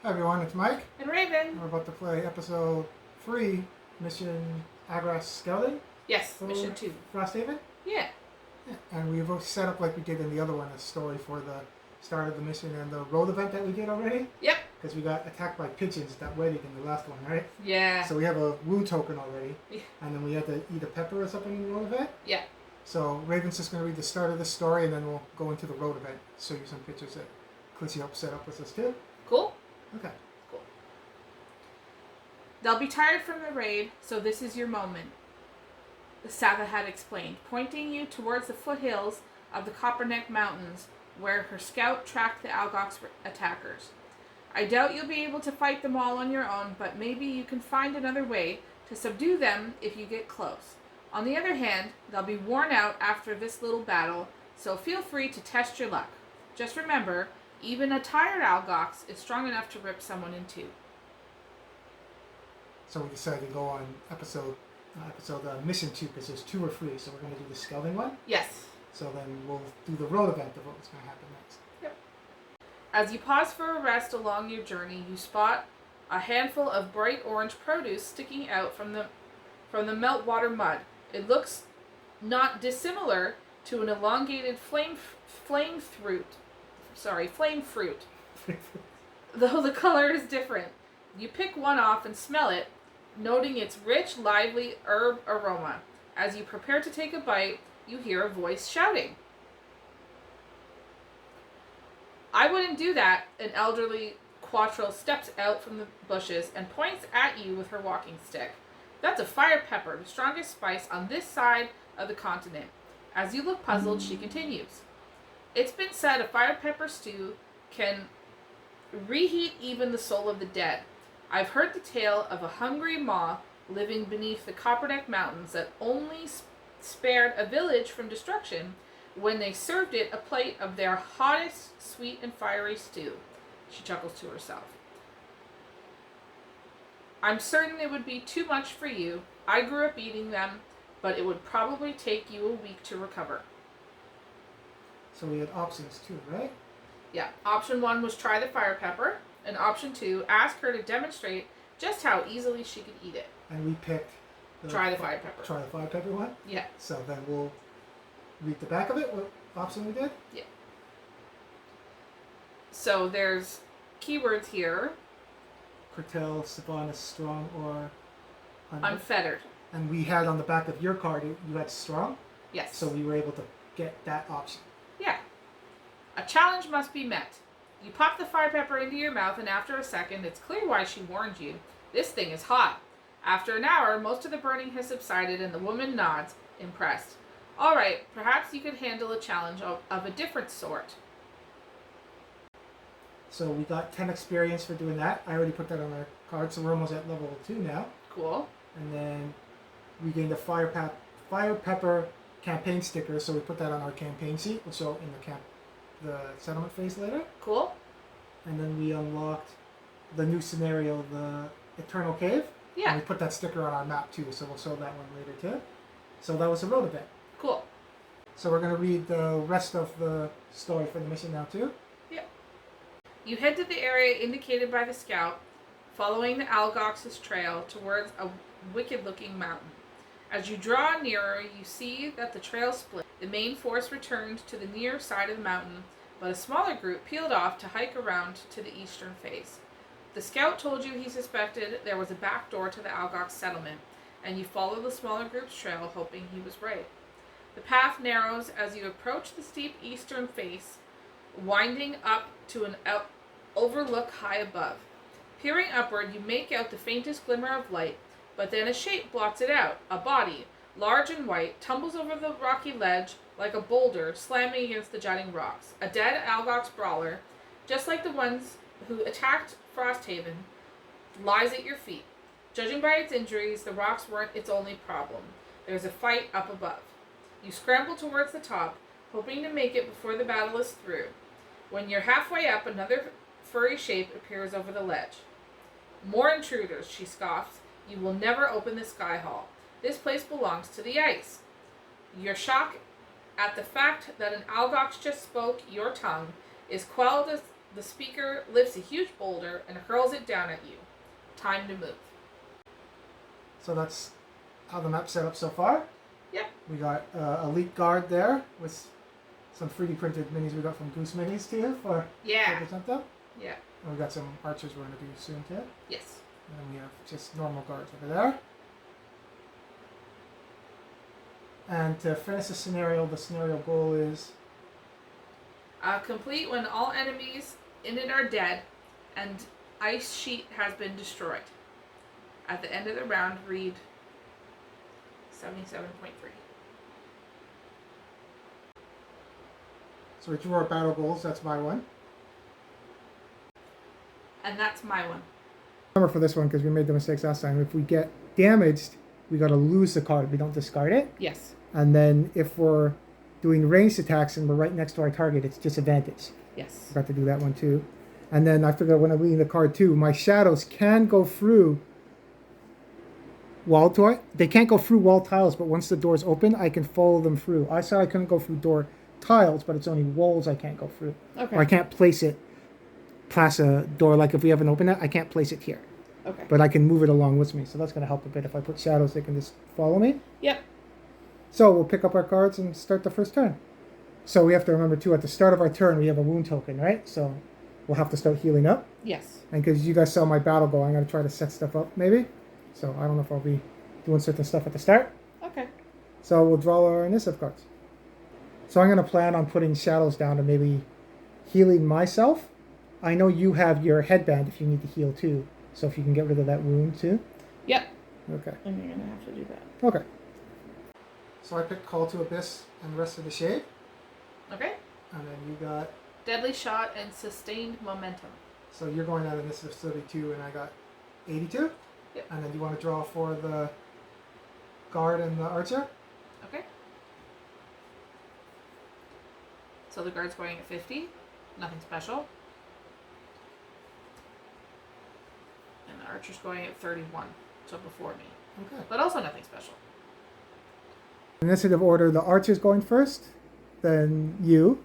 Hi everyone, it's Mike. And Ravin. We're about to play episode 3, Mission Algox Scouting. Yes, Mission 2. Frosthaven? Yeah. And we've set up like we did in the other one, a story for the start of the mission and the road event that we did already. Yep. Because we got attacked by pigeons at that wedding in the last one, right? Yeah. So we have a woo token already. Yeah. And then we had to eat a pepper or something in the road event. Yeah. So Raven's just going to read the start of the story and then we'll go into the road event. Show you some pictures that Clissy helped set up with us too. Cool. Okay. Cool. They'll be tired from the raid, so this is your moment, Sava had explained, pointing you towards the foothills of the Copperneck Mountains, where her scout tracked the Algox attackers. I doubt you'll be able to fight them all on your own, but maybe you can find another way to subdue them if you get close. On the other hand, they'll be worn out after this little battle, so feel free to test your luck. Just remember, even a tired Algox is strong enough to rip someone in two. So we decided to go on mission 2 because there's 2 are free. So we're going to do the scouting one. Yes. So then we'll do the road event of what's going to happen next. Yep. As you pause for a rest along your journey, you spot a handful of bright orange produce sticking out from the meltwater mud. It looks not dissimilar to an elongated flame fruit. Though the color is different. You pick one off and smell it, noting its rich, lively herb aroma. As you prepare to take a bite, you hear a voice shouting. I wouldn't do that. An elderly quattro steps out from the bushes and points at you with her walking stick. That's a fire pepper, the strongest spice on this side of the continent. As you look puzzled, she continues. It's been said a fire pepper stew can reheat even the soul of the dead. I've heard the tale of a hungry maw living beneath the Copperneck Mountains that only spared a village from destruction when they served it a plate of their hottest, sweet and fiery stew. She chuckles to herself. I'm certain it would be too much for you. I grew up eating them, but it would probably take you a week to recover. So we had options too, right? Yeah. Option 1 was try the fire pepper. And option 2, ask her to demonstrate just how easily she could eat it. And we picked Try the fire pepper. Try the fire pepper one? Yeah. So then we'll read the back of it, what option we did? Yeah. So there's keywords here. Curtail, Savannah, strong, or unfettered. And we had on the back of your card, you had strong? Yes. So we were able to get that option. Yeah. A challenge must be met. You pop the fire pepper into your mouth, and after a second, it's clear why she warned you. This thing is hot. After an hour, most of the burning has subsided, and the woman nods, impressed. All right, perhaps you could handle a challenge of a different sort. So we got 10 experience for doing that. I already put that on our card, so we're almost at level 2 now. Cool. And then we gained a fire pepper campaign sticker, so we put that on our campaign sheet. We'll show it in the settlement phase later. Cool. And then we unlocked the new scenario, the Eternal Cave. Yeah. And we put that sticker on our map too, so we'll show that one later too. So that was the road event. Cool. So we're going to read the rest of the story for the mission now too. Yeah. You head to the area indicated by the scout, following the Algox's trail towards a wicked-looking mountain. As you draw nearer, you see that the trail split. The main force returned to the near side of the mountain, but a smaller group peeled off to hike around to the eastern face. The scout told you he suspected there was a back door to the Algox settlement, and you follow the smaller group's trail, hoping he was right. The path narrows as you approach the steep eastern face, winding up to an overlook high above. Peering upward, you make out the faintest glimmer of light, but then a shape blots it out. A body, large and white, tumbles over the rocky ledge like a boulder slamming against the jutting rocks. A dead Algox brawler, just like the ones who attacked Frosthaven, lies at your feet. Judging by its injuries, the rocks weren't its only problem. There's a fight up above. You scramble towards the top, hoping to make it before the battle is through. When you're halfway up, another furry shape appears over the ledge. More intruders, she scoffs. You will never open the sky hall. This place belongs to the ice. Your shock at the fact that an Algox just spoke your tongue is quelled as the speaker lifts a huge boulder and hurls it down at you. Time to move. So that's how the map's set up so far. Yep. We got Elite Guard there with some 3D printed minis we got from GooseMinis too for represent them. Yeah. And we got some archers we're going to do soon too. Yes. And then we have just normal guards over there. And to finish the scenario goal is... complete when all enemies in it are dead and ice sheet has been destroyed. At the end of the round, read 77.3. So we drew our battle goals. That's my one. And that's my one. Remember for this one, because we made the mistakes last time, if we get damaged, we got to lose the card. We don't discard it. Yes. And then if we're doing ranged attacks and we're right next to our target, it's disadvantage. Yes. Forgot to do that one too. And then I forgot when I'm reading the card too, my shadows can go through wall toy. They can't go through wall tiles, but once the door's open, I can follow them through. I said I couldn't go through door tiles, but it's only walls I can't go through. Okay. Or I can't place a door, like if we haven't opened it, I can't place it here. Okay. But I can move it along with me, so that's going to help a bit. If I put shadows, they can just follow me. Yep. So we'll pick up our cards and start the first turn. So we have to remember too, at the start of our turn, we have a wound token, right? So we'll have to start healing up. Yes. And because you guys saw my battle go, I'm going to try to set stuff up maybe. So I don't know if I'll be doing certain stuff at the start. Okay. So we'll draw our initiative cards. So I'm going to plan on putting shadows down and maybe healing myself. I know you have your headband if you need to heal too. So if you can get rid of that wound too. Yep. Okay. And you're going to have to do that. Okay. So I picked Call to Abyss and the rest of the Shade. Okay. And then you got... Deadly Shot and Sustained Momentum. So you're going at initiative 32 and I got 82? Yep. And then you want to draw for the Guard and the Archer? Okay. So the Guard's going at 50. Nothing special. And the Archer's going at 31. So before me. Okay. But also nothing special. Initiative order, the Archer's going first, then you,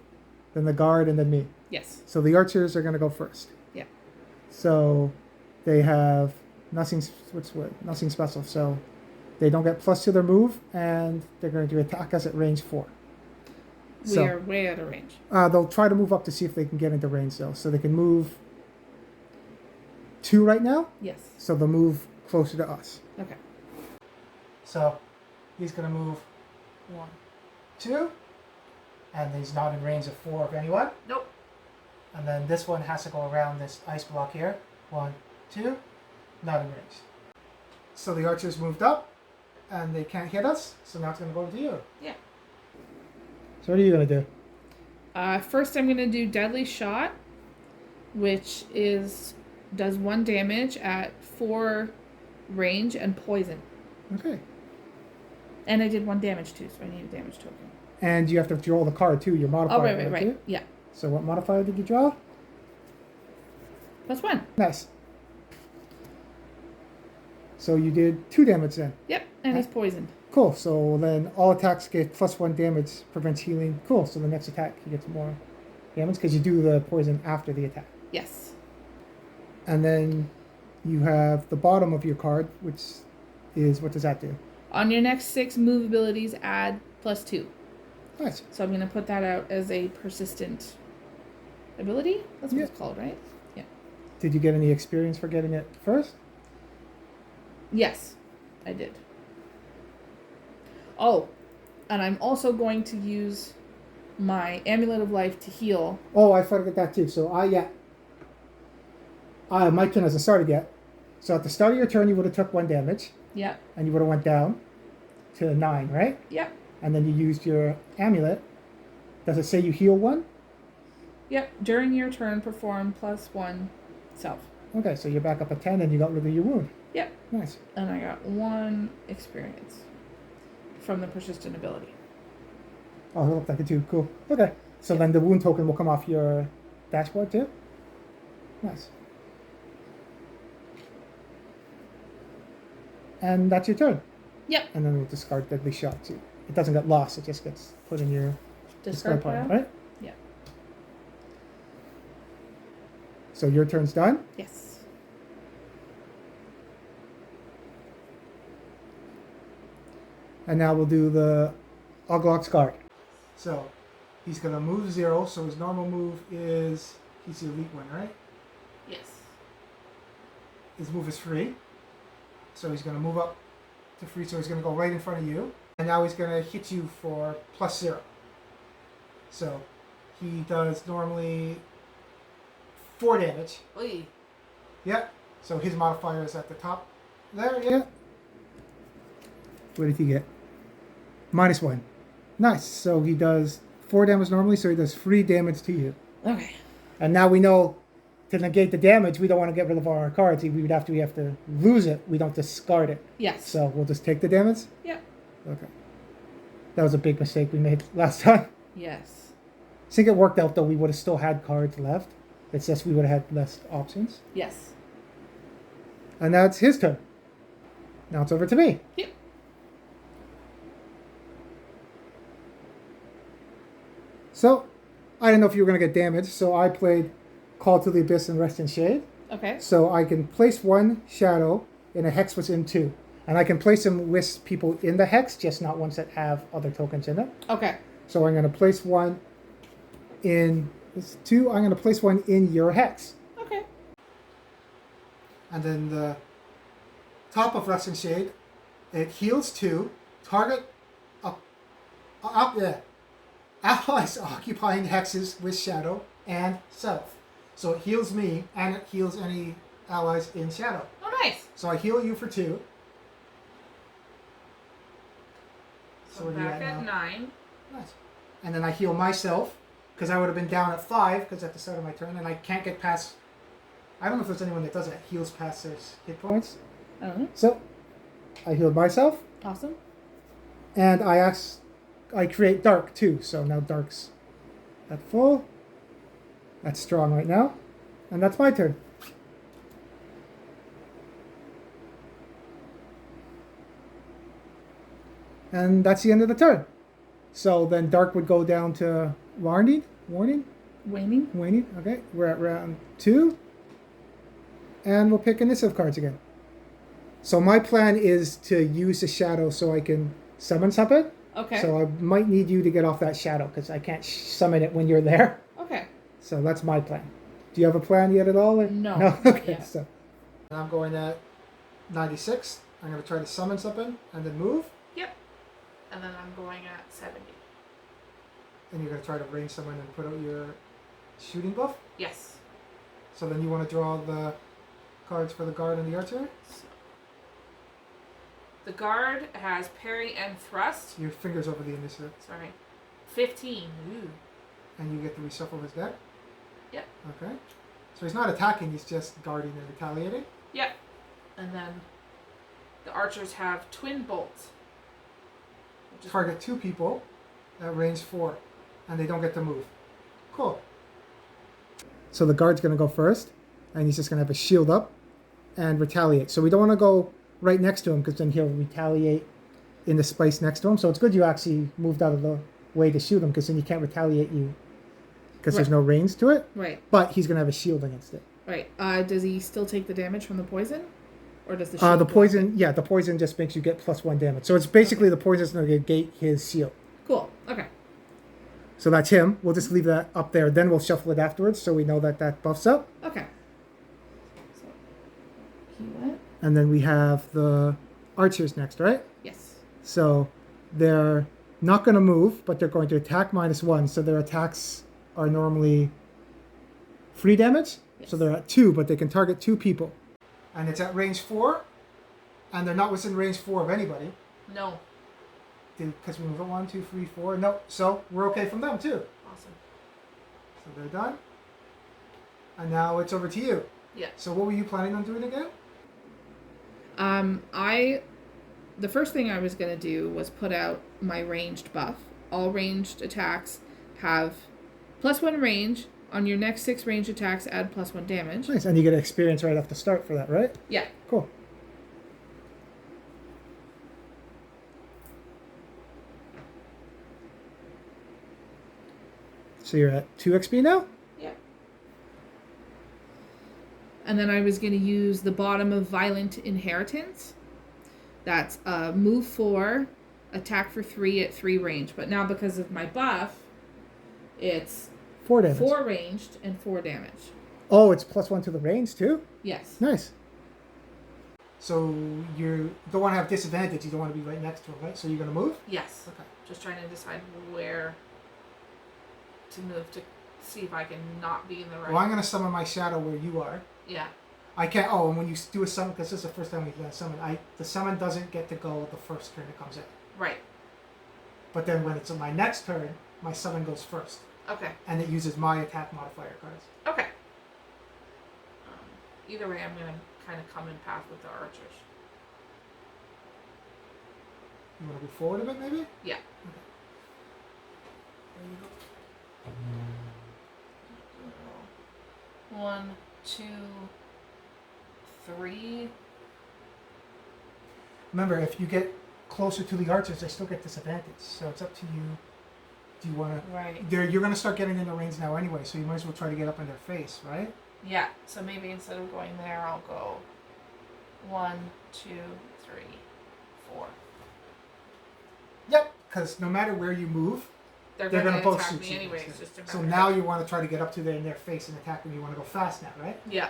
then the Guard, and then me. Yes. So the Archers are going to go first. Yeah. So they have nothing special. So they don't get plus to their move, and they're going to attack us at range 4. We are way out of range. They'll try to move up to see if they can get into range, though. So they can move 2 right now. Yes. So they'll move closer to us. Okay. So he's going to move 1, 2, and he's not in range of 4 of anyone. Nope. And then this one has to go around this ice block here. 1, 2, not in range. So the archers moved up, and they can't hit us. So now it's going to go to you. Yeah. So what are you going to do? First, I'm going to do Deadly Shot, which does 1 damage at 4 range and poison. Okay. And I did 1 damage too, so I need a damage token. And you have to draw the card too, your modifier. Oh, right. Too? Yeah. So what modifier did you draw? +1. Nice. So you did 2 damage then. Yep, and he's poisoned. Cool. So then all attacks get +1 damage, prevents healing. Cool. So the next attack he gets more damage because you do the poison after the attack. Yes. And then you have the bottom of your card, which is, what does that do? On your next 6 move abilities, add +2. Nice. So I'm going to put that out as a persistent ability. That's what it's called, right? Yeah. Did you get any experience for getting it first? Yes, I did. Oh, and I'm also going to use my Amulet of Life to heal. Oh, I forgot that too. So my turn hasn't started yet. So at the start of your turn, you would have took 1 damage. Yeah. And you would have went down to 9, right? Yep. And then you used your amulet. Does it say you heal 1? Yep. During your turn, perform +1 self. Okay, so you're back up at 10 and you got rid of your wound. Yep. Nice. And I got 1 experience from the persistent ability. Oh, it looked like it too. Cool. Okay. So then the wound token will come off your dashboard too? Nice. And that's your turn. Yep. And then we'll discard Deadly Shot too. It doesn't get lost, it just gets put in your discard pile, right? Yeah. So your turn's done. Yes. And now we'll do the Algox guard. So he's going to move 0. So his normal move is, he's the elite one, right? Yes. His move is free. So he's going to move up to free. So he's going to go right in front of you. And now he's going to hit you for +0. So he does normally 4 damage. Oy. Yeah. So his modifier is at the top there. Yeah. What did he get? -1. Nice. So he does 4 damage normally. So he does 3 damage to you. Okay. And now we know to negate the damage, we don't want to get rid of all our cards. We have to lose it. We don't discard it. Yes. So we'll just take the damage. Yep. Okay. That was a big mistake we made last time. Yes. I think it worked out though. We would have still had cards left. It's just we would have had less options. Yes. And that's his turn. Now it's over to me. Yep. So, I didn't know if you were going to get damaged, so I played Call to the Abyss and Rest in Shade. Okay. So I can place 1 shadow in a hex within 2. And I can place them with people in the hex, just not ones that have other tokens in it. Okay. So I'm going to place 1 in this 2. I'm going to place 1 in your hex. Okay. And then the top of Rest in Shade, it heals 2. Target up there. Allies occupying hexes with shadow and self. So it heals me and it heals any allies in shadow. Oh, nice. So I heal you for 2. So where are you back at 9. Nice. And then I heal myself because I would have been down at 5 because at the start of my turn, and I can't get past. I don't know if there's anyone that does it. Heals past their hit points. I don't know. So I healed myself. Awesome. And I create dark too. So now dark's at full. That's strong right now. And that's my turn. And that's the end of the turn. So then dark would go down to Waning. Waning. Okay. We're at round 2. And we'll pick initiative cards again. So my plan is to use the shadow so I can summon something. Okay. So I might need you to get off that shadow because I can't summon it when you're there. Okay. So that's my plan. Do you have a plan yet at all? Or? No. No? Okay. Yeah. So I'm going at 96. I'm going to try to summon something and then move. Yep. And then I'm going at 70. And you're going to try to range someone and put out your shooting buff. Yes. So then you want to draw the cards for the guard and the archer. So the guard has parry and thrust. Your fingers over the initiative. Sorry. 15. Ooh. And you get to reshuffle his deck. Yep. Okay. So he's not attacking, he's just guarding and retaliating. Yep. And then the archers have twin bolts. Target 2 people at range 4. And they don't get to move. Cool. So the guard's going to go first. And he's just going to have a shield up and retaliate. So we don't want to go right next to him because then he'll retaliate in the space next to him. So it's good you actually moved out of the way to shoot him because then he can't retaliate you because there's no range to it. Right. But he's going to have a shield against it. Right. Does he still take the damage from the poison? Or does the shield the poison, yeah, the poison just makes you get +1 damage. So it's basically the poison's going to negate his shield. Cool. Okay. So that's him. We'll just leave that up there. Then we'll shuffle it afterwards so we know that that buffs up. Okay. So he went. And then we have the archers next, right? Yes. So they're not going to move, but they're going to attack -1. So their attacks are normally free damage. Yes. So they're at 2, but they can target 2 people. And it's at range 4. And they're not within range 4 of anybody. No. Because we move it 1, 2, 3, 4. No. So we're okay from them too. Awesome. So they're done. And now it's over to you. Yeah. So what were you planning on doing again? The first thing I was going to do was put out my ranged buff. All ranged attacks have +1 range. On your next 6 ranged attacks, add +1 damage. Nice. And you get experience right off the start for that, right? Yeah. Cool. So you're at 2 XP now? Yeah. And then I was going to use the bottom of Violent Inheritance. That's move 4, attack for 3 at 3 range. But now because of my buff, it's 4 damage. 4 ranged and 4 damage. Oh, it's +1 to the range too? Yes. Nice. So you don't want to have disadvantage. You don't want to be right next to him, right? So you're going to move? Yes. Okay. Just trying to decide where to move to see if I can not be in the right. Well, I'm going to summon my shadow where you are. Yeah. I can't. Oh, and when you do a summon, because this is the first time we've done a summon, the summon doesn't get to go the first turn it comes in. Right. But then when it's on my next turn, my summon goes first. Okay. And it uses my attack modifier cards. Okay. Either way, I'm going to kind of come in path with the archers. You want to go forward a bit, maybe? Yeah. Okay. There you go. 1, 2, 3. Remember, if you get closer to the archers, they still get disadvantage. So it's up to you. Do you want to... Right. You're going to start getting into range now anyway, so you might as well try to get up in their face, right? Yeah. So maybe instead of going there, I'll go 1, 2, 3, 4. Yep, because no matter where you move, They're going to both attack shoot me you. anyway. It's just a So matter now of- you want to try to get up to them in their face and attack them. You want to go fast now, right? Yeah.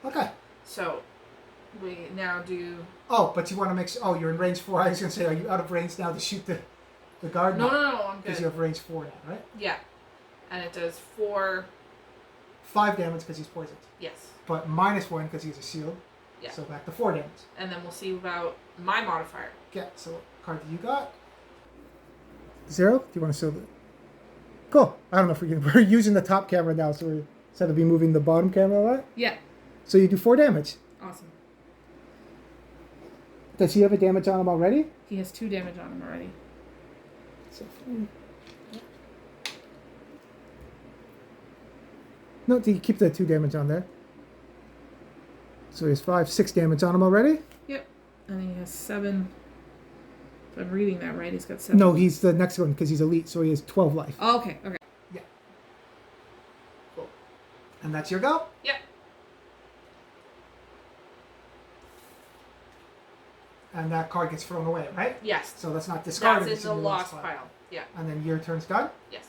Okay. So we now do... Oh, but you want to make sure... Oh, you're in range 4. I was going to say, are you out of range now to shoot the guard? No, I'm Because good. you have range 4 now, right? Yeah. And it does 4... 5 damage because he's poisoned. Yes. But -1 because he has a shield. Yeah. So back to 4 damage. And then we'll see about my modifier. Yeah, so what card do you got? 0? Do you want to show the... Cool. I don't know if we're using the top camera now, so we're instead of be moving the bottom camera a lot. Yeah. So you do 4 damage. Awesome. Does he have a damage on him already? He has 2 damage on him already. So, no, do you keep the 2 damage on there? So he has 6 damage on him already? Yep. And he has 7. If I'm reading that right, he's got 7. No, he's the next one because he's elite, so he has 12 life. Oh, okay. Yeah. Cool. And that's your go? Yep. And that card gets thrown away, right? Yes. So that's not discarded. That's it's in the your lost pile. Yeah. And then your turn's done? Yes.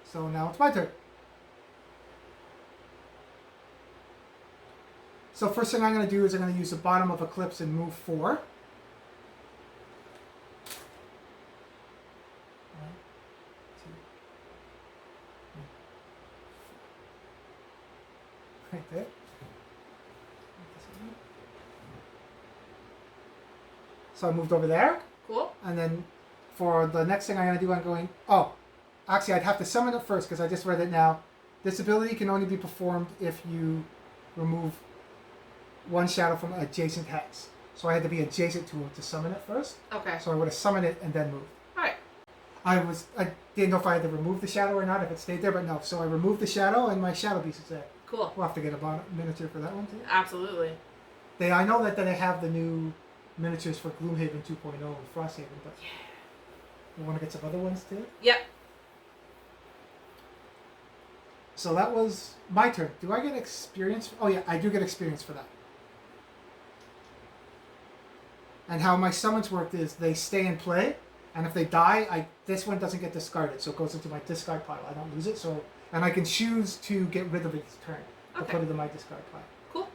So now it's my turn. So first thing I'm going to do is I'm going to use the bottom of Eclipse and move 4. 1, 2, 3. Right there. So I moved over there. Cool. And then for the next thing I'm going to do, I'm going... Oh, actually, I'd have to summon it first because I just read it now. This ability can only be performed if you remove 1 shadow from an adjacent hex. So I had to be adjacent to it to summon it first. Okay. So I would have summoned it and then moved. Alright. I didn't know if I had to remove the shadow or not, if it stayed there, but no. So I removed the shadow and my shadow beast is there. Cool. We'll have to get a miniature for that one too. Absolutely. I know that they have the new miniatures for Gloomhaven 2.0 and Frosthaven, but we want to get some other ones too. Yep. So that was my turn. Do I get experience? Oh yeah, I do get experience for that. And how my summons worked is they stay in play, and if they die, this one doesn't get discarded, so it goes into my discard pile. I don't lose it, and I can choose to get rid of its turn. I'll put it in my discard pile. Cool.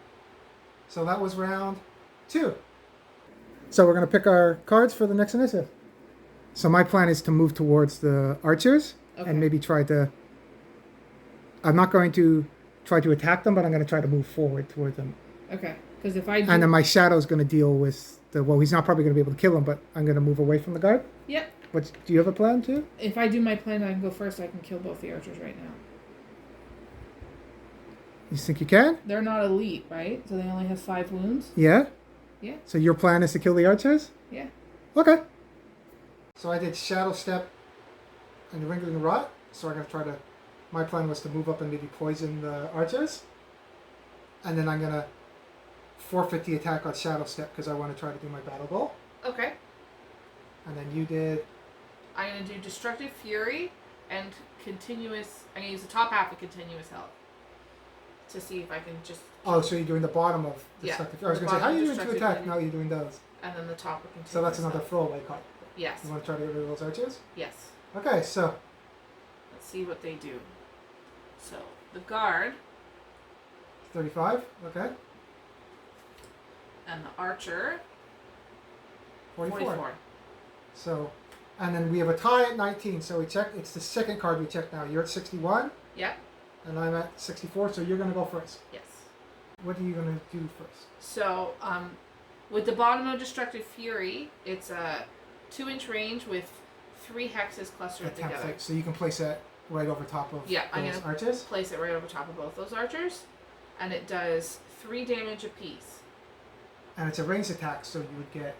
So that was round 2. So we're going to pick our cards for the next initiative. So my plan is to move towards the archers and maybe try to... I'm not going to try to attack them, but I'm going to try to move forward toward them. Okay. Because if I do... And then my shadow's going to deal with well, he's not probably going to be able to kill him, but I'm going to move away from the guard. Yep. Do you have a plan too? If I do my plan, I can go first. I can kill both the archers right now. You think you can? They're not elite, right? So they only have 5 wounds? Yeah? Yeah. So your plan is to kill the archers? Yeah. Okay. So I did Shadow Step and the Ringling Rot. So I'm going to try to... My plan was to move up and maybe poison the archers. And then I'm going to forfeit the attack on Shadow Step because I want to try to do my battle goal. Okay. And then you did... I'm going to do Destructive Fury and continuous... I'm going to use the top half of continuous health. to see if I can just. Oh, so you're doing the bottom of destructive. I was going to say, how are you doing 2 attack? Now you're doing those. And then the top will continue. So that's another throwaway card. Yes. You want to try to get rid of those archers? Yes. Okay, so. Let's see what they do. So the guard. 35. Okay. And the archer. 44. So, and then we have a tie at 19. So we check. It's the second card we check now. You're at 61. Yep. And I'm at 64. So you're going to go first. Yes. What are you going to do first? So, with the bottom of Destructive Fury, it's a 2-inch range with 3 hexes clustered together. So you can place it right over top of I'm those gonna archers? place it right over top of both those archers. And it does 3 damage apiece. And it's a ranged attack, so you would get...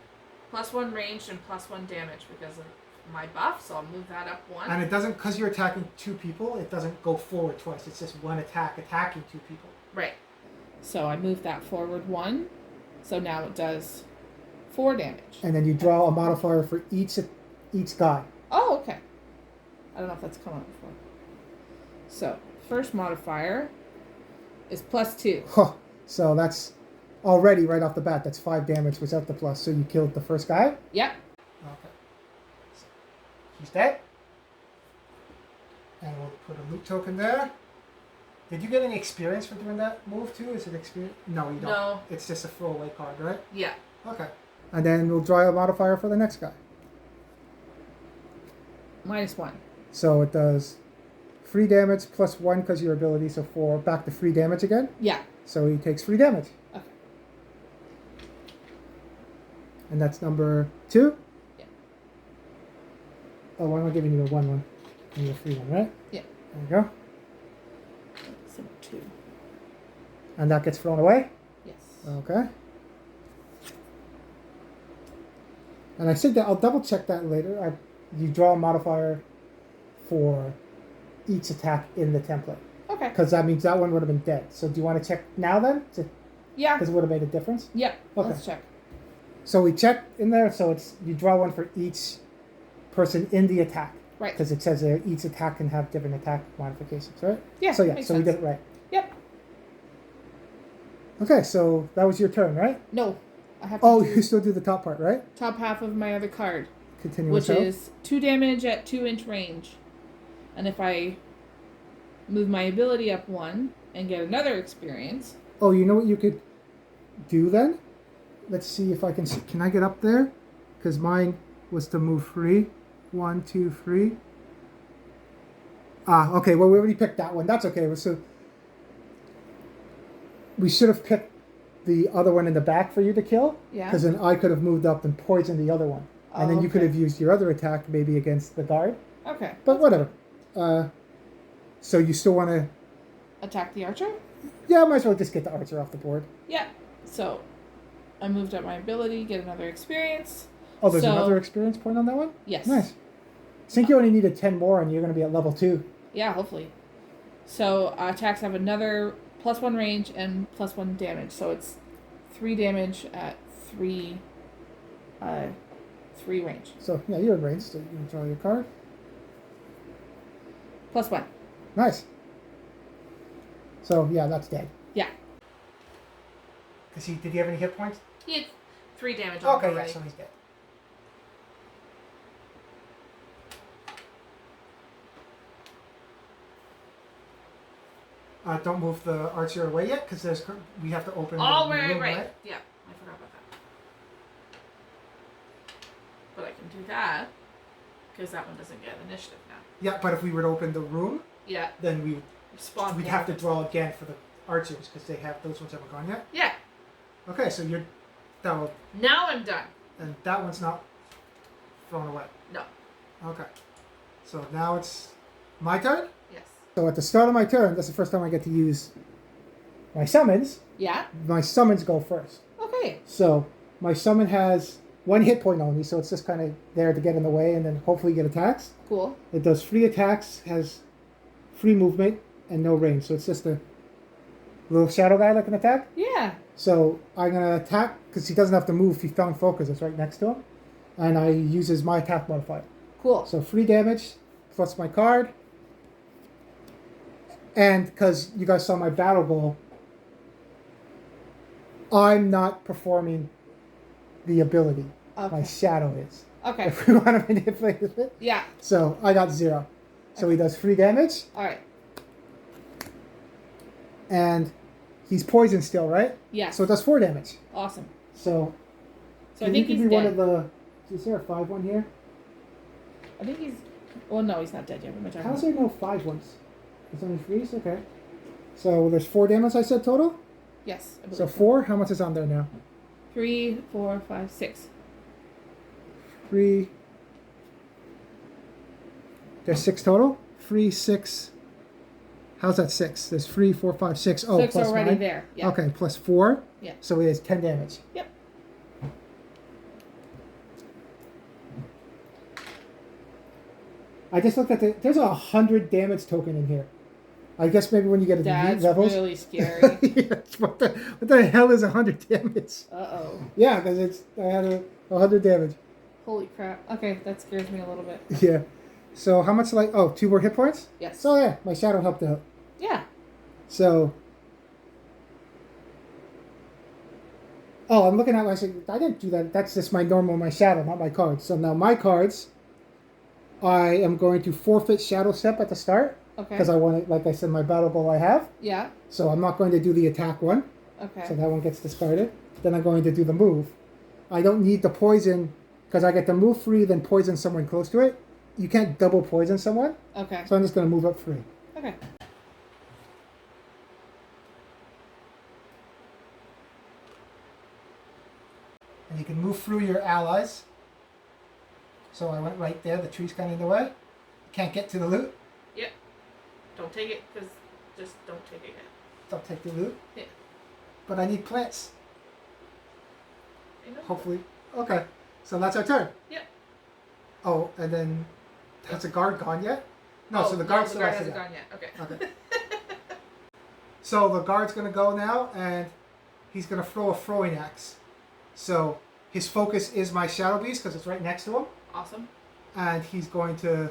+1 ranged and +1 damage because of my buff, so I'll move that up 1. And it doesn't, because you're attacking 2 people, it doesn't go forward twice. It's just 1 attack attacking 2 people. Right. So I move that forward 1. So now it does 4 damage. And then you draw a modifier for each guy. Oh, okay. I don't know if that's come up before. So, first modifier is +2. Huh. So that's already right off the bat. That's 5 damage without the plus. So you killed the first guy? Yep. Okay. So he's dead. And we'll put a loot token there. Did you get any experience for doing that move too? Is it experience? No, you don't. No. It's just a throwaway card, right? Yeah. Okay. And then we'll draw a modifier for the next guy. -1. So it does 3 damage +1 because your ability, so 4. Back to 3 damage again. Yeah. So he takes 3 damage. Okay. And that's number 2? Yeah. Oh, why am I giving you the 1 one? And the 3 one, right? Yeah. There you go. So 2. And that gets thrown away? Yes. Okay. And I said that I'll double check that later. You draw a modifier for each attack in the template. Okay. Because that means that one would have been dead. So do you want to check now then? Yeah. Because it would have made a difference? Yep. Okay. Let's check. So we check in there. So you draw one for each person in the attack. Right. Because it says each attack can have different attack modifications, right? Yeah. So makes sense. we did it right. Yep. Okay, so that was your turn, right? No. I have to Oh, do you still do the top part, right? top half of my other card. Continue Which with is 2 damage at 2-inch range. And if I move my ability up 1 and get another experience. Oh, you know what you could do then? Let's see if I can see. Can I get up there? Because mine was to move 3. 1, 2, 3. Ah, okay. Well, we already picked that one. That's okay. So we should have picked the other one in the back for you to kill. Yeah. Because then I could have moved up and poisoned the other one. And then you could have used your other attack maybe against the guard. Okay. But whatever. So you still want to... Attack the archer? Yeah, might as well just get the archer off the board. Yeah. So I moved up my ability, get another experience. Oh, there's another experience point on that one? Yes. Nice. I think you only needed 10 more and you're going to be at level 2. Yeah, hopefully. So attacks have another +1 range and +1 damage. So it's 3 damage at 3 range. So, yeah, you're in range, so you can draw your card. +1. Nice. So, yeah, that's dead. Yeah. Did he have any hit points? He had 3 damage on Okay, him yeah, already. so he's dead. Don't move the archer away yet, because we have to open Oh, the room, right. Yeah, I forgot about that. But I can do that, because that one doesn't get initiative now. Yeah, but if we were to open the room, Yeah. then we'd Spawn. have to draw again for the archers, because those ones haven't gone yet. Yeah. Okay, so Now I'm done. and that one's not thrown away. No. Okay. So now it's my turn? Yes. So at the start of my turn, that's the first time I get to use my summons. Yeah. My summons go first. Okay. So my summon has 1 hit point only, so it's just kind of there to get in the way and then hopefully get attacks. Cool. It does 3 attacks, has free movement, and no range. So it's just a little shadow guy that can attack. Yeah. So I'm going to attack, because he doesn't have to move if he found focus. It's right next to him. And I uses my attack modifier. Cool. So 3 damage, plus my card. And because you guys saw my battle goal, I'm not performing the ability. Okay. My shadow is. Okay. If we want to manipulate it. Yeah. So I got 0. So he does 3 damage. All right. And he's poisoned still, right? Yeah. So it does 4 damage. Awesome. So I think he's be dead. one of the. Is there a 5 one here? I think he's. Well, no, he's not dead yet. How's there no 5 ones? There's only 3s? Okay. So there's 4 damage I said total? Yes. I believe So 4? How much is on there now? 3, 4, 5, 6. 3. There's 6 total? 3, 6. How's that 6? There's 3, 4, 5, 6. Oh, 6 plus already 9? there. Yeah. Okay, plus 4. Yeah. So it is 10 damage. Yep. I just looked at there's 100 damage token in here. I guess maybe when you get to That's the levels. really scary. Yes, what the hell is 100 damage? Uh-oh. Yeah, because I had 100 damage. Holy crap. Okay, that scares me a little bit. Yeah. So how much 2 more hit points? Yes. So yeah, my shadow helped out. Yeah. So. Oh, I'm looking at I didn't do that. That's just my shadow, not my cards. So now my cards, I am going to forfeit Shadow Step at the start. Okay. Because I want it, like I said, my battle goal I have. Yeah. So I'm not going to do the attack one. Okay. So that one gets discarded. Then I'm going to do the move. I don't need the poison because I get to move free, then poison someone close to it. You can't double poison someone. Okay. So I'm just going to move up free. Okay. And you can move through your allies. So I went right there. The tree's kind of in the way. Can't get to the loot. Yep. Don't take it, because just don't take it yet. Don't take the loot. Yeah. But I need plants. I know. Hopefully. Okay. So that's our turn. Yep. Oh, and then has the guard gone yet? No, so the guard still hasn't gone yet. Okay. Okay. So the guard's going to go now, and he's going to throw a throwing axe. So his focus is my Shadow Beast, because it's right next to him. Awesome. and he's going to.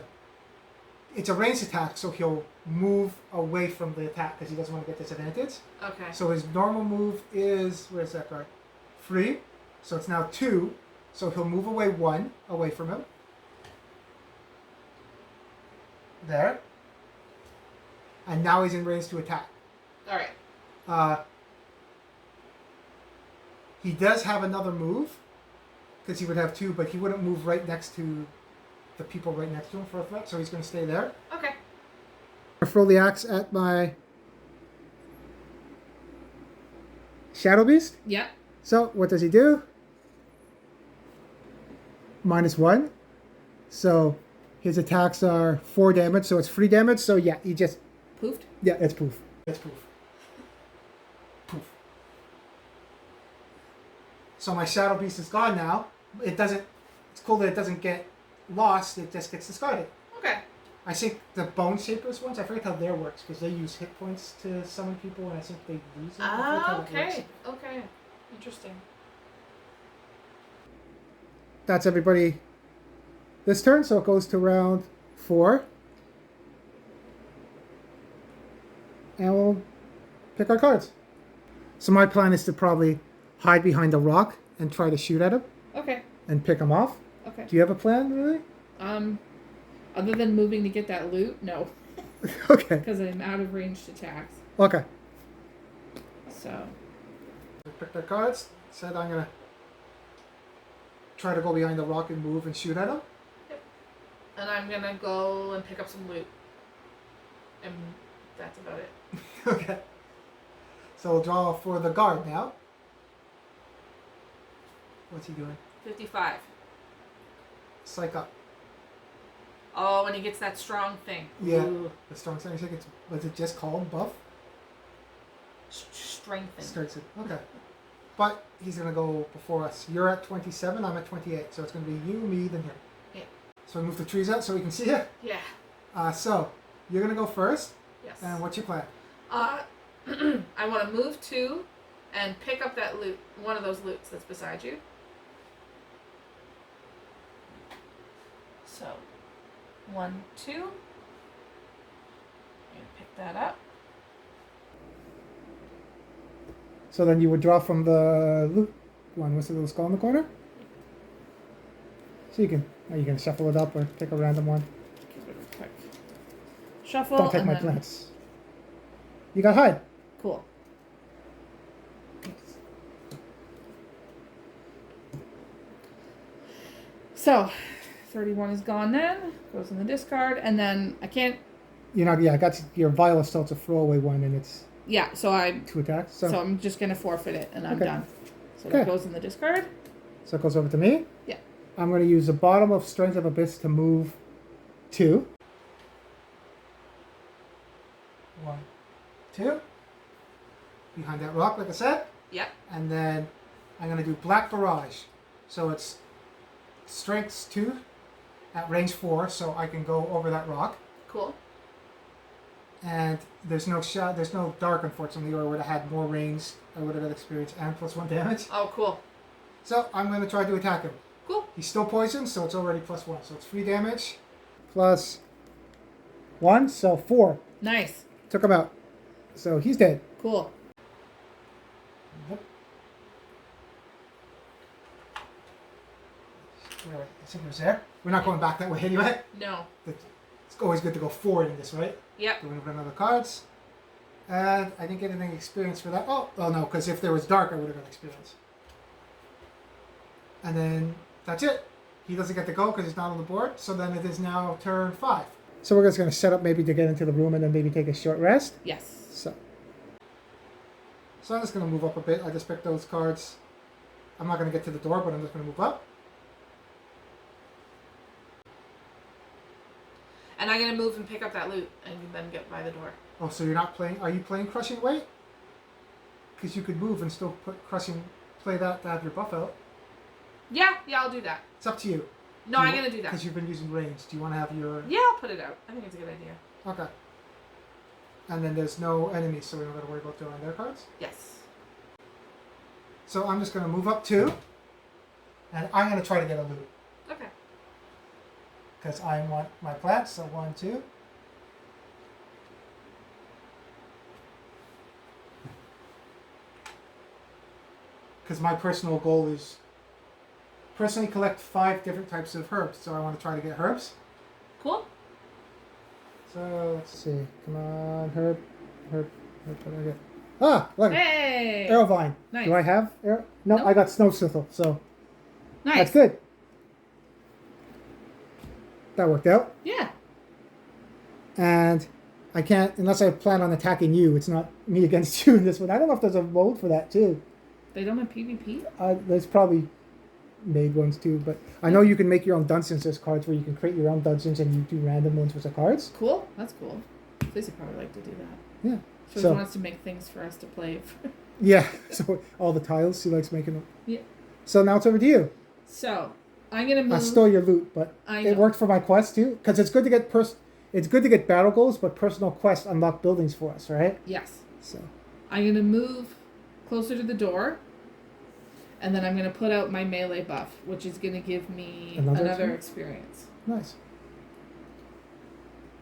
It's a ranged attack, so he'll move away from the attack because he doesn't want to get disadvantage. Okay. So his normal move is, where's that card? 3. So it's now 2. So he'll move away 1 away from him. There. And now he's in range to attack. All right. He does have another move because he would have 2, but he wouldn't move right next to the people right next to him for a threat, so he's going to stay there. Okay. I throw the axe at my Shadow Beast. Yep. So what does he do? -1. So his attacks are 4 damage, so it's 3 damage. So yeah, he just Poofed. yeah, it's poof. It's poof. Poof. So my Shadow Beast is gone now. It doesn't. It's cool that it doesn't get lost. It just gets discarded. Okay. I think the Bone Shapers ones. I forget how their works because they use hit points to summon people, and I think they lose them. I forget how that works. Okay. Okay. Interesting. That's everybody this turn, so it goes to round 4. And we'll pick our cards. So my plan is to probably hide behind a rock and try to shoot at him Okay. and pick him off. Okay. Do you have a plan, really? Other than moving to get that loot, no, Okay. because I'm out of ranged attacks. Okay. So. We picked their cards. Said I'm gonna try to go behind the rock and move and shoot at him. And I'm gonna go and pick up some loot. And that's about it. Okay. So we'll draw for the guard now. What's he doing? 55. Psych up. Oh, and he gets that strong thing. Yeah. Ooh. The strong thing. I think it's. Was it just called buff? Strengthen. Starts it. Okay. But he's gonna go before us. You're at 27. I'm at 28. So it's gonna be you, me, then him. Yeah. So we move the trees out so we can see it. Yeah. So you're gonna go first. Yes. And what's your plan? I want to move 2 and pick up that loot, one of those loots that's beside you. So, 1, 2. And pick that up. So then you would draw from the loot one. What's the little skull in the corner? So you can shuffle it up or pick a random one. Give it a quick shuffle. Don't take and my then... plants. You got hide. Cool. So, 31 is gone then. Goes in the discard. And then I can't... I got your violet, so it's a throwaway one, and it's Yeah, so I... 2 attacks. So I'm just going to forfeit it, and I'm Okay. done. So Okay. that goes in the discard. So it goes over to me. Yeah. I'm going to use the bottom of Strength of Abyss to move 2. 1, 2. Behind that rock, like I said. Yep. And then I'm going to do Black Barrage. So it's Strength 2 at range 4, so I can go over that rock. Cool. And there's no dark, unfortunately, or I would have had more range. I would have got experience and +1 damage. Oh, cool. So I'm going to try to attack him. Cool. He's still poisoned, so it's already +1. So it's 3 damage. +1, so 4. Nice. Took him out. So he's dead. Cool. Yep. I think it was there. We're not going back that way anyway. No. It's always good to go forward in this, right? Yep. Going over another cards. And I didn't get anything experience for that. Oh no, because if there was dark, I would have got experience. And then that's it. He doesn't get to go because he's not on the board. So then it is now turn 5. So we're just going to set up maybe to get into the room and then maybe take a short rest. Yes. So I'm just going to move up a bit. I just picked those cards. I'm not going to get to the door, but I'm just going to move up. And I'm going to move and pick up that loot and then get by the door. Oh, so you're not playing... Are you playing Crushing Weight? Because you could move and still play that to have your buff out. Yeah, I'll do that. It's up to you. No, I'm going to do that. Because you've been using range. Do you want to have your... Yeah, I'll put it out. I think it's a good idea. Okay. And then there's no enemies, so we don't got to worry about drawing their cards? Yes. So I'm just going to move up 2. And I'm going to try to get a loot. Okay. Because I want my plants, so 1, 2. Because my personal goal is personally collect 5 different types of herbs, so I want to try to get herbs. Cool. So let's see. Come on, herb. What did I get? Ah, look. Hey! Arrowvine. Nice. Do I have arrow? No, Nope. I got snow sizzle, so Nice. that's good. That worked out. Yeah. And I can't, unless I plan on attacking you, it's not me against you in this one. I don't know if there's a mode for that too. They don't have PvP? There's probably made ones too, but I know you can make your own dungeons. There's cards where you can create your own dungeons and you do random ones with the cards. Cool. That's cool. Fizzy probably like to do that. Yeah. She wants to make things for us to play. Yeah, so all the tiles, she likes making them. Yeah. So now it's over to you. So, I'm going to move... I stole your loot, but it worked for my quest too. Because it's good to get it's good to get battle goals, but personal quests unlock buildings for us, right? Yes. So I'm going to move closer to the door. And then I'm going to put out my melee buff, which is going to give me another experience. Nice.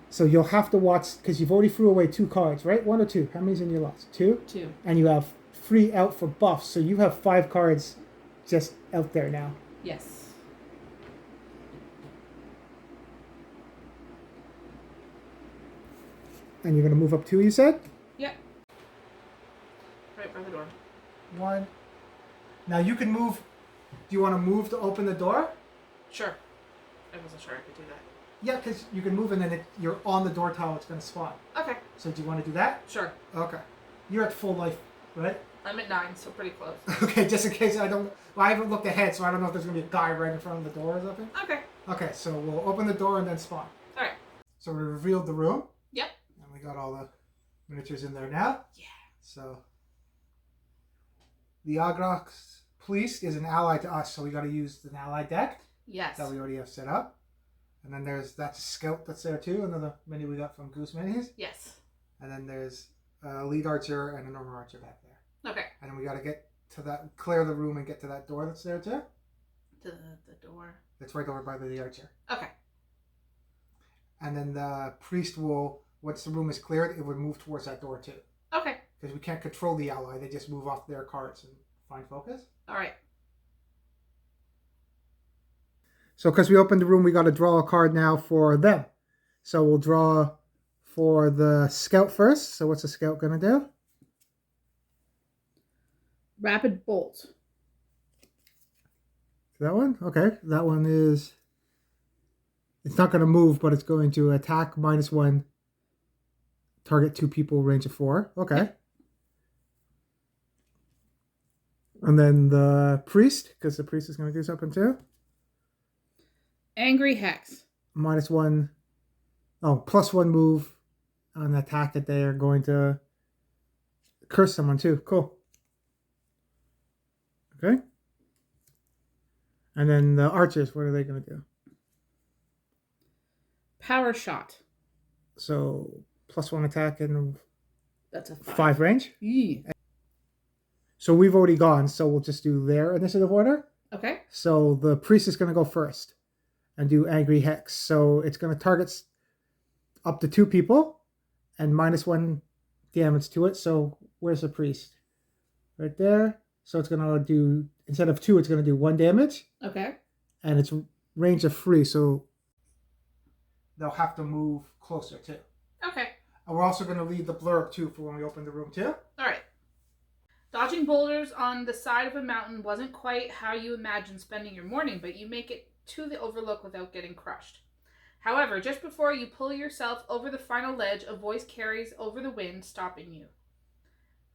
So you'll have to watch, because you've already threw away 2 cards, right? 1 or 2? How many's in your lots? 2? 2. And you have 3 out for buffs, so you have 5 cards just out there now. Yes. And you're going to move up 2, you said? Yep. Right by the door. 1. Now you can move. Do you want to move to open the door? Sure. I wasn't sure I could do that. Yeah, because you can move and then you're on the door tile, it's going to spawn. Okay. So do you want to do that? Sure. Okay. You're at full life, right? I'm at 9, so pretty close. Okay, just in case I don't... Well, I haven't looked ahead, so I don't know if there's going to be a guy right in front of the door or something. Okay. Okay, so we'll open the door and then spawn. Alright. So we revealed the room. Yep. And we got all the miniatures in there now. Yeah. So the Algox police is an ally to us, so we got to use an ally deck. Yes. That we already have set up. And then that's a scout that's there too, another mini we got from GooseMinis. Yes. And then there's a lead archer and a normal archer back there. Okay. And then we got to get to that, clear the room and get to that door that's there too. To the door. That's right over by the archer. Okay. And then the priest will, once the room is cleared, it would move towards that door too. Okay. Because we can't control the ally. They just move off their cards and find focus. All right. So because we opened the room, we got to draw a card now for them. So we'll draw for the scout first. So what's the scout going to do? Rapid bolt. That one? Okay. That one is... It's not going to move, but it's going to attack -1. Target 2 people, range of 4. Okay. Yep. And then the priest, because the priest is going to do something too. Angry Hex. -1. Oh, +1 move on attack that they are going to curse someone too. Cool. Okay. And then the archers, what are they going to do? Power Shot. So +1 attack and That's a 5 range. Yee. So we've already gone, so we'll just do their initiative order. Okay. So the priest is going to go first and do Angry Hex. So it's going to target up to 2 people and -1 damage to it. So where's the priest? Right there. So it's going to do, instead of 2, it's going to do 1 damage. Okay. And it's range of 3, so They'll have to move closer too. Okay. And we're also going to leave the blurb too for when we open the room too. All right. Dodging boulders on the side of a mountain wasn't quite how you imagined spending your morning, but you make it to the overlook without getting crushed. However, just before you pull yourself over the final ledge, a voice carries over the wind, stopping you.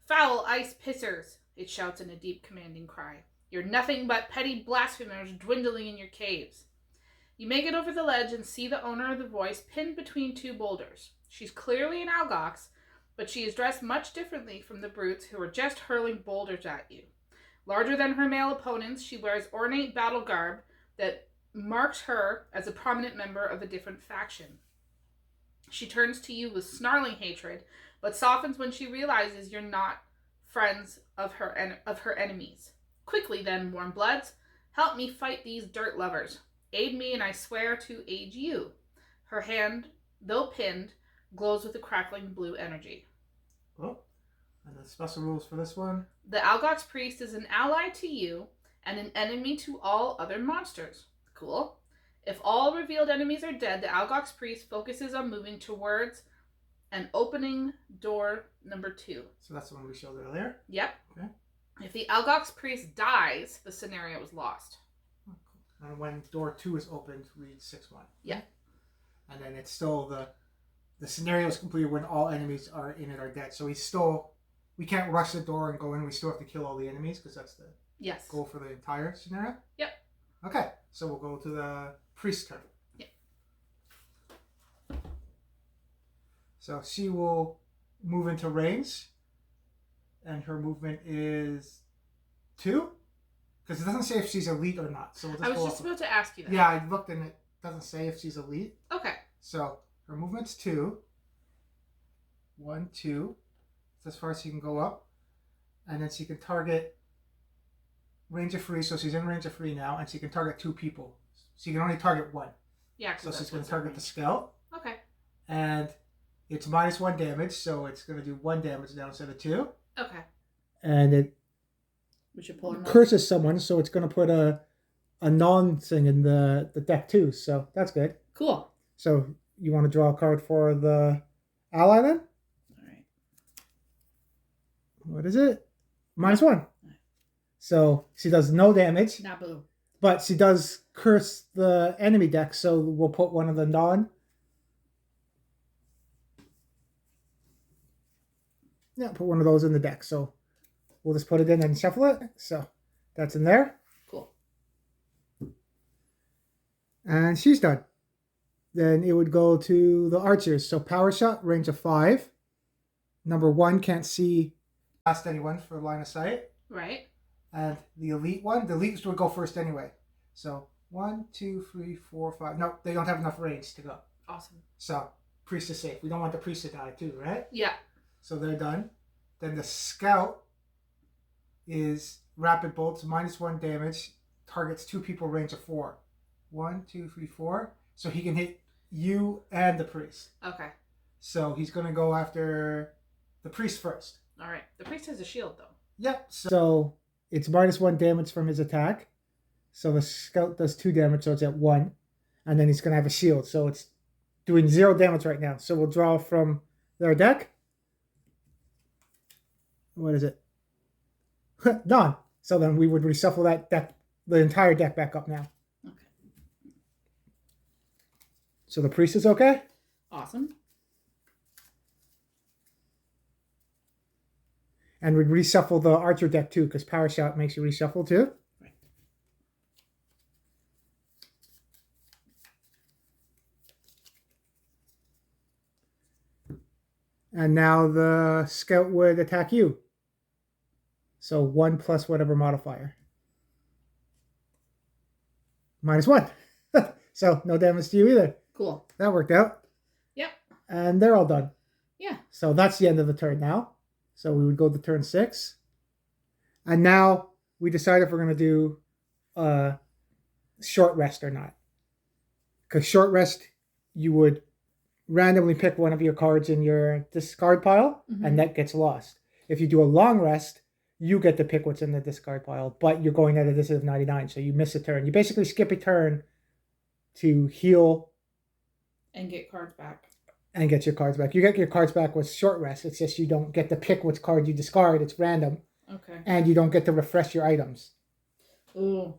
"Foul ice pissers," it shouts in a deep, commanding cry. "You're nothing but petty blasphemers dwindling in your caves." You make it over the ledge and see the owner of the voice pinned between 2 boulders. She's clearly an Algox, but she is dressed much differently from the brutes who are just hurling boulders at you. Larger than her male opponents, she wears ornate battle garb that marks her as a prominent member of a different faction. She turns to you with snarling hatred, but softens when she realizes you're not friends of her enemies. "Quickly then, warm bloods, help me fight these dirt lovers. Aid me and I swear to aid you." Her hand, though pinned, glows with a crackling blue energy. Oh, and the special rules for this one. The Algox priest is an ally to you and an enemy to all other monsters. Cool. If all revealed enemies are dead, the Algox priest focuses on moving towards and opening door number 2. So that's the one we showed earlier. Yep. Okay. If the Algox priest dies, the scenario is lost. Oh, cool. And when door 2 is opened, read 6-1. Yeah. And then it's still the scenario is completed when all enemies are in it are dead. So we can't rush the door and go in. We still have to kill all the enemies because that's the Yes. goal for the entire scenario. Yep. Okay, so we'll go to the priest turn. Yep. So she will move into range, and her movement is 2, because it doesn't say if she's elite or not. So we'll just I was go just off about to ask you that. Yeah, I looked and it doesn't say if she's elite. Okay. So her movement's 2. 1, 2. That's as far as she can go up. And then she can target range of 3. So she's in range of 3 now, and she can target 2 people. She can only target 1. Yeah. So she's going to target the scout. Okay. And it's -1 damage, so it's going to do 1 damage now instead of 2. Okay. And it We should pull her. curses someone, so it's going to put a non-thing in the deck too. So that's good. Cool. So you want to draw a card for the ally then? All right. What is it? -1. So she does no damage, Naboo. but she does curse the enemy deck. So we'll put one of the non. Yeah, put one of those in the deck. So we'll just put it in and shuffle it. So that's in there. Cool. And she's done. Then it would go to the archers. So power shot, range of 5. Number 1 can't see Past anyone for line of sight. Right. And the elite one, the elites would go first anyway. So 1, 2, 3, 4, 5. No, they don't have enough range to go. Awesome. So priest is safe. We don't want the priest to die too, right? Yeah. So they're done. Then the scout is rapid bolts, -1 damage, targets 2 people, range of 4. 1, 2, 3, 4. So he can hit you and the priest. Okay. So he's going to go after the priest first. All right. The priest has a shield, though. Yep. So it's -1 damage from his attack. So the scout does 2 damage, so it's at 1. And then he's going to have a shield. So it's doing 0 damage right now. So we'll draw from their deck. What is it? Done. So then we would reshuffle that deck, the entire deck back up now. Okay. So the priest is okay? Awesome. And we'd reshuffle the archer deck too, because Power Shot makes you reshuffle too. Right. And now the scout would attack you. So 1 plus whatever modifier. -1. So no damage to you either. Cool. That worked out. Yep. And they're all done. Yeah. So that's the end of the turn now. So we would go to turn 6. And now we decide if we're going to do a short rest or not. Because short rest, you would randomly pick one of your cards in your discard pile, and that gets lost. If you do a long rest, you get to pick what's in the discard pile, but you're going at a distance of 99, so you miss a turn. You basically skip a turn to heal And get cards back. and get your cards back. You get your cards back with short rest. It's just you don't get to pick which card you discard. It's random. Okay. And you don't get to refresh your items. Ooh.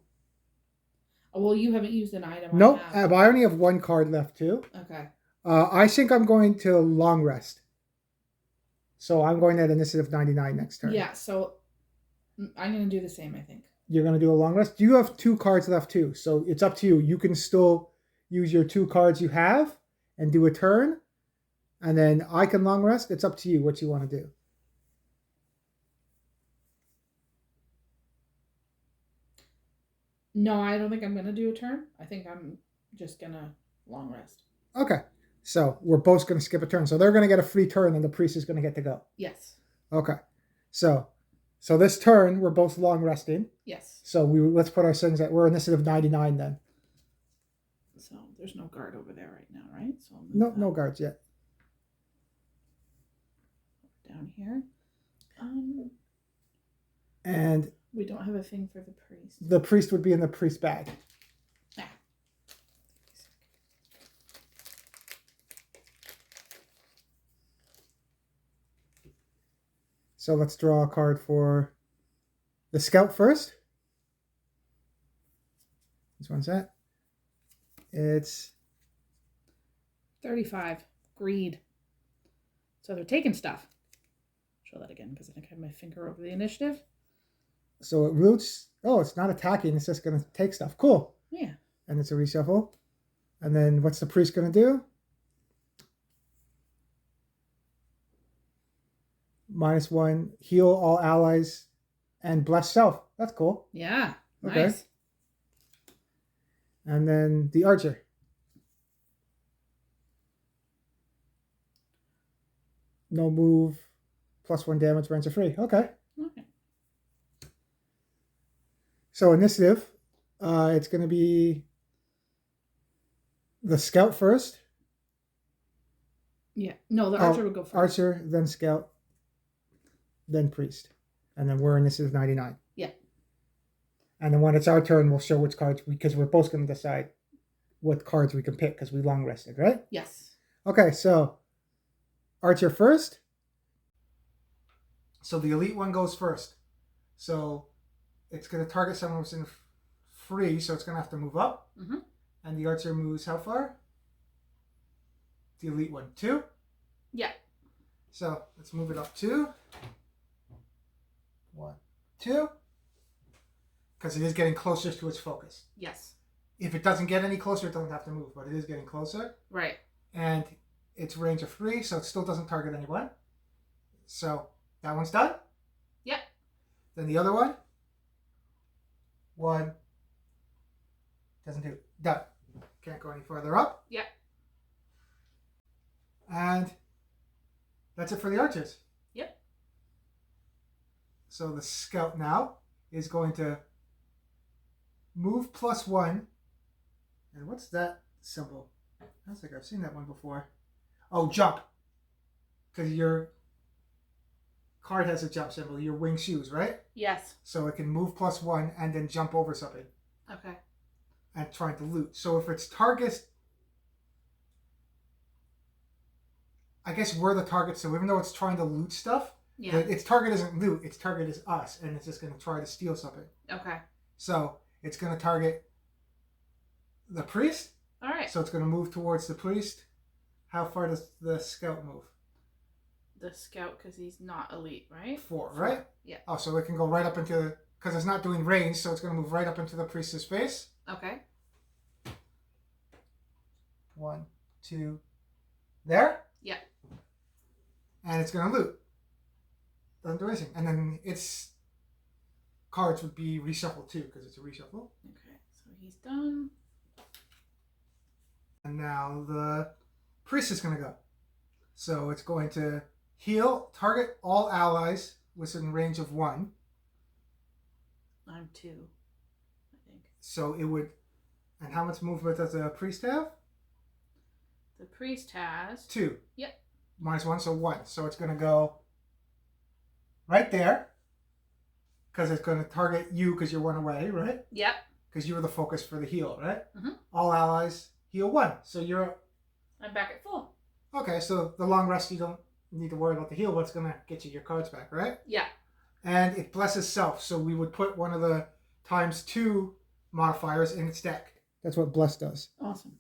Oh, well, you haven't used an item. Nope. I have. I only have 1 card left too. Okay. I think I'm going to long rest. So I'm going at initiative 99 next turn. Yeah, so I'm going to do the same, I think. You're going to do a long rest? You have 2 cards left too. So it's up to you. You can still use your 2 cards you have and do a turn. And then I can long rest. It's up to you what you want to do. No, I don't think I'm going to do a turn. I think I'm just going to long rest. Okay. So we're both going to skip a turn. So they're going to get a free turn and the priest is going to get to go. Yes. Okay. So this turn, we're both long resting. Yes. So let's put our things at, we're initiative 99 then. So there's no guard over there right now, right? So I'll move No guards yet. down here. And We don't have a thing for the priest. the priest would be in the priest bag. Ah. So let's draw a card for the scout first. Which one's that? It's 35. Greed. So they're taking stuff. Show that again because I think I have my finger over the initiative. so it roots. Oh, it's not attacking. It's just going to take stuff. Cool. Yeah. And it's a reshuffle. And then what's the priest going to do? -1, heal all allies, and bless self. That's cool. Yeah. Okay. Nice. And then the archer. No move, +1 damage, range of free. Okay. Okay. So initiative, it's going to be the scout first. Yeah. No, the archer will go first. Archer, then scout, then priest. And then we're initiative 99. Yeah. And then when it's our turn, we'll show which cards, because we're both going to decide what cards we can pick because we long rested, right? Yes. Okay, so archer first. So the elite one goes first. So it's going to target someone who's in free, so it's going to have to move up. Mm-hmm. And the archer moves how far? The elite one, 2. Yeah. So let's move it up 2. 1, 2. Because it is getting closer to its focus. Yes. If it doesn't get any closer, it doesn't have to move, but it is getting closer. Right. And its range of 3, so it still doesn't target anyone. So that one's done. Yep. Then the other one. 1. Doesn't do. Done. Can't go any further up. Yep. And that's it for the archers. Yep. So the scout now is going to move +1. And what's that symbol? I was like, I've seen that one before. Oh, jump. Because your card has a jump symbol, your wing shoes, right? Yes. So it can move +1 and then jump over something. Okay. And trying to loot. So if its target, I guess we're the target. So even though it's trying to loot stuff, its target isn't loot. Its target is us, and it's just going to try to steal something. Okay. So it's going to target the priest. All right. So it's going to move towards the priest. How far does the scout move? The scout, because he's not elite, right? 4, right? Yeah. Oh, so it can go right up into, because it's not doing range, so it's going to move right up into the priest's face. Okay. 1, 2, there? Yeah. And it's going to loot. Doesn't do anything. And then its cards would be reshuffled too, because it's a reshuffle. Okay, so he's done. And now the priest is going to go. So it's going to heal, target all allies within range of 1. I'm 2, I think. So it would, and how much movement does the priest have? The priest has 2. Yep. -1, so 1. So it's going to go right there, because it's going to target you because you're 1 away, right? Yep. Because you were the focus for the heal, right? Mm-hmm. All allies heal 1. So I'm back at full. okay, so the long rest, you don't need to worry about the heal, but it's going to get you your cards back, right? Yeah. And it blesses self, so we would put one of the ×2 modifiers in its deck. That's what bless does. Awesome.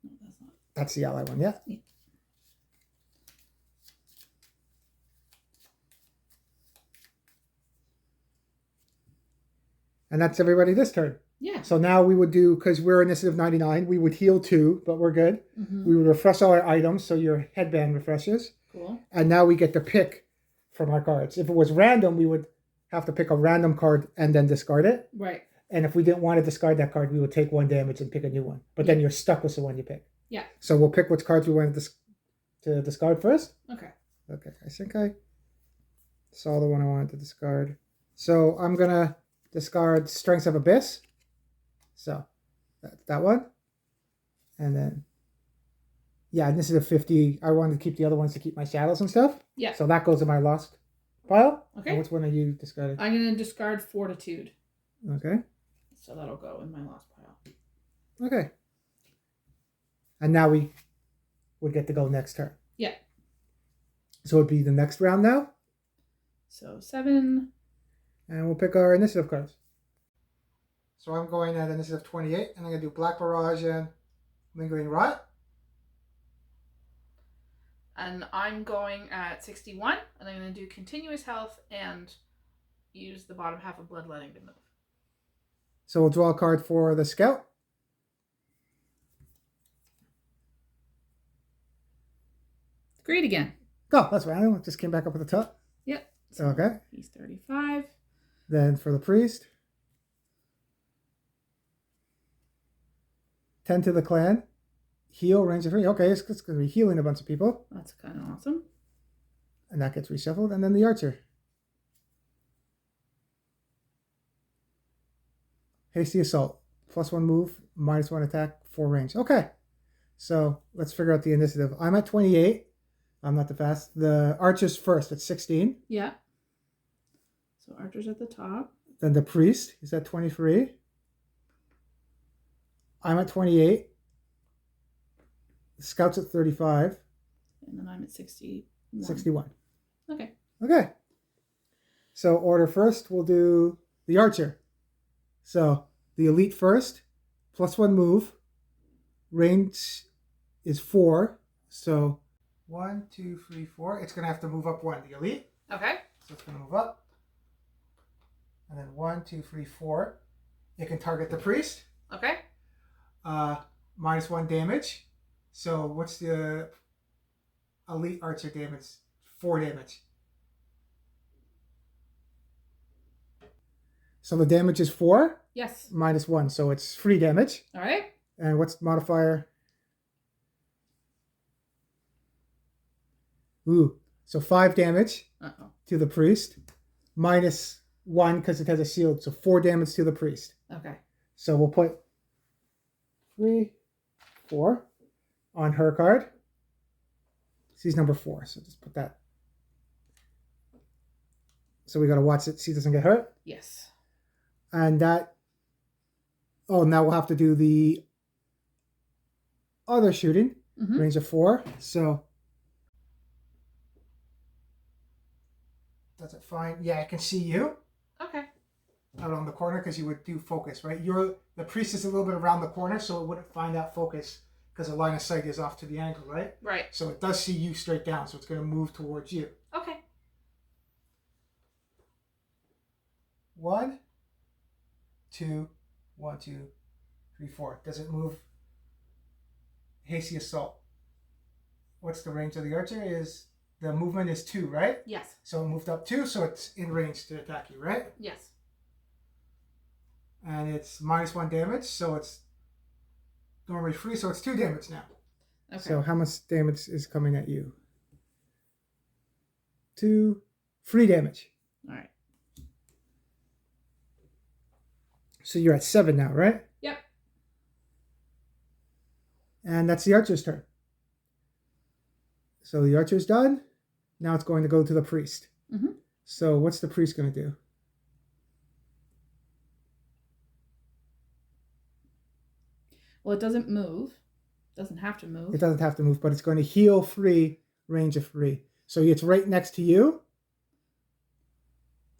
No, that's not. That's the ally one, yeah? Yeah. And that's everybody this turn. Yeah. So now we would do, because we're initiative 99, we would heal 2, but we're good. Mm-hmm. We would refresh all our items, so your headband refreshes. Cool. And now we get to pick from our cards. If it was random, we would have to pick a random card and then discard it. Right. And if we didn't want to discard that card, we would take 1 damage and pick a new one. But then you're stuck with the one you pick. Yeah. So we'll pick which cards we want to discard first. Okay. Okay. I think I saw the one I wanted to discard. So I'm going to discard Strengths of Abyss. So that one. And then, yeah, initiative 50. I wanted to keep the other ones to keep my shadows and stuff. Yeah. So that goes in my lost pile. Okay. And which one are you discarding? I'm going to discard Fortitude. Okay. So that'll go in my lost pile. Okay. And now we would get to go next turn. Yeah. So it'd be the next round now. So 7. And we'll pick our initiative cards. So I'm going at initiative 28, and I'm going to do Black Barrage and Lingering Rot. And I'm going at 61, and I'm going to do Continuous Health and use the bottom half of Bloodletting to move. So we'll draw a card for the Scout. Great again. Oh, that's random. It just came back up at the top. Yep. So, okay. He's 35. Then for the Priest. 10 to the Clan. Heal, range of 3. Okay, it's going to be healing a bunch of people. That's kind of awesome. And that gets reshuffled. And then the Archer. Hasty Assault. +1 move, -1 attack, 4 range. Okay. So let's figure out the initiative. I'm at 28. I'm not the fast. The Archer's first at 16. Yeah. So Archer's at the top. Then the Priest is at 23. I'm at 28. The Scout's at 35. And then I'm at 61. 61. Okay. Okay. So order first, we'll do the Archer. So the Elite first, +1 move. Range is 4. So 1, 2, 3, 4. It's going to have to move up 1. The Elite. Okay. So it's going to move up. And then 1, 2, 3, 4. It can target the Priest. Okay. -1 damage. So what's the Elite Archer damage? 4 damage. So the damage is 4. Yes. -1. So it's free damage. All right. And what's the modifier? Ooh. So 5 damage Uh-oh. to the Priest. -1 because it has a shield. So 4 damage to the Priest. Okay. So we'll put 3, 4 on her card. So he's number 4. So just put that. So we got to watch it. See, it doesn't get hurt. Yes. And that. Oh, now we'll have to do the other shooting. Mm-hmm. Range of 4. So. Does it fine? Yeah, I can see you. Okay. Out on the corner because you would do focus, right? The priest is a little bit around the corner, so it wouldn't find that focus because the line of sight is off to the angle, right? Right. So it does see you straight down, so it's going to move towards you. Okay. 1, 2, 1, 2, 3, 4. Does it move? Hasty assault. What's the range of the archer? The movement is 2, right? Yes. So it moved up 2, so it's in range to attack you, right? Yes. And it's -1 damage, so it's normally free, so it's 2 damage now. Okay. So how much damage is coming at you? 2, 3 damage. All right. So you're at 7 now, right? Yep. And that's the archer's turn. So the archer's done. Now it's going to go to the priest. Mm-hmm. So what's the priest going to do? Well, it doesn't move. Doesn't have to move. It doesn't have to move, but it's going to heal 3, range of 3. So it's right next to you.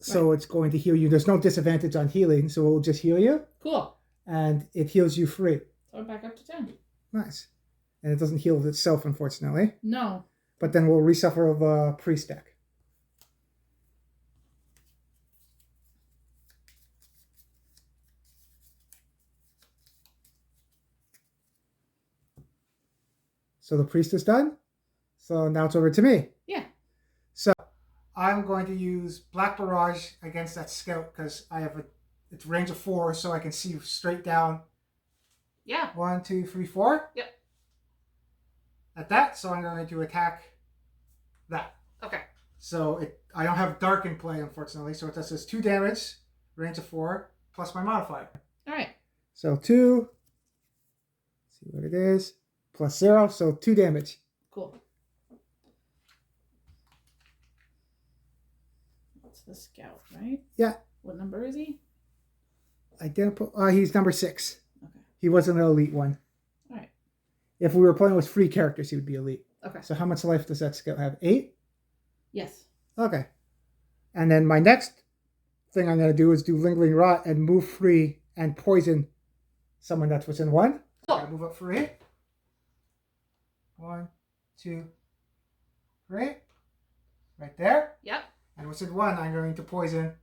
So It's going to heal you. There's no disadvantage on healing, so it will just heal you. Cool. And it heals you 3. So I'm back up to 10. Nice. And it doesn't heal itself, unfortunately. No. But then we'll resuffer the priest deck. So the priest is done. So now it's over to me. Yeah. So I'm going to use Black Barrage against that scout because it's range of 4, so I can see straight down. Yeah. 1, 2, 3, 4. Yep. At that, so I'm going to attack that. Okay. So I don't have dark in play, unfortunately. So it does this 2 damage, range of 4, plus my modifier. All right. So 2. See what it is. Plus 0, so 2 damage. Cool. That's the scout, right? Yeah. What number is he? He's number 6. Okay. He wasn't an elite one. All right. If we were playing with free characters, he would be elite. Okay. So how much life does that scout have? 8? Yes. Okay. And then my next thing I'm going to do is do Lingering Rot and move free and poison someone that's within 1. Cool. I move up for 8. 1, 2, 3. Right there. Yep. And within 1, I'm going to poison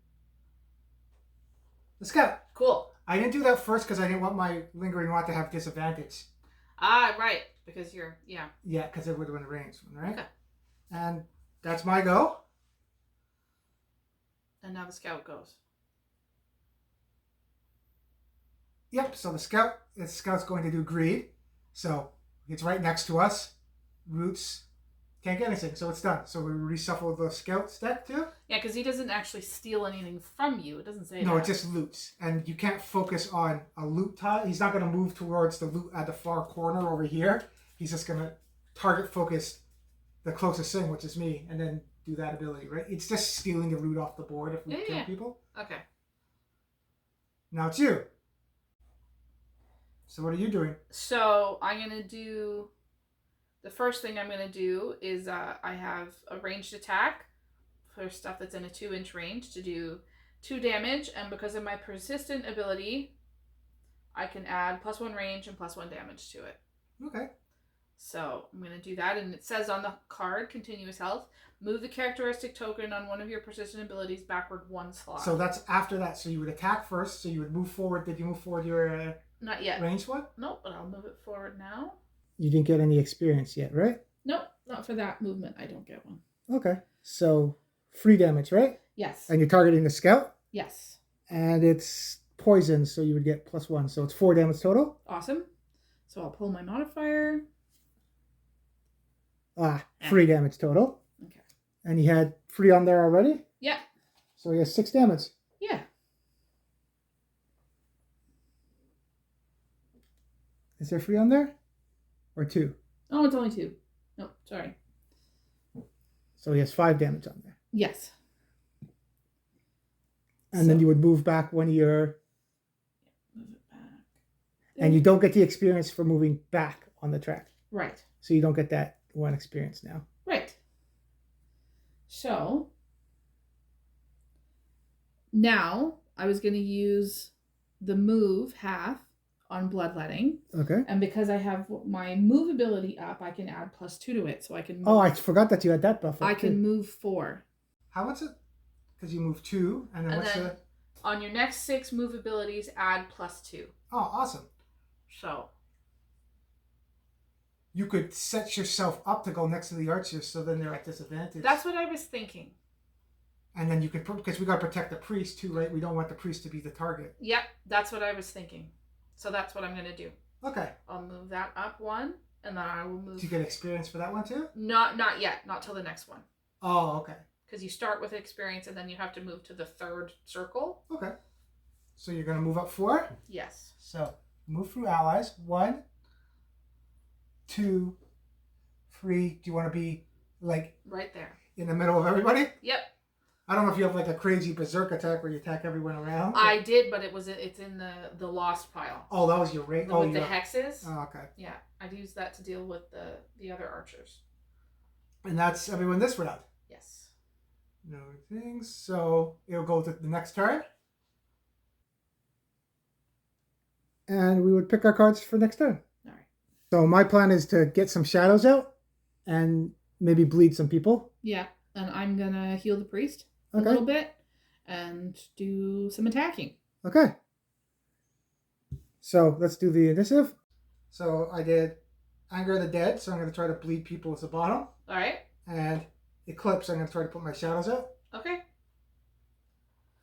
the scout. Cool. I didn't do that first because I didn't want my Lingering Rot to have disadvantage. Ah, right. Because you're, yeah. Yeah, because it would have been a ranged one, right? Okay. And that's my go. And now the scout goes. Yep, so the scout's going to do greed. So it's right next to us. Roots. Can't get anything, so it's done. So we reshuffle the scout's deck too. Yeah, because he doesn't actually steal anything from you. It doesn't say No, that. it just loots. And you can't focus on a loot tile. He's not going to move towards the loot at the far corner over here. He's just going to target focus the closest thing, which is me, and then do that ability, right? It's just stealing the root off the board if we kill people. Okay. Now it's you. So what are you doing? So I'm going to do... The first thing I'm going to do is I have a ranged attack for stuff that's in a 2-inch range to do 2 damage. And because of my persistent ability, I can add +1 range and +1 damage to it. Okay. So I'm going to do that. And it says on the card, continuous health, move the characteristic token on one of your persistent abilities backward 1 slot. So that's after that. So you would attack first. So you would move forward. Did you move forward your Not yet. ranged one? Nope, but I'll move it forward now. You didn't get any experience yet, right? Nope, not for that movement. I don't get one. Okay. So 3 damage, right? Yes. And you're targeting the scout? Yes. And it's poison, so you would get +1. So it's 4 damage total. Awesome. So I'll pull my modifier. 3 damage total. Okay. And he had 3 on there already? Yeah. So he has 6 damage. Yeah. Is there 3 on there? Or 2? Oh, it's only 2. Nope, sorry. So he has 5 damage on there. Yes. And then you would move back one of your... Move it back. And you don't get the experience for moving back on the track. Right. So you don't get that 1 experience now. Right. So now I was going to use the move half on bloodletting. Okay. And because I have my move ability up, I can add +2 to it. So I can move. Oh, I forgot that you had that buffer. I can move 4. How much it? Because you move 2, and then what's the... On your next 6 move abilities, add +2. Oh, awesome. So You could set yourself up to go next to the archers, so then they're at disadvantage. that's what I was thinking. And then you could, because we got to protect the priest too, right? We don't want the priest to be the target. Yep, that's what I was thinking. So that's what I'm going to do. Okay. I'll move that up 1, and then I will move... Do you get experience for that one too? Not yet. Not till the next one. Oh, okay. Because you start with experience, and then you have to move to the 3rd circle. Okay. So you're going to move up 4? Yes. So move through allies. 1, 2, 3. Do you want to be like... Right there. In the middle of everybody? Yep. I don't know if you have like a crazy berserk attack where you attack everyone around. I did, but it's in the lost pile. Oh, that was your rate. With the hexes. Oh, okay. Yeah, I'd use that to deal with the other archers. And that's everyone this round. Yes. No things. So it'll go to the next turn. And we would pick our cards for next turn. All right. So my plan is to get some shadows out and maybe bleed some people. Yeah, and I'm gonna heal the priest a Okay. little bit and do some attacking. Okay. So let's do the initiative. So I did Anger of the Dead, so I'm going to try to bleed people at the bottom. All right. And Eclipse, I'm going to try to put my shadows out. Okay.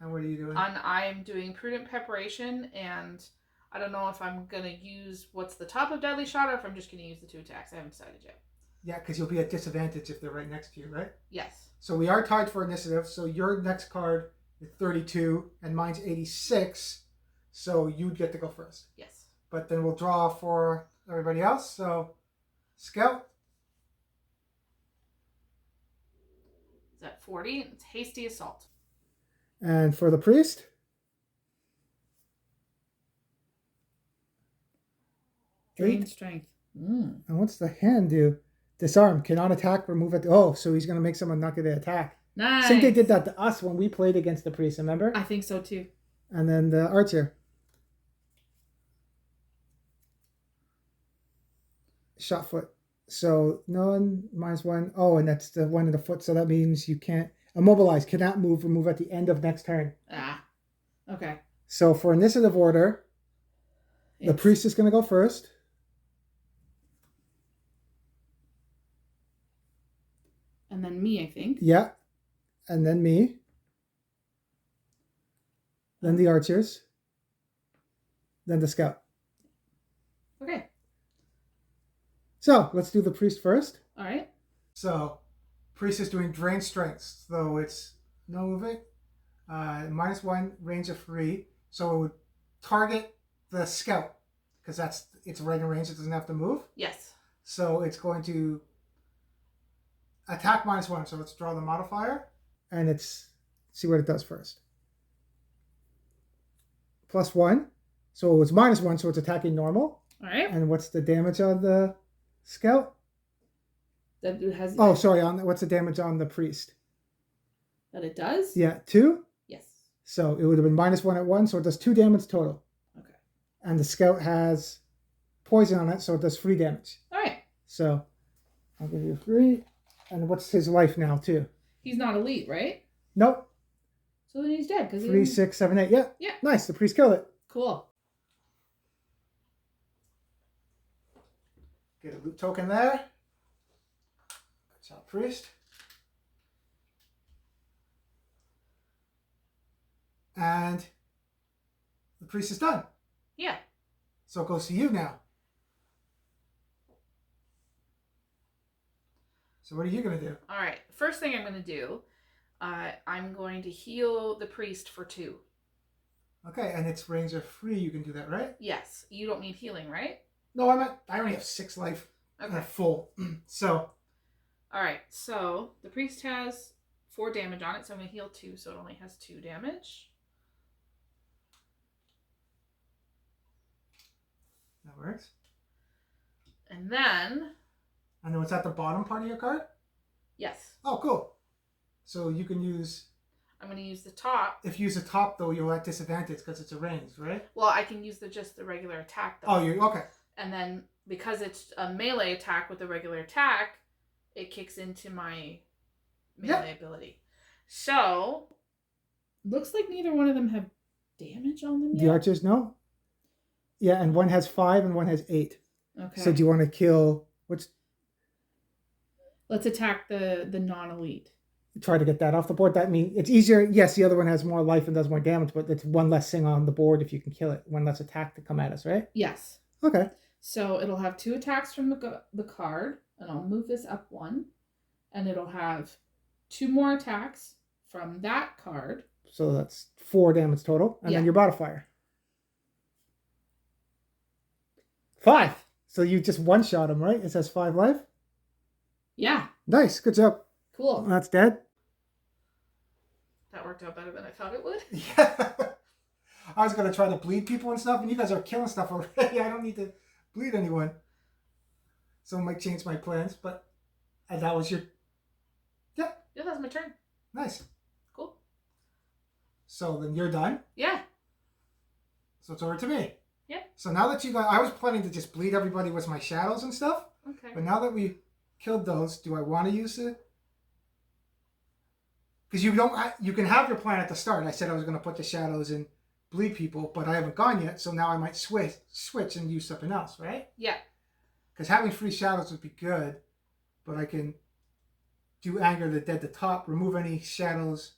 And what are you doing? And I'm doing Prudent Preparation, and I don't know if I'm gonna use what's the top of Deadly Shot or if I'm just gonna use the 2 attacks. I haven't decided yet. Yeah, because you'll be at disadvantage if they're right next to you, right? Yes. So we are tied for initiative. So your next card is 32 and mine's 86. So you'd get to go first. Yes. But then we'll draw for everybody else. So Scout. Is that 40? It's Hasty Assault. And for the priest? Drain 8. Strength. And what's the hand do? Disarm. Cannot attack, remove it. Oh, so he's going to make someone not get to attack. Nice. I think they did that to us when we played against the priest, remember? I think so too. And then the archer. Shot foot. So none, -1. Oh, and that's the one in the foot. So that means you can't immobilize, cannot move, remove at the end of next turn. Ah. Okay. So for initiative order, the priest is going to go first. And then me, I think. Yeah. And then me. Then the archers. Then the scout. Okay. So let's do the priest first. All right. So priest is doing Drain Strength. So it's no movement. -1, range of 3. So it would target the scout because it's right in range. It doesn't have to move. Yes. So it's going to attack -1. So let's draw the modifier. And see what it does first. +1. So it's -1, so it's attacking normal. All right. And what's the damage on the scout? That it has. Oh, sorry. What's the damage on the priest? That it does. Yeah, 2. Yes. So it would have been -1 at 1, so it does 2 damage total. Okay. And the scout has poison on it, so it does 3 damage. All right. So I'll give you 3. And what's his life now, too? He's not elite, right? Nope. So then he's dead because 3, 6, 7, 8. Yeah. Yeah. Nice. The priest killed it. Cool. Get a loot token there. Good job, priest. And the priest is done. Yeah. So it goes to you now. So what are you going to do? All right. First thing I'm going to do, I'm going to heal the priest for 2. Okay, and it's range of 3. You can do that, right? Yes. You don't need healing, right? No, I only have 6 life. Okay. Full. So Alright, so the priest has 4 damage on it, so I'm going to heal 2, so it only has 2 damage. That works. And then... And then what's at the bottom part of your card? Yes. Oh, cool. So you can use... I'm going to use the top. If you use the top, though, you're at disadvantage because it's a range, right? Well, I can use just the regular attack, though. Oh, you okay. And then, because it's a melee attack with the regular attack, it kicks into my melee ability. So, looks like neither one of them have damage on them yet. The archers, no? Yeah, and one has 5 and one has 8. Okay. So do you want to kill... Let's attack the non-elite. Try to get that off the board. That means it's easier. Yes, the other one has more life and does more damage, but it's one less thing on the board if you can kill it. One less attack to come at us, right? Yes. Okay. So it'll have 2 attacks from the card, and I'll move this up 1, and it'll have 2 more attacks from that card. So that's 4 damage total, and then your modifier. 5. So you just one-shot him, right? It says 5 life? Yeah. Nice. Good job. Cool. That's dead. That worked out better than I thought it would. Yeah. I was going to try to bleed people and stuff, and you guys are killing stuff already. I don't need to bleed anyone. So I might change my plans, but... And that was your... Yeah. Yeah, that's my turn. Nice. Cool. So then you're done? Yeah. So it's over to me. Yeah. So now that you guys... I was planning to just bleed everybody with my shadows and stuff. Okay. But now that we killed those, do I want to use it? Because you can have your plan at the start. I said I was going to put the shadows and bleed people, but I haven't gone yet, so now I might switch and use something else, right? Yeah. Because having 3 shadows would be good, but I can do Anger the Dead the top, remove any shadows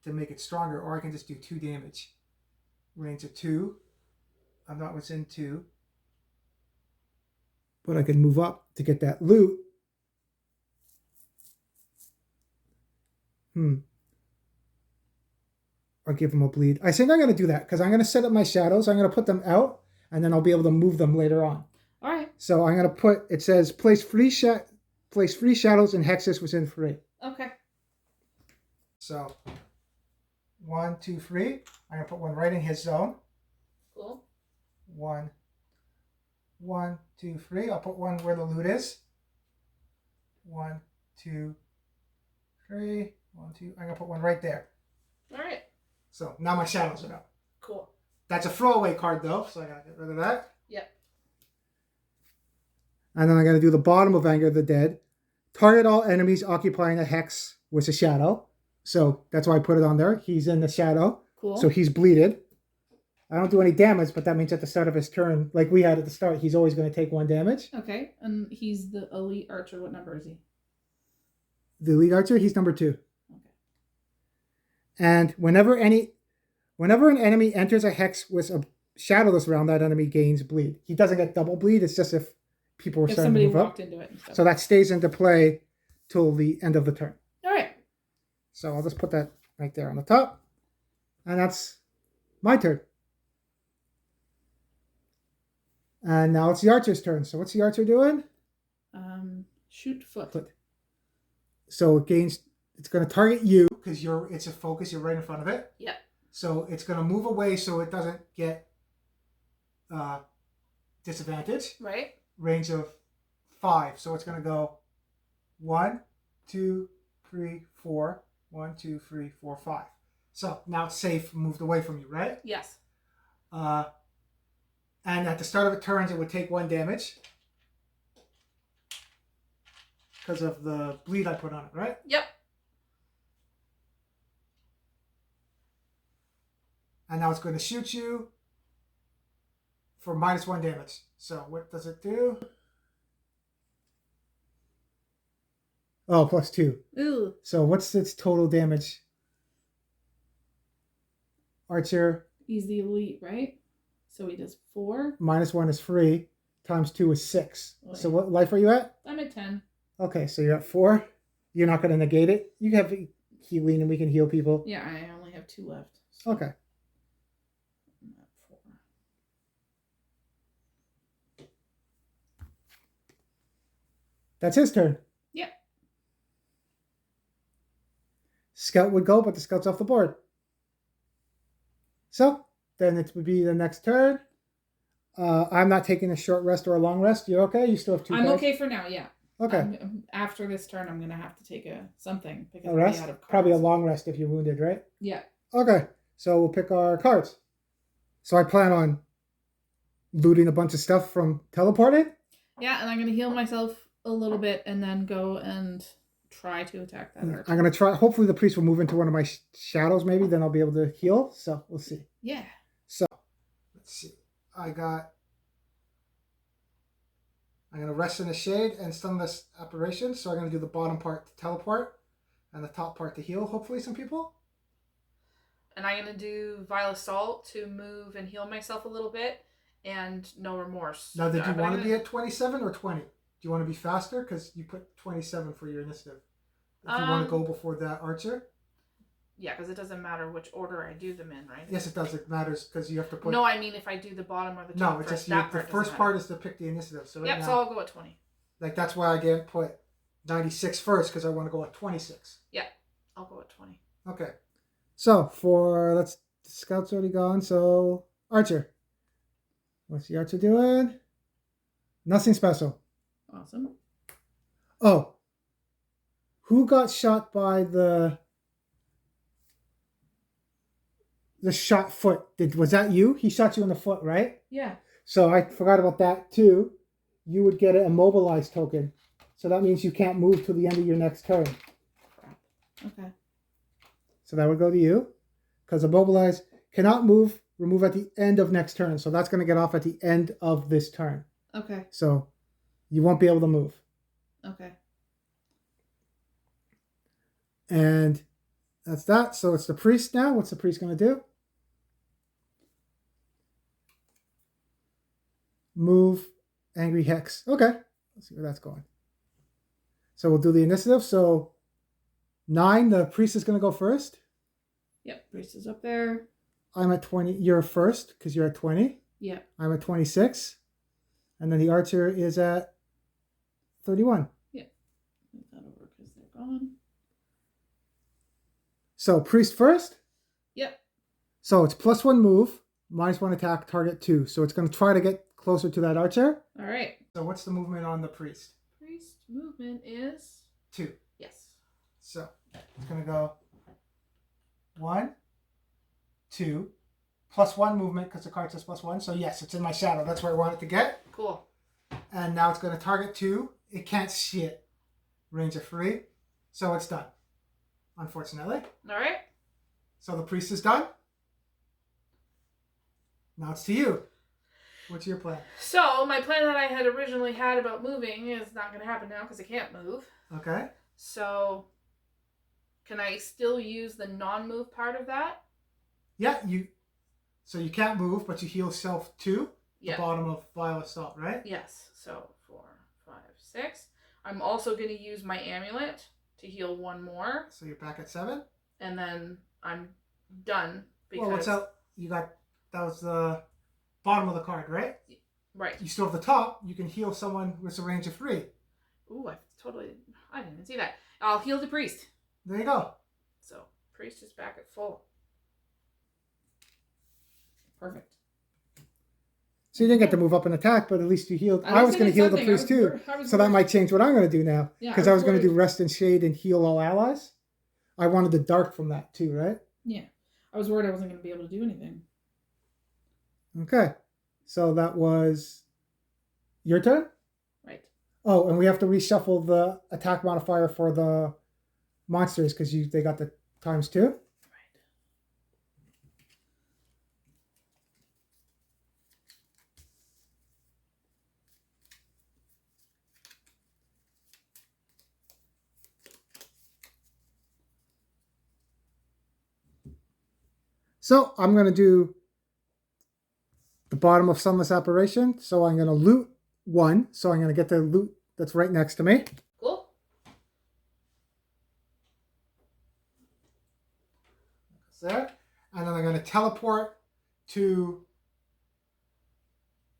to make it stronger, or I can just do 2 damage. Range of 2. I'm not what's in 2. But I can move up to get that loot. Or give them a bleed. I think I'm going to do that because I'm going to set up my shadows. I'm going to put them out and then I'll be able to move them later on. All right. So I'm going to put, it says place free shadows and hexes within 3. Okay. So 1, 2, 3. I'm going to put one right in his zone. Cool. 1, 2, 3. I'll put one where the loot is. 1, 2, 3. 1, 2. I'm going to put one right there. All right. So now my shadows are up. Cool. That's a throwaway card though, so I gotta get rid of that. Yep. And then I gotta do the bottom of Anger of the Dead. Target all enemies occupying a hex with a shadow. So that's why I put it on there. He's in the shadow. Cool. So he's bleeded. I don't do any damage, but that means at the start of his turn, like we had at the start, he's always going to take 1 damage. Okay. And he's the elite archer. What number is he? The elite archer, he's number 2. Okay. And whenever an enemy enters a hex with a shadowless around, that enemy gains bleed. He doesn't get double bleed. It's just if people were starting to move up. Into it and stuff. So that stays into play till the end of the turn. All right. So I'll just put that right there on the top. And that's my turn. And now it's the archer's turn. So what's the archer doing? Shoot foot. So it's going to target you because it's a focus. You're right in front of it. Yep. So it's going to move away so it doesn't get disadvantage. Right. Range of 5. So it's going to go 1, 2, 3, 4. 1, 2, 3, 4, 5. So now it's safe, moved away from you, right? Yes. And at the start of a turn, it would take 1 damage because of the bleed I put on it, right? Yep. And now it's going to shoot you for -1 damage. So what does it do? Oh, +2. Ooh. So what's its total damage? Archer. He's the elite, right? So he does 4. -1 is 3. Times 2 is 6. Oh, So what life are you at? I'm at 10. Okay, so you're at 4. You're not going to negate it. You have healing and we can heal people. Yeah, I only have 2 left. So Okay. I'm at 4. That's his turn. Yep. Scout would go, but the scout's off the board. So then it would be the next turn. I'm not taking a short rest or a long rest. You're okay? You still have 2 I'm cards? okay for now, yeah. Okay. After this turn, I'm going to have to take something. Because A rest? out of cards. Probably a long rest if you're wounded, right? Yeah. Okay. So we'll pick our cards. So I plan on looting a bunch of stuff from teleported. Yeah, and I'm going to heal myself a little bit and then go and try to attack that archer. I'm going to try. Hopefully the priest will move into one of my shadows maybe. Then I'll be able to heal. So we'll see. Yeah. So let's see. I'm going to rest in the shade and stun this apparition. So I'm going to do the bottom part to teleport and the top part to heal, hopefully, some people. And I'm going to do Vile Assault to move and heal myself a little bit and No Remorse. Now, did you want to be at 27 or 20? Do you want to be faster? Because you put 27 for your initiative. If you want to go before that archer. Yeah, because it doesn't matter which order I do them in, right? Yes, it does. It matters because you have to put... No, I mean if I do the bottom or the top. No, it's just the first part is to pick the initiative. So right now, so I'll go at 20. Like, that's why I put 96 first, because I want to go at 26. Yeah, I'll go at 20. Okay. So, the scout's already gone, so archer. What's the archer doing? Nothing special. Awesome. Oh. Who got shot by the shot foot? Was that you? He shot you in the foot, right? Yeah. So I forgot about that too. You would get an immobilized token. So that means you can't move till the end of your next turn. Crap. Okay. So that would go to you. Because immobilized cannot remove at the end of next turn. So that's going to get off at the end of this turn. Okay. So you won't be able to move. Okay. And that's that. So it's the priest now. What's the priest going to do? Move Angry Hex. Okay. Let's see where that's going. So we'll do the initiative. So 9, the priest is going to go first. Yep, priest is up there. I'm at 20. You're first because you're at 20. Yeah. I'm at 26. And then the archer is at 31. Yeah. Move that over because they're gone. So priest first. Yep. So it's +1 move, -1 attack, target 2. So it's going to try to get closer to that archer. All right. So what's the movement on the priest? Priest movement is 2. Yes. So it's going to go 1, 2, +1 movement because the card says +1. So yes, it's in my shadow. That's where I want it to get. Cool. And now it's going to target 2. It can't see it. Range of 3. So it's done. Unfortunately. All right. So the priest is done. Now it's to you. What's your plan? So my plan that I had originally had about moving is not going to happen now because I can't move. Okay. So can I still use the non-move part of that? Yeah, so you can't move, but you heal self 2. Yeah. The bottom of Vile Assault, right? Yes. So 4, 5, 6. I'm also going to use my amulet to heal 1 more. So you're back at 7. And then I'm done. Because... Well, what's out? That was the bottom of the card, right? Right. You still have the top. You can heal someone with a range of 3. Ooh, I didn't even see that. I'll heal the priest. There you go. So priest is back at full. Perfect. So you didn't get to move up and attack, but at least you healed. I was going to heal the priest too. So that might change what I'm going to do now. Because I was going to do rest and shade and heal all allies. I wanted the dark from that too, right? Yeah. I was worried I wasn't going to be able to do anything. Okay. So that was your turn? Right. Oh, and we have to reshuffle the attack modifier for the monsters because they got the ×2. Right. So I'm going to do the bottom of Sunless Apparition. So I'm going to loot 1. So I'm going to get the loot that's right next to me. Cool. There. And then I'm going to teleport to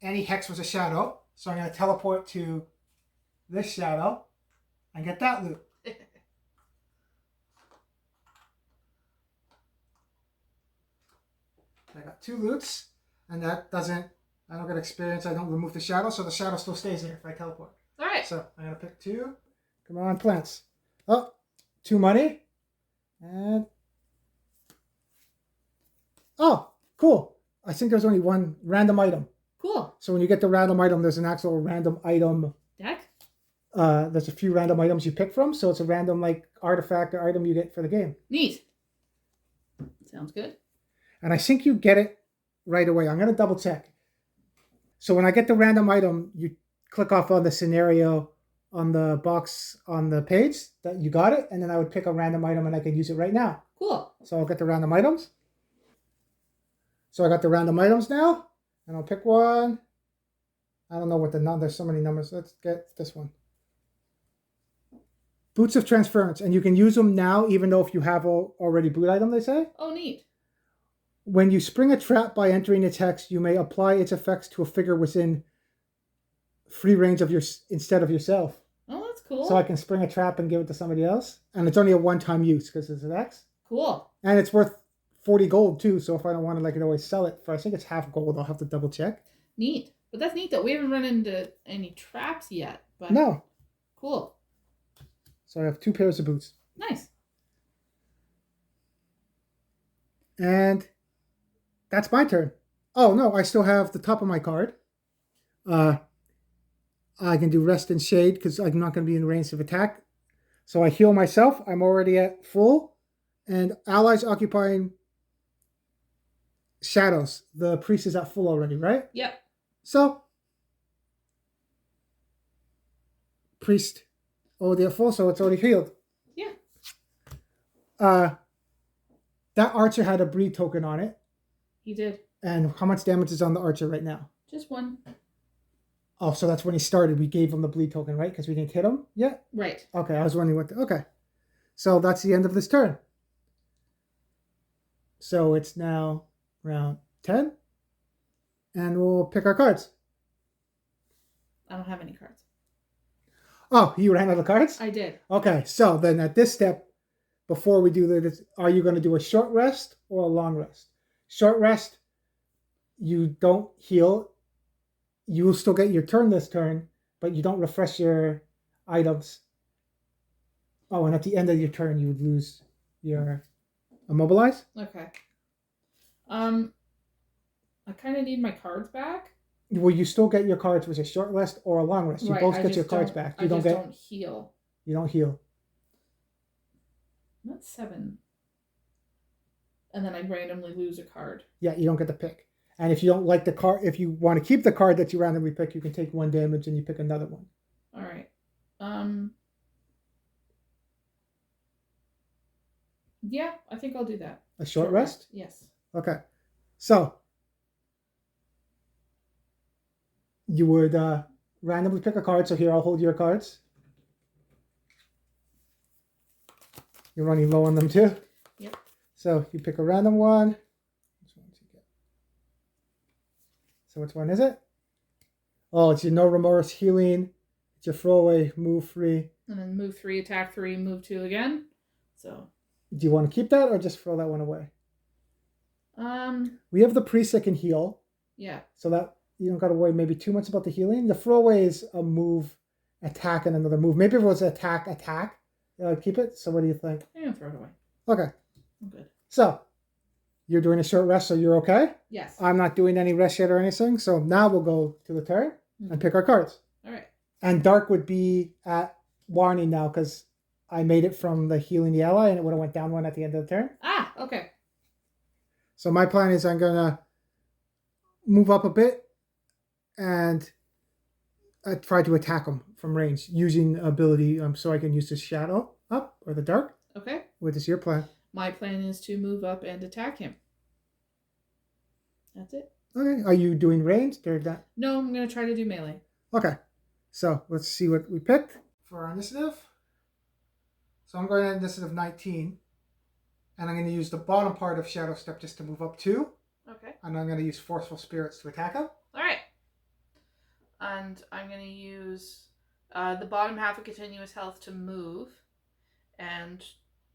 any hex with a shadow. So I'm going to teleport to this shadow and get that loot. I got 2 loots, and that doesn't. I don't get experience. I don't remove the shadow, so the shadow still stays there if I teleport. All right. So I'm gonna pick 2. Come on, plants. Oh, 2 money, and oh, cool. I think there's only 1 random item. Cool. So when you get the random item, there's an actual random item Deck? there's a few random items you pick from, so it's a random like artifact or item you get for the game. Neat. Sounds good. And I think you get it right away. I'm going to double check. So when I get the random item, you click off on the scenario on the box on the page that you got it, and then I would pick a random item and I can use it right now. Cool. So I'll get the random items. So I got the random items now, and I'll pick one. I don't know what the number, there's so many numbers. Let's get this one. Boots of Transference, and you can use them now even though if you have already boot item, they say. Oh, neat. When you spring a trap by entering its hex, you may apply its effects to a figure within free range of instead of yourself. Oh, that's cool. So I can spring a trap and give it to somebody else. And it's only a one-time use because it's an X. Cool. And it's worth 40 gold too, so if I don't want to, I can always sell it for, I think it's half gold. I'll have to double check. Neat. But that's neat, though. We haven't run into any traps yet. But No. Cool. So I have 2 pairs of boots. Nice. And that's my turn. Oh, no, I still have the top of my card. I can do Rest and Shade because I'm not going to be in range of attack. So I heal myself. I'm already at full. And allies occupying shadows. The priest is at full already, right? Yep. So, priest already at full, so it's already healed. Yeah. That archer had a breed token on it. He did. And how much damage is on the archer right now? Just 1. Oh, so that's when he started. We gave him the bleed token, right? Because we didn't hit him yet? Right. Okay, I was wondering what... Okay. So that's the end of this turn. So it's now round 10. And we'll pick our cards. I don't have any cards. Oh, you ran out of cards? I did. Okay, so then at this step, before we do this, are you going to do a short rest or a long rest? Short rest, you don't heal. You will still get your turn this turn, but you don't refresh your items. Oh, and at the end of your turn, you would lose your immobilize. Okay. I kind of need my cards back. Will you still get your cards with a short rest or a long rest? You Right, both I get just your cards don't- back. I You don't just get. don't heal. You don't heal. That's 7. And then I randomly lose a card. Yeah, you don't get to pick. And if you don't like the card, if you want to keep the card that you randomly pick, you can take 1 damage and you pick another one. All right. Yeah, I think I'll do that. A short rest? Yes. Okay. So, you would randomly pick a card. So here, I'll hold your cards. You're running low on them too? Yep. So you pick a random one. Which one did you get? So which one is it? Oh, it's your No Remorse Healing. It's your throwaway, move 3. And then move 3, attack 3, move 2 again. So. Do you want to keep that or just throw that one away? We have the priest that can heal. Yeah. So that you don't got to worry maybe too much about the healing. The throwaway is a move, attack, and another move. Maybe if it was attack, keep it. So what do you think? I'm going to throw it away. Okay. I'm good. So you're doing a short rest, so you're okay? Yes. I'm not doing any rest yet or anything. So now we'll go to the turn and pick our cards. All right. And Dark would be at warning now because I made it from the healing the ally and it would have went down 1 at the end of the turn. Ah, okay. So my plan is I'm going to move up a bit and try to attack him from range using ability so I can use the shadow up or the dark. Okay. What is your plan? My plan is to move up and attack him. That's it. Okay. Are you doing ranged or that? No, I'm going to try to do melee. Okay. So let's see what we picked for our initiative. So I'm going to initiative 19. And I'm going to use the bottom part of Shadow Step just to move up 2. Okay. And I'm going to use Forceful Spirits to attack him. All right. And I'm going to use the bottom half of continuous health to move. And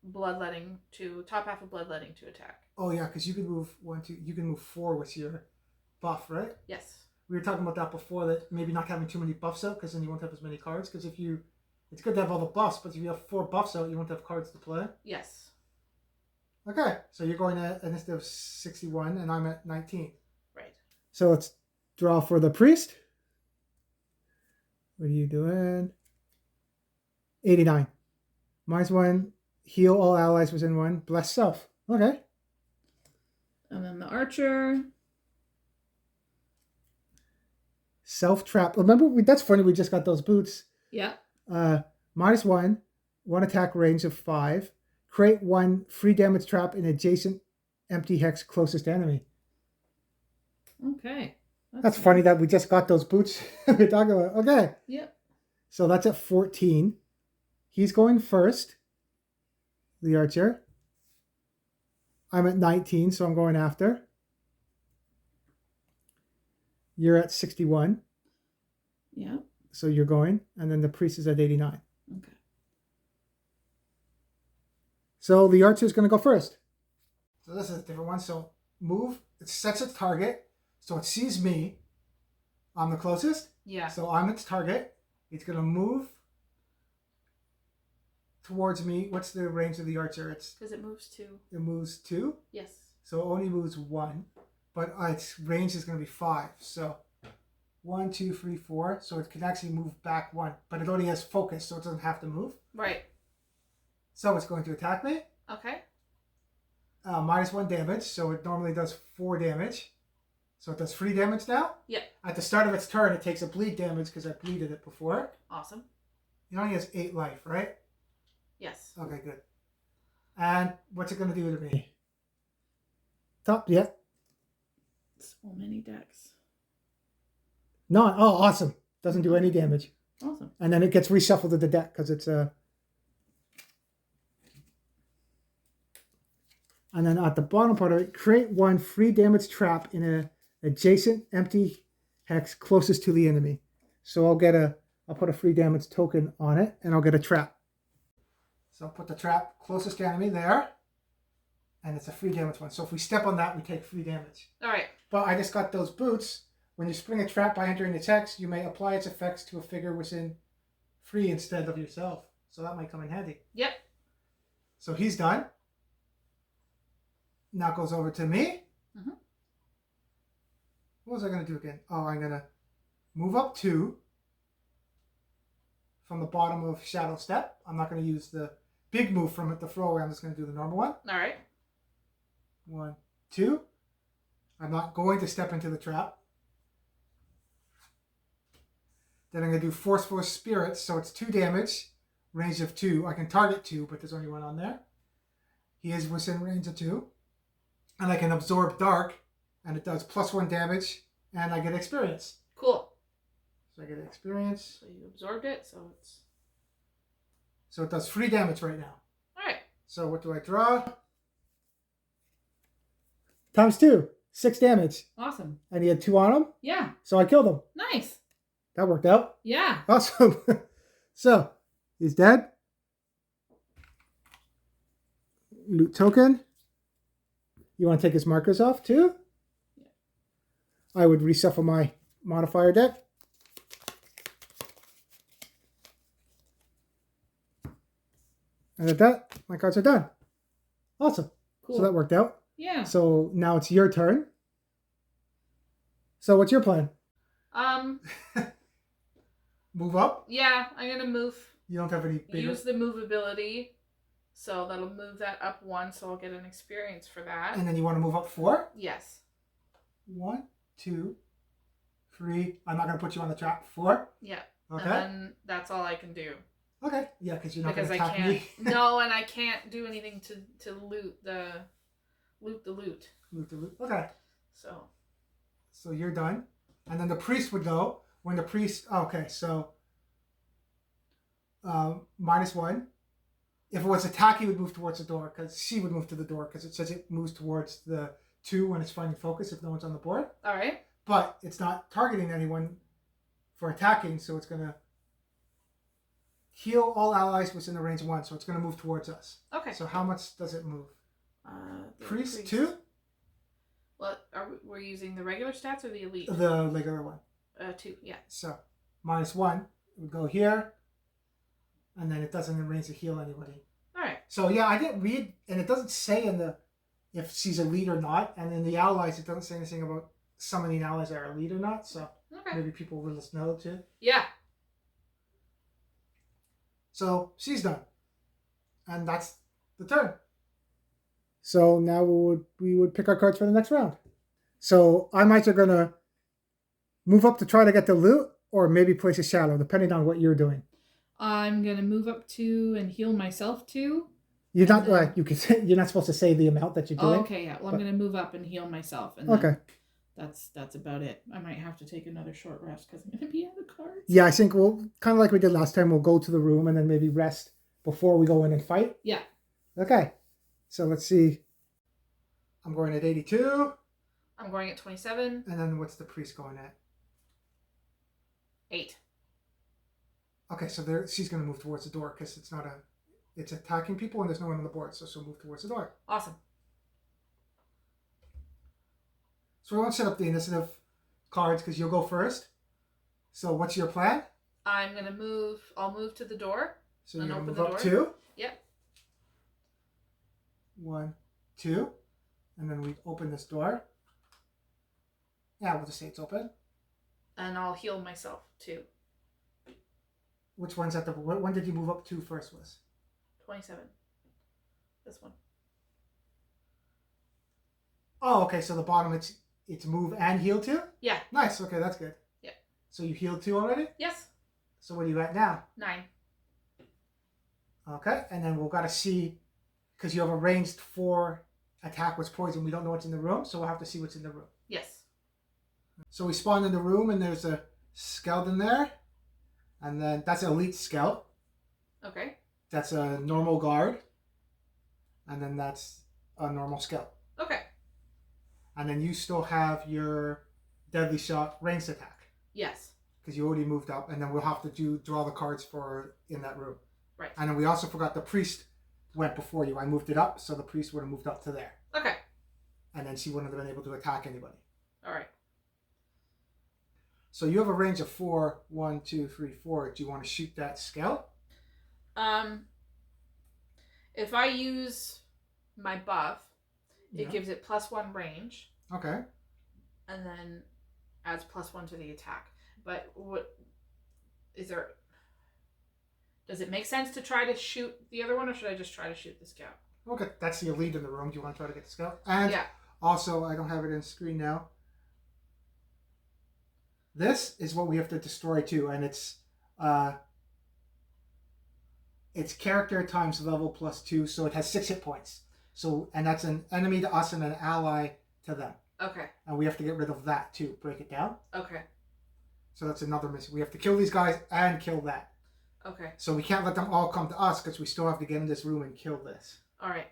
bloodletting to top half of bloodletting to attack. Oh yeah, because you can move 1, 2. You can move 4 with your buff, right? Yes. We were talking about that before. That maybe not having too many buffs out, because then you won't have as many cards. Because it's good to have all the buffs, but if you have 4 buffs out, you won't have cards to play. Yes. Okay, so you're going at instead of 61, and I'm at 19. Right. So let's draw for the priest. What are you doing? 89. -1. Heal all allies within 1. Bless self. Okay. And then the archer. Self trap. Remember, that's funny. We just got those boots. Yeah. -1. 1 attack range of 5. Create 1 free damage trap in adjacent empty hex closest enemy. Okay. That's funny that we just got those boots we're talking about. Okay. Yep. So that's at 14. He's going first. The archer. I'm at 19, so I'm going after. You're at 61. Yeah. So you're going. And then the priest is at 89. Okay. So the archer is going to go first. So this is a different one. So move. It sets its target. So it sees me. I'm the closest. Yeah. So I'm its target. It's going to move towards me. What's the range of the archer? Because it moves 2. It moves 2. Yes. So it only moves 1. But its range is going to be 5. So 1, 2, 3, 4. So it can actually move back 1. But it only has focus, so it doesn't have to move. Right. So it's going to attack me. Okay. -1 damage. So it normally does 4 damage. So it does 3 damage now. Yep. At the start of its turn, it takes a bleed damage because I bleeded it before. Awesome. It only has 8 life, right? Yes. Okay, good. And what's it going to do to me? Top, yeah. So many decks. No, oh, awesome. Doesn't do any damage. Awesome. And then it gets reshuffled to the deck because it's a... And then at the bottom part of it, create 1 free damage trap in an adjacent empty hex closest to the enemy. So I'll put a free damage token on it, and I'll get a trap. So I'll put the trap closest to enemy there. And it's a free damage one. So if we step on that, we take free damage. All right. But I just got those boots. When you spring a trap by entering its hex, you may apply its effects to a figure within 3 instead of yourself. So that might come in handy. Yep. So he's done. Now it goes over to me. Mm-hmm. What was I going to do again? Oh, I'm going to move up 2 from the bottom of Shadow Step. I'm not going to use the big move from it to throw away. I'm just going to do the normal one. All right. 1, 2. I'm not going to step into the trap. Then I'm going to do Forceful Spirits. So it's 2 damage, range of 2. I can target 2, but there's only 1 on there. He is within range of 2. And I can absorb Dark, and it does +1 damage, and I get experience. Cool. So I get experience. So you absorbed it, so it's... So it does 3 damage right now. All right. So what do I draw? Times 2. 6 damage. Awesome. And he had 2 on him, Yeah. so I killed him. Nice. That worked out. Yeah. Awesome. So, he's dead. Loot token. You want to take his markers off too? Yeah. I would reshuffle my modifier deck. And at that, my cards are done. Awesome. Cool. So that worked out. Yeah. So now it's your turn. So what's your plan? Move up. Yeah, I'm gonna move. You don't have any bigger. Use the move ability, so that'll move that up 1. So I'll get an experience for that. And then you want to move up 4. Yes. 1, 2, 3. I'm not going to put you on the trap. 4. Yeah. Okay. And then that's all I can do. Okay. Yeah, because you're not going Because to I attack can't. me. No, and I can't do anything to loot the loot. Loot the loot. Okay. So you're done. And then the priest would go. When the priest... Okay, so... -1. If it was attack, he would move towards the door. Because she would move to the door. Because it says it moves towards the 2 when it's finding focus if no one's on the board. all right. But it's not targeting anyone for attacking. So it's going to heal all allies within the range of 1, so it's going to move towards us. Okay. So how much does it move? The Priest 2? What we're using the regular stats or the elite? The regular one. 2, yeah. So -1 it would go here, and then it doesn't arrange to heal anybody. All right. So yeah, I didn't read, and it doesn't say in the if she's elite or not, and in the allies it doesn't say anything about summoning allies that are elite or not. So maybe people will just know too. Yeah. So she's done, and that's the turn. So now we would pick our cards for the next round. So I'm either gonna move up to try to get the loot, or maybe place a shadow, depending on what you're doing. I'm gonna move up 2 and heal myself 2. You're not like you can say, you're not supposed to say the amount that you're doing. Oh, okay, yeah. Well, I'm gonna move up and heal myself, and okay. That's about it. I might have to take another short rest because I'm gonna be out of cards. Yeah, I think we'll kind of like we did last time. We'll go to the room and then maybe rest before we go in and fight. Yeah. Okay. So let's see. I'm going at 82. I'm going at 27. And then what's the priest going at? 8. Okay, so there she's going to move towards the door because it's attacking people and there's no one on the board, so she'll move towards the door. Awesome. So we won't set up the initiative cards because you'll go first. So what's your plan? I'm gonna move. I'll move to the door. So you're going to open move the up door? 2. Yep. 1, 2. And then we open this door. Yeah, we'll just say it's open. And I'll heal myself 2. Which one's at the... When did you move up 2 first was? 27. This one. Oh, okay. So the bottom, it's move and heal 2? Yeah. Nice. Okay, that's good. Yeah. So you healed 2 already? Yes. So what are you at now? 9. Okay, and then we've got to see, because you have a ranged 4 attack with poison. We don't know what's in the room, so we'll have to see what's in the room. Yes. So we spawn in the room, and there's a skeleton there. And then that's an elite scout. Okay. That's a normal guard. And then that's a normal scout. Okay. And then you still have your deadly shot ranged attack. Yes. Because you already moved up, and then we'll have to draw the cards for in that room. Right. And then we also forgot the priest went before you. I moved it up, so the priest would have moved up to there. Okay. And then she wouldn't have been able to attack anybody. All right. So you have a range of 4. 1, 2, 3, 4. Do you want to shoot that scout? If I use my buff, Yeah. it gives it +1 range. Okay. And then adds +1 to the attack. But what is there? Does it make sense to try to shoot the other one, or should I just try to shoot the scout? Okay, that's the elite in the room. Do you want to try to get the scout? And yeah. Also, I don't have it in screen now. This is what we have to destroy too, and it's character times level +2, so it has 6 hit points. So, and that's an enemy to us and an ally to them. Okay. And we have to get rid of that too. Break it down. Okay. So that's another mission. We have to kill these guys and kill that. Okay. So we can't let them all come to us because we still have to get in this room and kill this. All right.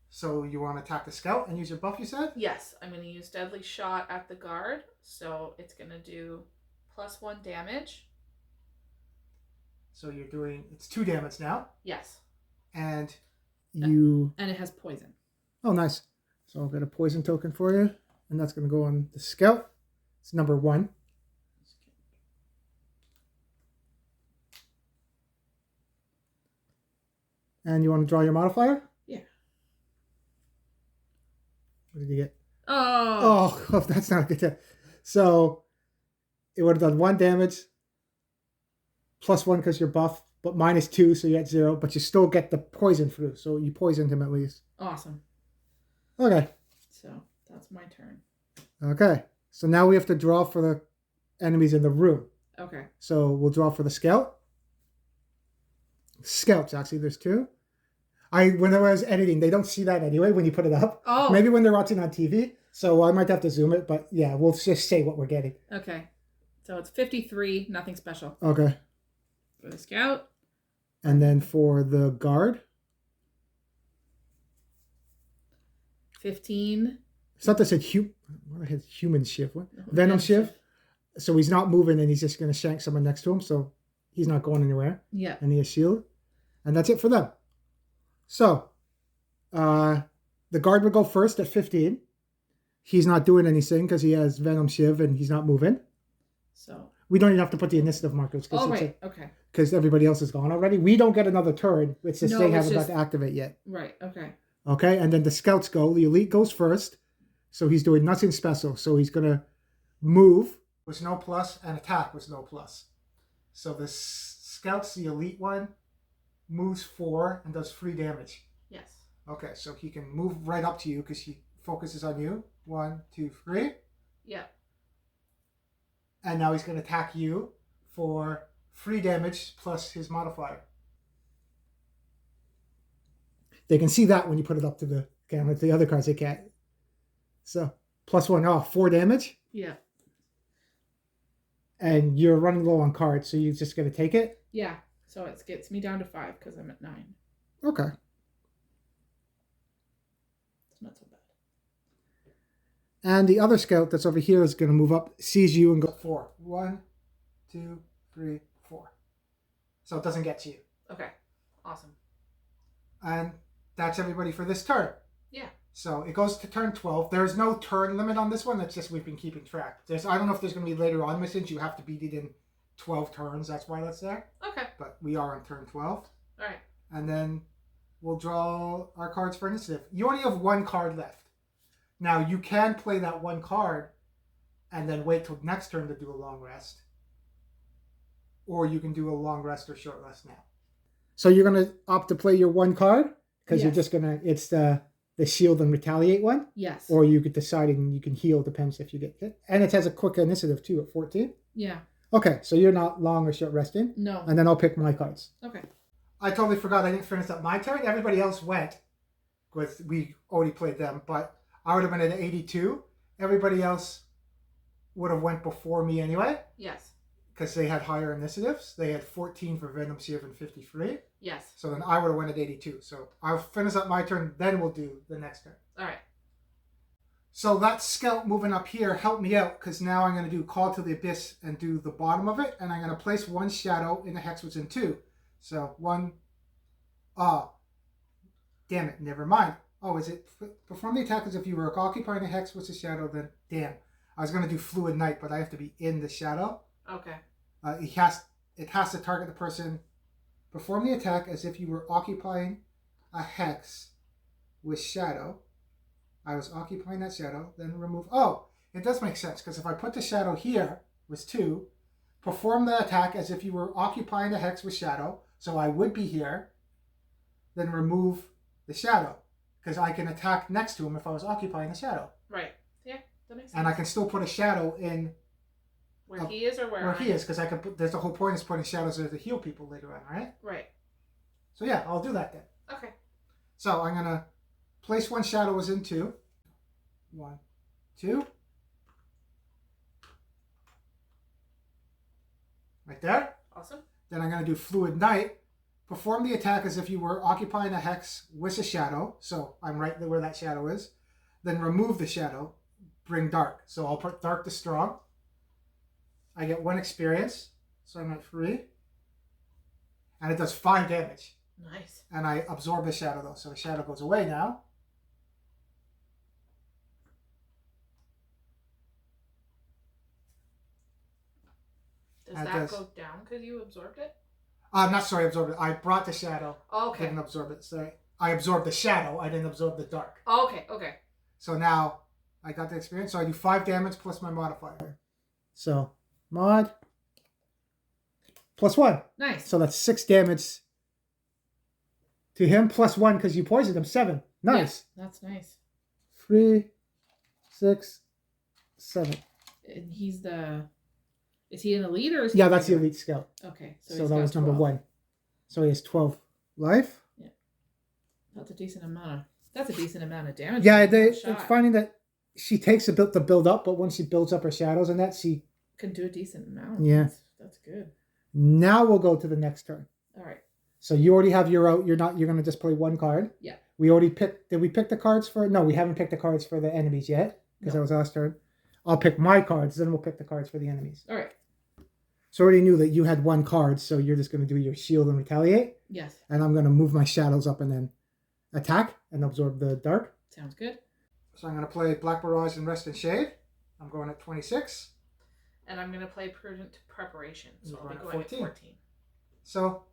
So you want to attack the scout and use your buff, you said? Yes, I'm going to use Deadly Shot at the guard. So it's going to do +1 damage. So you're doing, it's 2 damage now. Yes. And you... And it has poison. Oh, nice. So I'll get a poison token for you. And that's going to go on the scout. It's number 1. And you want to draw your modifier? Yeah. What did you get? Oh. Oh, that's not a good tip. So it would have done 1 damage. +1 because you're buff. But -2, so you get 0. But you still get the poison through. So you poisoned him at least. Awesome. Okay. So that's my turn. Okay. So now we have to draw for the enemies in the room. Okay. So we'll draw for the scout. Scouts, actually, there's 2. When I was editing, they don't see that anyway when you put it up. Oh. Maybe when they're watching on TV. So I might have to zoom it, but yeah, we'll just say what we're getting. Okay. So it's 53, nothing special. Okay. For the scout. And then for the guard. 15. It's not to say What his human shiv? What? Venom shiv. So he's not moving, and he's just going to shank someone next to him. So he's not going anywhere. Yeah. And he has shield, and that's it for them. So, the guard would go first at 15. He's not doing anything because he has Venom Shiv and he's not moving. So we don't even have to put the initiative markers. okay. Because everybody else is gone already. We don't get another turn. It's just they haven't got to activate yet. Right. Okay. Okay, and then the scouts go. The elite goes first. So he's doing nothing special. So he's going to move. Was no plus, and attack was no plus. So the scouts, the elite one, moves 4 and does 3 damage. Yes. Okay, so he can move right up to you because he focuses on you. 1, 2, 3. Yeah. And now he's going to attack you for 3 damage plus his modifier. They can see that when you put it up to the camera. The other cards they can't. So +1, 4 damage. Yeah. And you're running low on cards, so you're just going to take it? Yeah. So it gets me down to 5 because I'm at 9. Okay. It's not so bad. And the other scout that's over here is going to move up, sees you, and go 4. 1, 2, 3, 4. So it doesn't get to you. Okay. Awesome. And that's everybody for this turn. Yeah. So it goes to turn 12. There's no turn limit on this one. That's just we've been keeping track. I don't know if there's going to be later on missions. You have to beat it in 12 turns. That's why that's there. Okay. But we are on turn 12. All right. And then we'll draw our cards for initiative. You only have 1 card left. Now, you can play that 1 card and then wait till next turn to do a long rest. Or you can do a long rest or short rest now. So you're going to opt to play your 1 card? Because Yes. you're just going to, it's the shield and retaliate one? Yes. Or you could decide and you can heal, depends if you get hit. And it has a quick initiative too at 14. Yeah. Okay, so you're not long or short resting? No. And then I'll pick my cards. Okay. I totally forgot I didn't finish up my turn. Everybody else went. We already played them, but I would have been at 82. Everybody else would have went before me anyway. Yes. Because they had higher initiatives. They had 14 for Venom Shiv and 53. Yes. So then I would have went at 82. So I'll finish up my turn, then we'll do the next turn. All right. So that scout moving up here helped me out because now I'm going to do Call to the Abyss and do the bottom of it. And I'm going to place 1 shadow in the hex within 2. So 1. Damn it. Never mind. Oh, is it perform the attack as if you were occupying a hex with a shadow? Then damn. I was going to do Fluid Night, but I have to be in the shadow. Okay. It has to target the person. Perform the attack as if you were occupying a hex with shadow. I was occupying that shadow. Then remove. Oh, it does make sense because if I put the shadow here was 2. Perform the attack as if you were occupying a hex with shadow. So I would be here. Then remove the shadow because I can attack next to him if I was occupying the shadow. Right. Yeah, that makes sense. And I can still put a shadow in where he is or where he is, because I can put. There's the whole point is putting shadows there to heal people later on, right? Right. So yeah, I'll do that then. Okay. So I'm gonna place 1 shadow as in 2. 1, 2. Right there. Awesome. Then I'm gonna do Fluid Night. Perform the attack as if you were occupying a hex with a shadow. So I'm right there where that shadow is. Then remove the shadow. Bring Dark. So I'll put Dark to Strong. I get 1 experience, so I'm at 3. And it does 5 damage. Nice. And I absorb the shadow though, so the shadow goes away now. Does that go down because you absorbed it? I'm not sorry, absorbed it. I brought the shadow. Okay. I didn't absorb it. Sorry. I absorbed the shadow. I didn't absorb the dark. Okay. Okay. So now I got the experience. So I do 5 damage plus my modifier. So mod +1. Nice. So that's 6 damage to him, +1 because you poisoned him. 7. Nice. Yeah, that's nice. 3, 6, 7. And he's the. Is he an elite or is he? Yeah, that's the elite scout. Okay. So that was number 1. So he has 12 life. Yeah. That's a decent amount of damage. Yeah, it's finding that she takes a bit to build up, but once she builds up her shadows and that, she can do a decent amount. Yeah. That's good. Now we'll go to the next turn. All right. So you already have your out. You're going to just play 1 card. Yeah. We already picked. Did we pick the cards for? No, we haven't picked the cards for the enemies yet because No. that was last turn. I'll pick my cards, then we'll pick the cards for the enemies. All right. So I already knew that you had one card, so you're just going to do your shield and retaliate. Yes. And I'm going to move my shadows up and then attack and absorb the dark. Sounds good. So I'm going to play Black Barrage and Rest and Shade. I'm going at 26. And I'm going to play Prudent Preparation. So You're I'll be going at going at 14. 14. So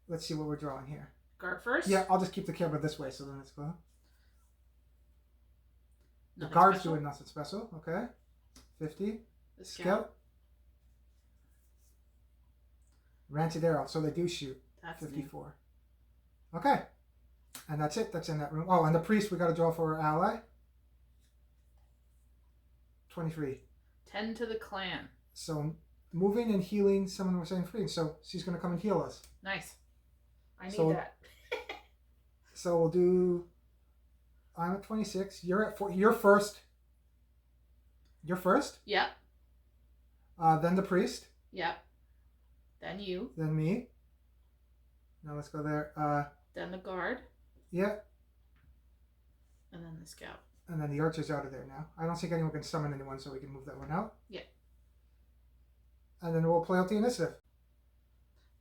let's see what we're drawing here. Guard first? Yeah, I'll just keep the camera this way so then it's clear. The Nothing guard's special? doing nothing special. Okay. 50. The Scout. Rancid arrow. So they do shoot. That's new. 54. Okay. And that's it. That's in that room. Oh, and the priest we got to draw for our ally. 23. 10 to the clan. So moving and healing someone we're saying free. So she's going to come and heal us. Nice. I need So- that. So we'll do. I'm at 26. You're at 4. You're first. You're first. Yep. Then the priest. Yep. Then you. Then me. Now let's go there. Then the guard. Yeah. And then the scout. And then the archer's out of there now. I don't think anyone can summon anyone, so we can move that one out. Yeah. And then we'll play out the initiative.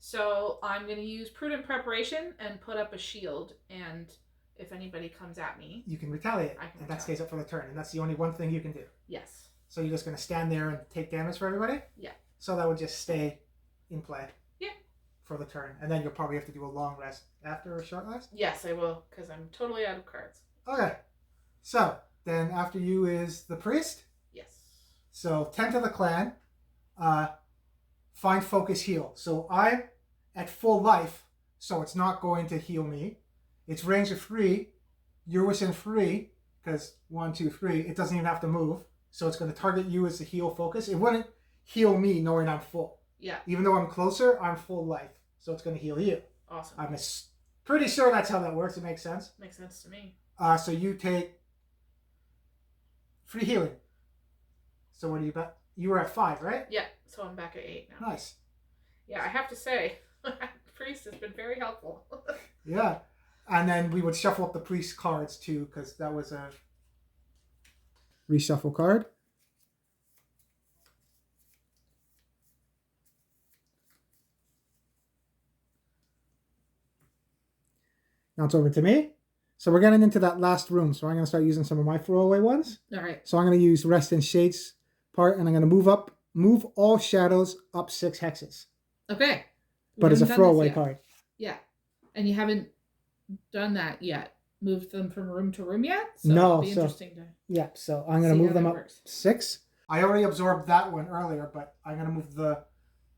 So I'm going to use Prudent Preparation and put up a shield. And if anybody comes at me, You can retaliate. I can And that stays up for the turn. And that's the only one thing you can do. yes. So you're just going to stand there and take damage for everybody? Yeah. So that would just stay in play. Yeah. For the turn. And then you'll probably have to do a long rest after a short rest? Yes, I will, because I'm totally out of cards. Okay. So then after you is the priest. Yes. So 10 to the clan. Find, focus, heal. So I'm at full life, so it's not going to heal me. It's range of 3. You're within 3, because 1, 2, 3. It doesn't even have to move. So it's going to target you as the heal focus. It wouldn't heal me knowing I'm full. Yeah. Even though I'm closer, I'm full life. So it's going to heal you. Awesome. I'm pretty sure that's how that works. It makes sense. Makes sense to me. So you take free healing. So what do you bet? You were at 5, right? Yeah. So I'm back at 8 now. Nice. Yeah, I have to say, Priest has been very helpful. Yeah. And then we would shuffle up the priest cards too, because that was a Reshuffle card. Now it's over to me. So we're getting into that last room. So I'm going to start using some of my throwaway ones. All right. So I'm going to use Rest and Shades part, and I'm going to move all shadows up 6 hexes. Okay. We But it's a haven't done this throwaway yet. card. Yeah. And you haven't done that yet. Moved them from room to room yet? So No, it'll be so- interesting to Yeah, so I'm going to see move how them that up works. 6. I already absorbed that one earlier, but I'm going to move the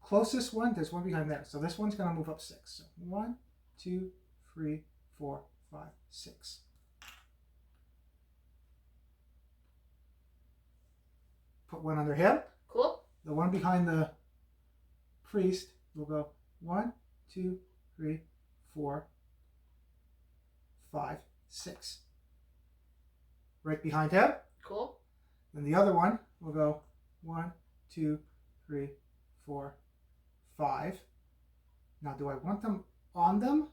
closest one. There's one behind there. So this one's going to move up 6. So 1, 2, 3, 4, 5, 6. Put one under him. Cool. The one behind the priest will go 1, 2, 3, 4, 5, 6. Right behind him. Cool. Then the other one will go 1, 2, 3, 4, 5. Now, do I want them on them?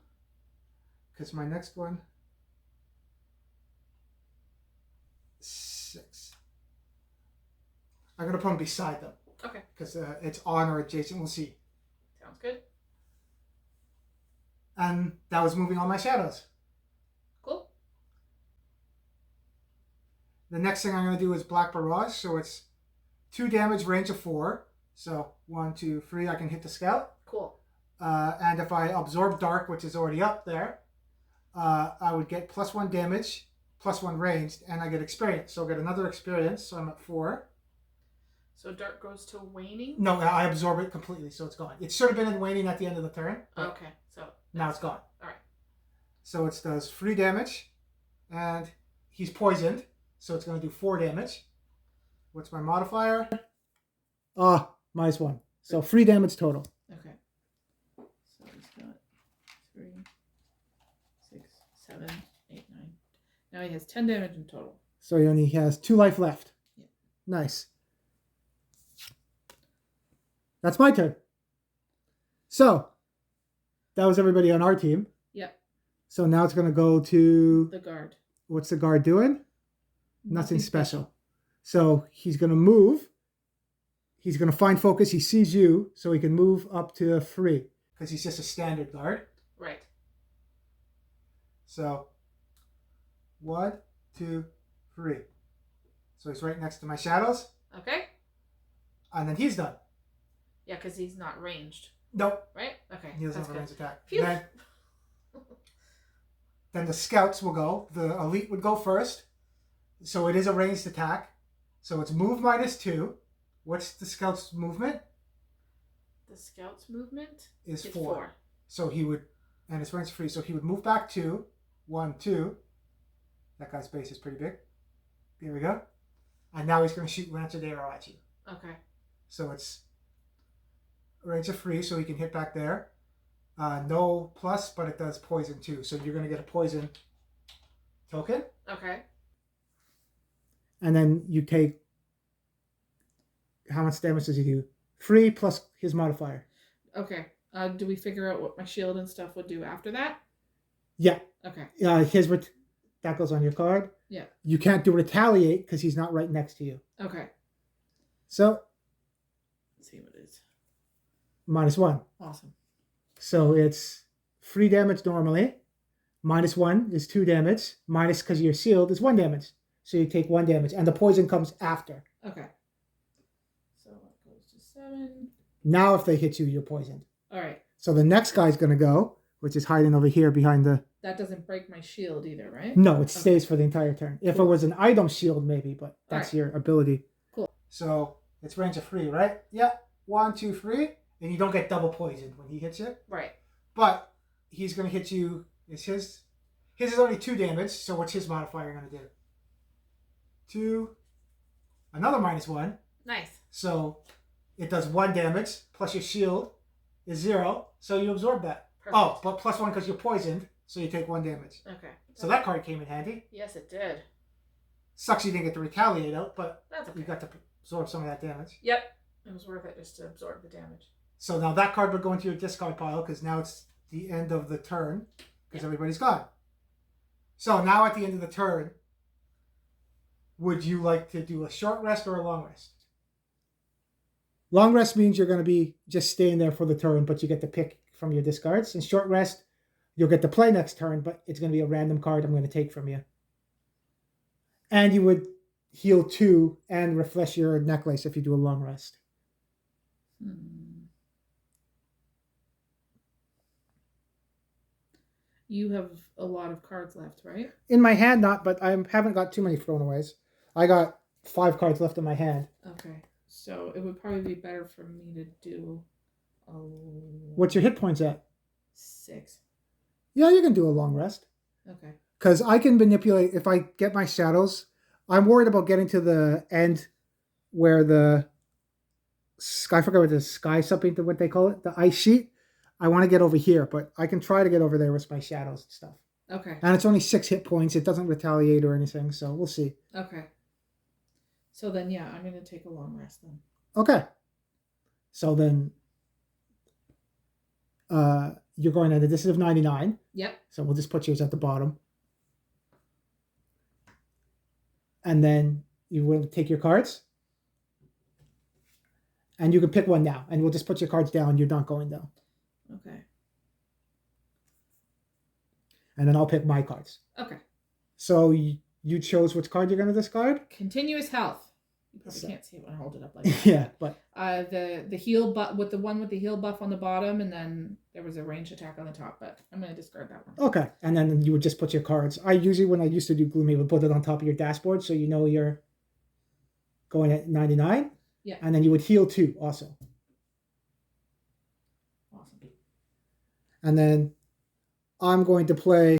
Because my next one, 6. I'm going to put them beside them. Okay. Because it's on or adjacent. We'll see. Sounds good. And that was moving all my shadows. Cool. The next thing I'm going to do is Black Barrage. So it's 2 damage, range of 4. So 1, 2, 3, I can hit the scout. Cool. And if I absorb Dark, which is already up there, I would get +1 damage, +1 ranged, and I get experience. So I'll get another experience. So I'm at 4. So dark goes to waning? No, I absorb it completely, so it's gone. It should have been in waning at the end of the turn. but Okay. So Now it's gone. all right. So it does 3 damage, and he's poisoned, so it's going to do 4 damage. What's my modifier? -1. So 3 damage total. Okay. So he's got 3, 6, 7, 8, 9. Now he has 10 damage in total. So he only has 2 life left. Yeah. Nice. That's my turn. So, that was everybody on our team. Yep. So now it's going to go to... The guard. What's the guard doing? Nothing special. So he's going to move. He's going to find focus. He sees you, so he can move up to 3. Because he's just a standard guard. Right. So 1, 2, 3. So he's right next to my shadows. Okay. And then he's done. Yeah, because he's not ranged. Nope. Right? Okay. He doesn't That's have a good. range attack. Phew. Then the scouts will go. The elite would go first. So it is a ranged attack. So it's move -2. What's the scout's movement? The scout's movement Is 4. So he would, and it's range 3. So he would move back 2. 1, 2. That guy's base is pretty big. There we go. And now he's going to shoot lancet arrow at you. Okay. So it's range of 3, so he can hit back there. No plus, but it does poison too. So you're going to get a poison token. Okay. And then you take, how much damage does he do? 3 plus his modifier. Okay. Do we figure out what my shield and stuff would do after that? Yeah. Okay. That goes on your card. Yeah. You can't do retaliate because he's not right next to you. Okay. So Let's see what it is. -1. Awesome. So it's 3 damage normally. -1 is 2 damage. Minus, because you're sealed, is 1 damage. So you take 1 damage. And the poison comes after. Okay. So that goes to 7. Now if they hit you, you're poisoned. All right. So the next guy's going to go, which is hiding over here behind the... That doesn't break my shield either, right? No, it stays for the entire turn. If it was an item shield, maybe, but that's Alright. your ability. Cool. So it's range of 3, right? Yeah. 1, 2, 3. And you don't get double poisoned when he hits you. Right. But he's going to hit you. His is only 2 damage, so what's his modifier going to do? 2. Another -1. Nice. So it does 1 damage, plus your shield is 0, so you absorb that. Perfect. Oh, but +1 because you're poisoned, so you take 1 damage. Okay. So that card came in handy. Yes, it did. Sucks you didn't get to retaliate out, but That's okay. you got to absorb some of that damage. Yep. It was worth it just to absorb the damage. So now that card would go into your discard pile because now it's the end of the turn because everybody's gone. So now at the end of the turn, would you like to do a short rest or a long rest? Long rest means you're going to be just staying there for the turn, but you get to pick from your discards. And short rest, you'll get to play next turn, but it's going to be a random card I'm going to take from you. And you would heal 2 and refresh your necklace if you do a long rest. You have a lot of cards left, right? In my hand, not, but I haven't got too many throwaways. I got 5 cards left in my hand. Okay. So it would probably be better for me to do What's your hit points at? 6. Yeah, you can do a long rest. Okay. Because I can manipulate, if I get my shadows, I'm worried about getting to the end where the sky, I forget what the sky something, what they call it, the ice sheet. I want to get over here, but I can try to get over there with my shadows and stuff. Okay. And it's only 6 hit points. It doesn't retaliate or anything, so we'll see. Okay. So then, yeah, I'm going to take a long rest then. Okay. So then you're going at a distance of 99. Yep. So we'll just put yours at the bottom. And then you will take your cards. And you can pick one now. And we'll just put your cards down. You're not going down. Okay. And then I'll pick my cards. Okay. So you chose which card you're going to discard? Continuous health. You probably can't see it when I hold it up like that. Yeah, but the heal buff with the heal buff on the bottom, and then there was a ranged attack on the top. But I'm going to discard that one. okay. And then you would just put your cards. I usually, when I used to do Gloomy, would put it on top of your dashboard so you know you're going at 99. Yeah. And then you would heal 2 also. Awesome. And then I'm going to play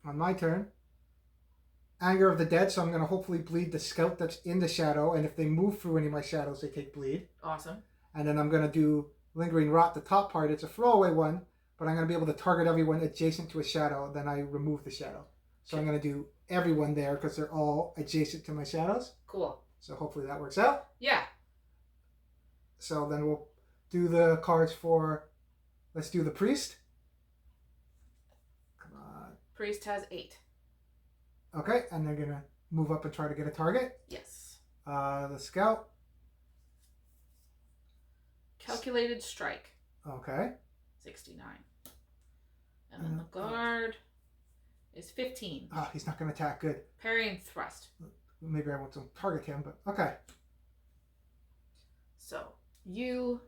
on my turn Anger of the Dead, so I'm going to hopefully bleed the scout that's in the shadow, and if they move through any of my shadows, they take bleed. Awesome. And then I'm going to do Lingering Rot, the top part. It's a throwaway one, but I'm going to be able to target everyone adjacent to a shadow, then I remove the shadow. So I'm going to do everyone there because they're all adjacent to my shadows. Cool. So hopefully that works out. Yeah. So then we'll do the cards for, let's do the Priest. Come on. Priest has 8. Okay, and they're going to move up and try to get a target. Yes. The scout. Calculated strike. Okay. 69. And then the guard is 15. Oh, he's not going to attack. Good. Parry and thrust. Maybe I want to target him, but okay. So you.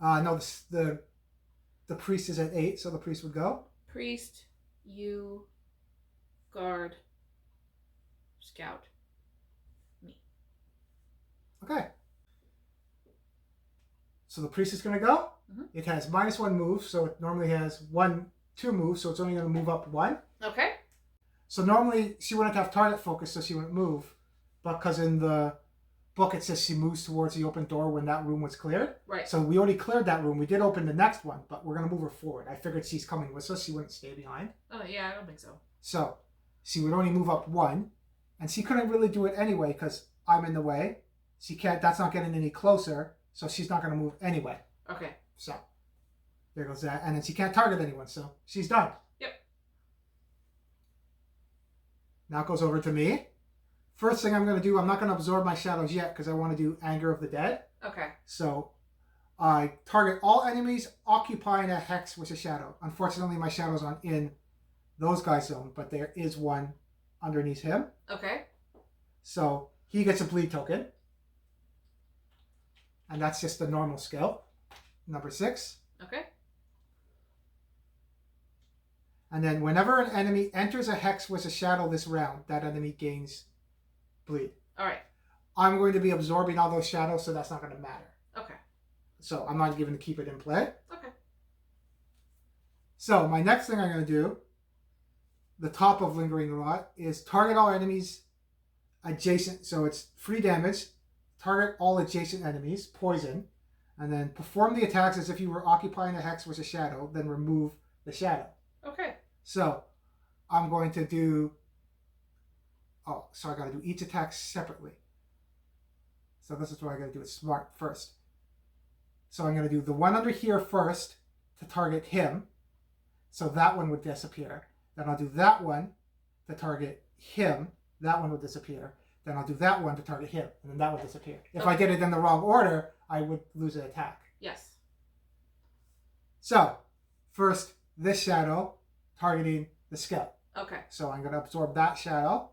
No, the priest is at 8, so the priest would go. Priest, you, guard, scout, me. Okay. So the priest is going to go. Mm-hmm. It has -1 move, so it normally has 2 moves, so it's only going to move up 1. Okay. So normally she wouldn't have target focus, so she wouldn't move. But because in the book it says she moves towards the open door when that room was cleared. Right. So we already cleared that room. We did open the next one, but we're going to move her forward. I figured she's coming with us. She wouldn't stay behind. Oh, yeah, I don't think so. So she would only move up 1. And she couldn't really do it anyway because I'm in the way. She can't. That's not getting any closer. So she's not going to move anyway. Okay. So there goes that. And then she can't target anyone. So she's done. Yep. Now it goes over to me. First thing I'm going to do, I'm not going to absorb my shadows yet because I want to do Anger of the Dead. Okay. So I target all enemies occupying a hex with a shadow. Unfortunately, my shadows aren't in those guys' zone, but there is one underneath him. Okay. So he gets a bleed token. And that's just the normal skill. Number 6. Okay. And then whenever an enemy enters a hex with a shadow this round, that enemy gains bleed. All right. I'm going to be absorbing all those shadows, so that's not going to matter. Okay. So I'm not even to keep it in play. Okay. So my next thing I'm going to do, the top of Lingering Rot, is target all enemies adjacent. So it's free damage. Target all adjacent enemies, poison, and then perform the attacks as if you were occupying a hex with a shadow, then remove the shadow. Okay. So I'm going to do, I got to do each attack separately. So this is what I got to do it smart first. So I'm going to do the one under here first to target him. So that one would disappear. Then I'll do that one to target him. That one would disappear. Then I'll do that one to target him, and then that would disappear. If I did it in the wrong order, I would lose an attack. Yes. So, first, this shadow targeting the scout. Okay. So I'm going to absorb that shadow.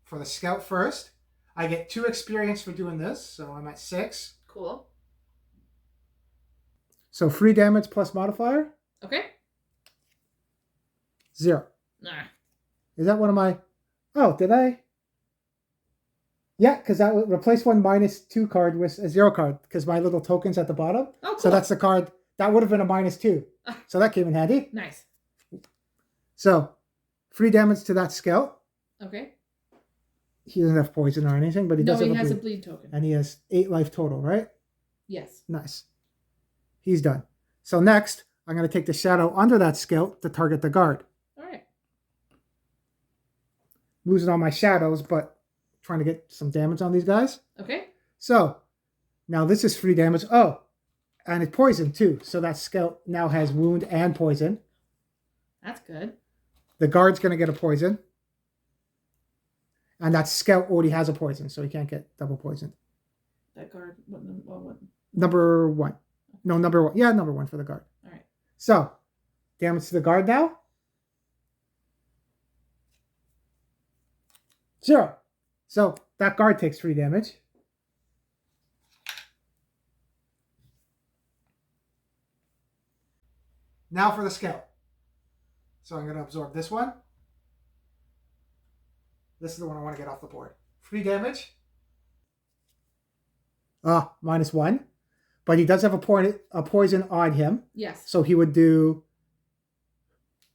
For the scout first, I get 2 experience for doing this, so I'm at 6. Cool. So free damage plus modifier? Okay. 0. Nah. Is that one of my... Oh, did I? Yeah, because that would replace one -2 card with a 0 card, because my little token's at the bottom. Oh, cool. So that's the card. That would have been a -2. So that came in handy. Nice. So, free damage to that scout. Okay. He doesn't have poison or anything, but he does have he has bleed. a bleed token. And he has 8 life total, right? Yes. Nice. He's done. So next, I'm going to take the shadow under that scout to target the guard. All right. Losing all my shadows, but trying to get some damage on these guys. Okay. So, now this is free damage. Oh, and it's poison too. So that scout now has wound and poison. That's good. The guard's going to get a poison. And that scout already has a poison, so he can't get double poisoned. That guard, what? Number 1. No, number 1. Yeah, number 1 for the guard. All right. So, damage to the guard now. 0. So, that guard takes 3 damage. Now for the scout. So I'm going to absorb this one. This is the one I want to get off the board. Free damage. -1. But he does have a poison on him. Yes. So he would do...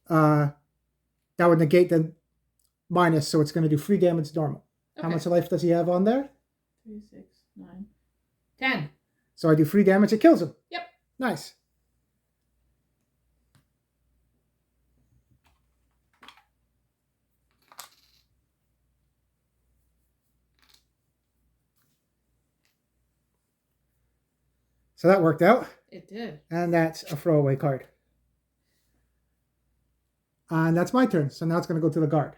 that would negate the minus, so it's going to do free damage normal. Okay. How much life does he have on there? 3, 6, 9, 10. So I do free damage, it kills him. Yep. Nice. So that worked out. It did. And that's a throwaway card. And that's my turn. So now it's going to go to the guard.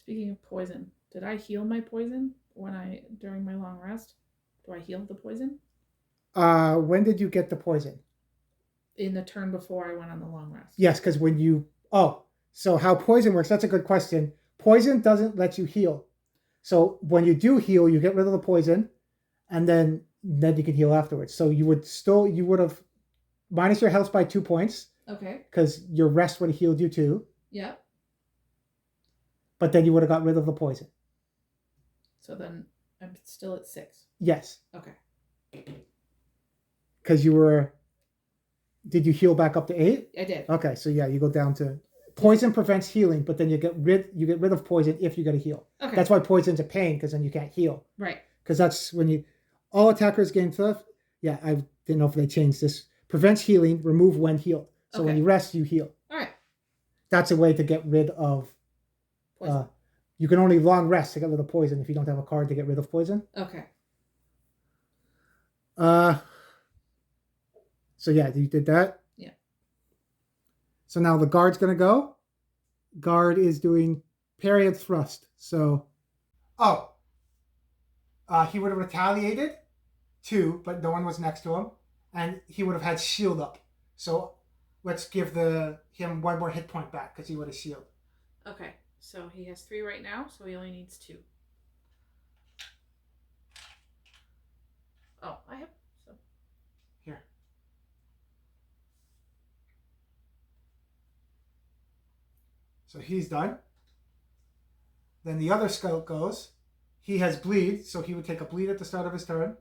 Speaking of poison, did I heal my poison during my long rest? Do I heal the poison? When did you get the poison? In the turn before I went on the long rest. Yes, because when you... Oh, so how poison works, that's a good question. Poison doesn't let you heal. So when you do heal, you get rid of the poison, and then you can heal afterwards. So you would have minus your health by 2 points. Okay. Because your rest would have healed you too. Yeah. But then you would have got rid of the poison. So then I'm still at 6. Yes. Okay. Because you were... Did you heal back up to 8? I did. Okay, so yeah, you go down to... Poison prevents healing, but then you get rid of poison if you got to heal. Okay. That's why poison's a pain, because then you can't heal. Right. Because that's when you... All attackers gain stuff. Yeah, I didn't know if they changed this. Prevents healing, remove when healed. So when you rest, you heal. All right. That's a way to get rid of... Poison. You can only long rest to get rid of poison if you don't have a card to get rid of poison. Okay. So yeah, you did that. Yeah. So now the guard's going to go. Guard is doing parry and thrust. So... Oh. He would have retaliated 2, but no one was next to him. And he would have had shield up. So let's give him 1 more hit point back because he would have shield. Okay. So he has 3 right now, so he only needs 2. Oh, I have... So. Here. So he's done. Then the other scout goes. He has bleed, so he would take a bleed at the start of his turn.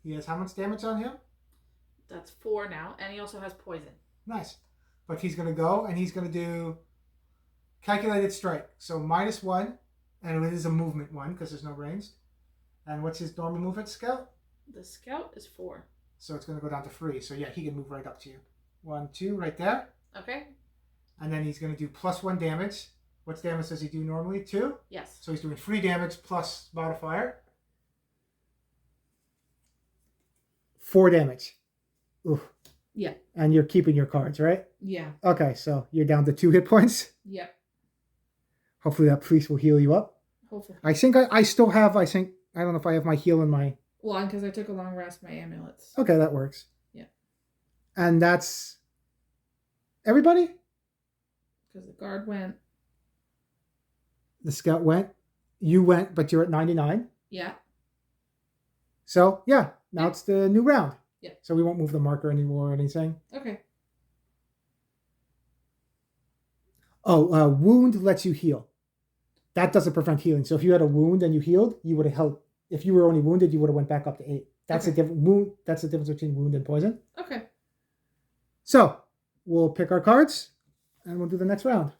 He has how much damage on him? That's 4 now, and he also has poison. Nice. But he's going to go, and he's going to do calculated strike. So -1, and it is a movement 1, because there's no ranged. And what's his normal movement, scout? The scout is 4. So it's going to go down to 3. So yeah, he can move right up to you. 1, 2, right there. Okay. And then he's going to do +1 damage. What damage does he do normally? 2? Yes. So he's doing 3 damage plus modifier. 4 damage. Oof. Yeah. And you're keeping your cards, right? Yeah. Okay, so you're down to 2 hit points. Yeah. Hopefully that priest will heal you up. Hopefully. I think I still have, I don't know if I have my heal in my... Well, because I took a long rest, my amulets. Okay, that works. Yeah. And that's everybody? Because the guard went. The scout went. You went, but you're at 99. Yeah. So, yeah, now it's the new round. Yeah. So we won't move the marker anymore or anything. Okay. Oh, wound lets you heal. That doesn't prevent healing. So if you had a wound and you healed, you would have held. If you were only wounded, you would have went back up to 8. That's okay. the difference. Wound. That's the difference between wound and poison. Okay. So we'll pick our cards, and we'll do the next round.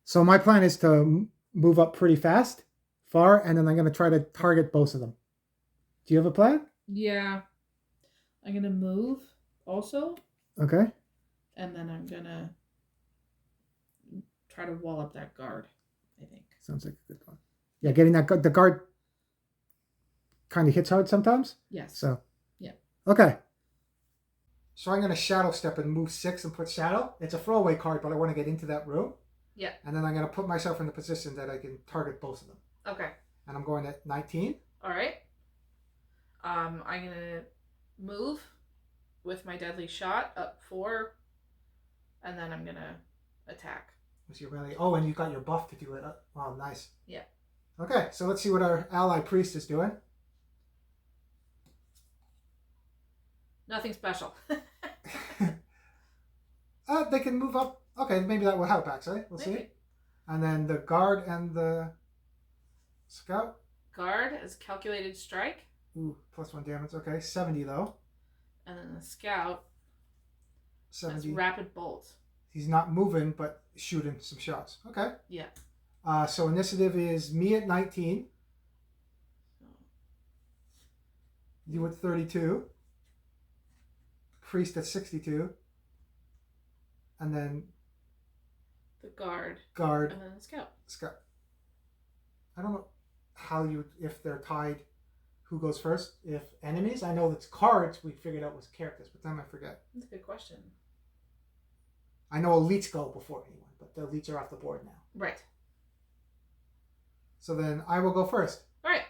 So my plan is to move up pretty far, and then I'm going to try to target both of them. Do you have a plan? Yeah. I'm going to move also. Okay. And then I'm going to try to wall up that guard, I think. Sounds like a good plan. Yeah, getting the guard kind of hits hard sometimes. Yes. So. Yeah. Okay. So I'm going to shadow step and move 6 and put shadow. It's a throwaway card, but I want to get into that room. Yeah. And then I'm going to put myself in the position that I can target both of them. Okay. And I'm going at 19. All right. I'm going to move with my deadly shot up 4, and then I'm going to attack. With your melee. Oh, and you got your buff to do it. Oh, nice. Yeah. Okay, so let's see what our ally priest is doing. Nothing special. They can move up. Okay, maybe that will help, actually. We'll Maybe. see. And then the guard and the scout. Guard is calculated strike. Ooh, +1 damage. Okay, 70 though. And then the scout 70. is rapid bolt. He's not moving, but shooting some shots. Okay. Yeah. So initiative is me at 19. You at 32. Priest at 62. And then The guard. And then the scout. Scout. I don't know if they're tied, who goes first. If enemies, I know that's cards we figured out was characters, but then I forget. That's a good question. I know elites go before anyone, but the elites are off the board now. Right. So then I will go first. All right.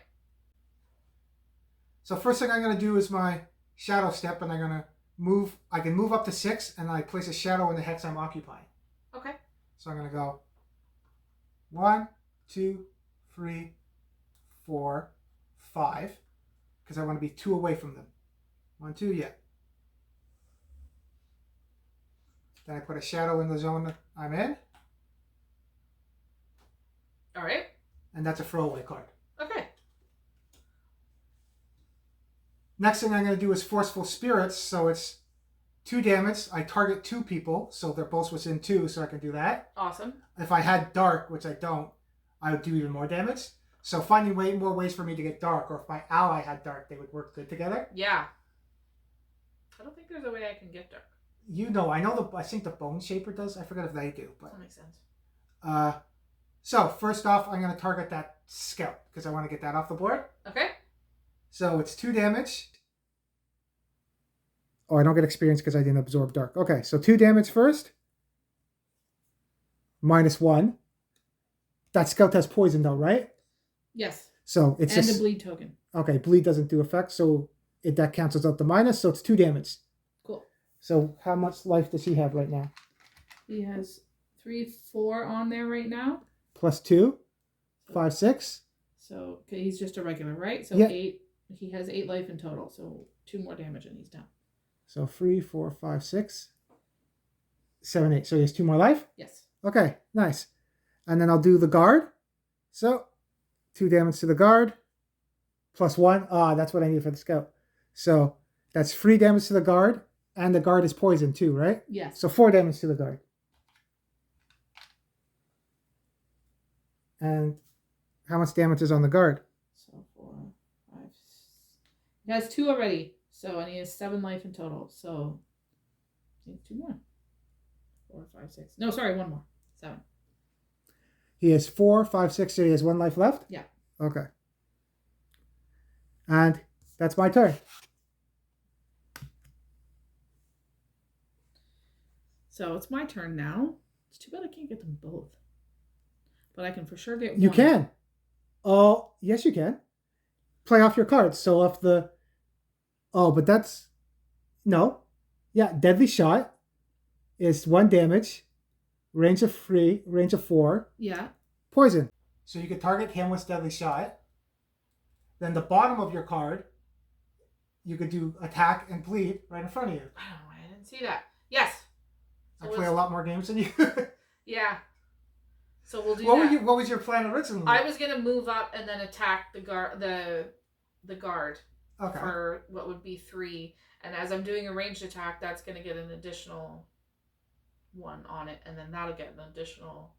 So first thing I'm going to do is my shadow step, and I'm going to move. I can move up to 6, and I place a shadow in the hex I'm occupying. Okay. So I'm going to go 1, 2, 3, 4, 5, because I want to be 2 away from them. 1, 2, yeah. Then I put a shadow in the zone I'm in. All right. And that's a throwaway card. Okay. Next thing I'm going to do is Forceful Spirits. So it's 2 damage. I target 2 people, so they're both within 2, so I can do that. Awesome. If I had Dark, which I don't, I would do even more damage. So finding more ways for me to get Dark, or if my ally had Dark, they would work good together. Yeah. I don't think there's a way I can get Dark. You know, I think the Bone Shaper does. I forget if they do, but That makes sense. So first off, I'm going to target that Scout because I want to get that off the board. Okay. So it's 2 damage. Oh, I don't get experience because I didn't absorb Dark. Okay, so 2 damage first. -1. That Scout has poison though, right? Yes. So it's and just a bleed token. Okay, bleed doesn't do effect, so that cancels out the minus, so it's 2 damage. Cool. So how much life does he have right now? He has 3, 4 on there right now. +2, 5, 6. So okay, he's just a regular, right? So Yeah. 8. He has 8 life in total. So 2 more damage and he's down. So 3, 4, 5, 6, 7, 8. So he has 2 more life? Yes. Okay, nice. And then I'll do the guard. So 2 damage to the guard. +1. That's what I need for the Scout. So that's 3 damage to the guard. And the guard is poisoned too, right? Yes. So 4 damage to the guard. And how much damage is on the guard? So 4, 5. He has 2 already. So and he has 7 life in total. So I think 2 more. 4, 5, 6. No, sorry, 1 more. 7. He has 4, 5, 6. So he has 1 life left? Yeah. Okay. And that's my turn. So it's my turn now. It's too bad I can't get them both. But I can for sure get one. You can. Oh, yes, you can. Play off your cards. So if the... Oh, but that's... No. Yeah, Deadly Shot is 1 damage. Range of 3, range of 4. Yeah. Poison. So you can target him with Deadly Shot. Then the bottom of your card, you could do attack and bleed right in front of you. Oh, I didn't see that. Yes. I play a lot more games than you. Yeah. So we'll do What was your plan originally? I was gonna move up and then attack the guard. The guard. Okay. For what would be 3, and as I'm doing a ranged attack, that's gonna get an additional 1 on it, and then that'll get an additional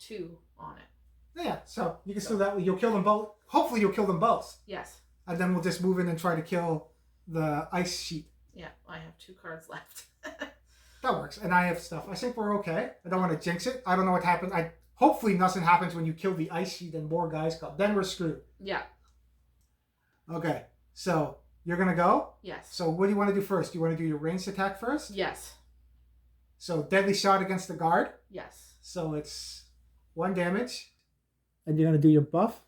2 on it. Yeah. So you can still that way. You'll kill them both. Hopefully, you'll kill them both. Yes. And then we'll just move in and try to kill the ice sheet. Yeah, I have 2 cards left. That works. And I have stuff. I think we're okay. I don't want to jinx it. I don't know what happens. Hopefully nothing happens when you kill the ice sheet and more guys come. Then we're screwed. Yeah. Okay. So you're going to go? Yes. So what do you want to do first? Do you want to do your ranged attack first? Yes. So Deadly Shot against the guard. Yes. So it's 1 damage. And you're going to do your buff?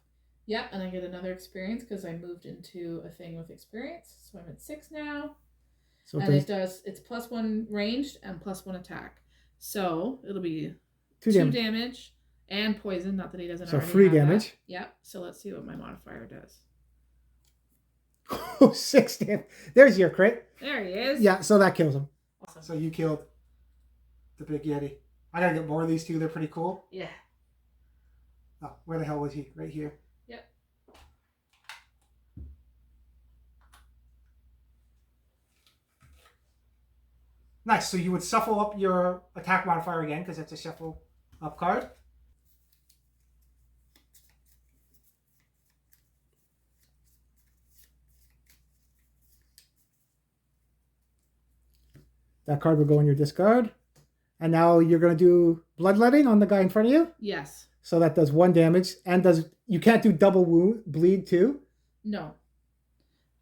Yep, and I get another experience because I moved into a thing with experience. So I'm at 6 now. So and it's +1 ranged and +1 attack. So it'll be 2 damage and poison. Not that he doesn't already have 3 damage. That. Yep. So let's see what my modifier does. Oh, 6 damage. There's your crit. There he is. Yeah, so that kills him. Awesome. So you killed the big Yeti. I gotta get more of these too. They're pretty cool. Yeah. Oh, where the hell was he? Right here. Yep. Nice. So you would shuffle up your attack modifier again because it's a shuffle up card. That card will go in your discard. And now you're going to do bloodletting on the guy in front of you? Yes. So that does 1 damage. And you can't do double wound bleed too? No.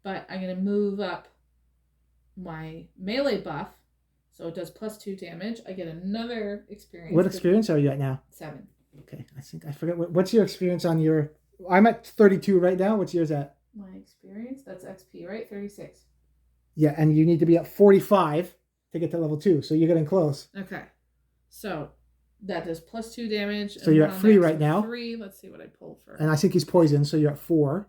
But I'm going to move up my melee buff. So it does +2 damage. I get another experience. What experience are you at now? 7. Okay, I think I forget what's your experience on your. I'm at 32 right now. What's yours at? My experience, that's XP, right? 36. Yeah, and you need to be at 45 to get to level 2. So you're getting close. Okay. So that does +2 damage. So you're at 3 right now. 3. Let's see what I pull for. And I think he's poisoned, so you're at 4.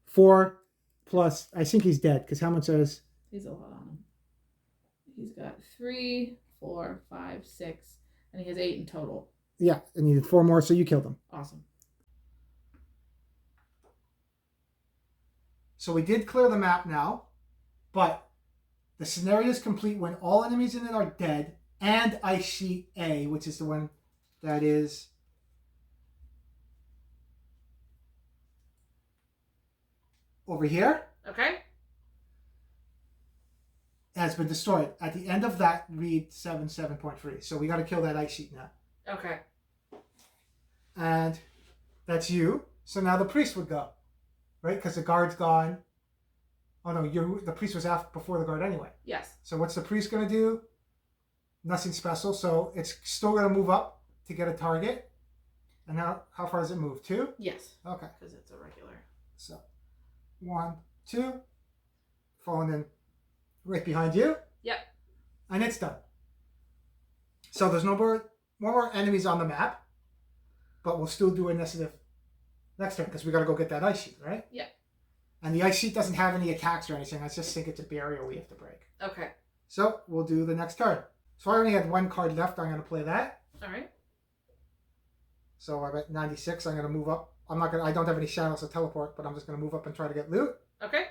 4 plus. I think he's dead because how much is? He's a lot on him. He's got 3, 4, 5, 6, and he has 8 in total. Yeah, and you did 4 more, so you killed him. Awesome. So we did clear the map now, but the scenario is complete when all enemies in it are dead and Ice Sheet A, which is the one that is over here, Okay. has been destroyed. At the end of that, read 7.3. So we got to kill that Ice Sheet now. Okay. And that's you. So now the priest would go, right? Because the guard's gone. Oh no, the priest was after before the guard anyway. Yes. So what's the priest gonna do? Nothing special. So it's still gonna move up to get a target. And now, how far does it move? 2? Yes. Okay. Because it's a regular. So 1, 2, falling in right behind you. Yep. And it's done. So there's no more enemies on the map, but we'll still do initiative next turn because we got to go get that ice sheet, right? Yeah. And the ice sheet doesn't have any attacks or anything. I just think it's a barrier we have to break. Okay. So we'll do the next turn. So I only had 1 card left. I'm going to play that. All right. So I'm at 96. I'm going to move up. I don't have any shadows to teleport, but I'm just going to move up and try to get loot. Okay.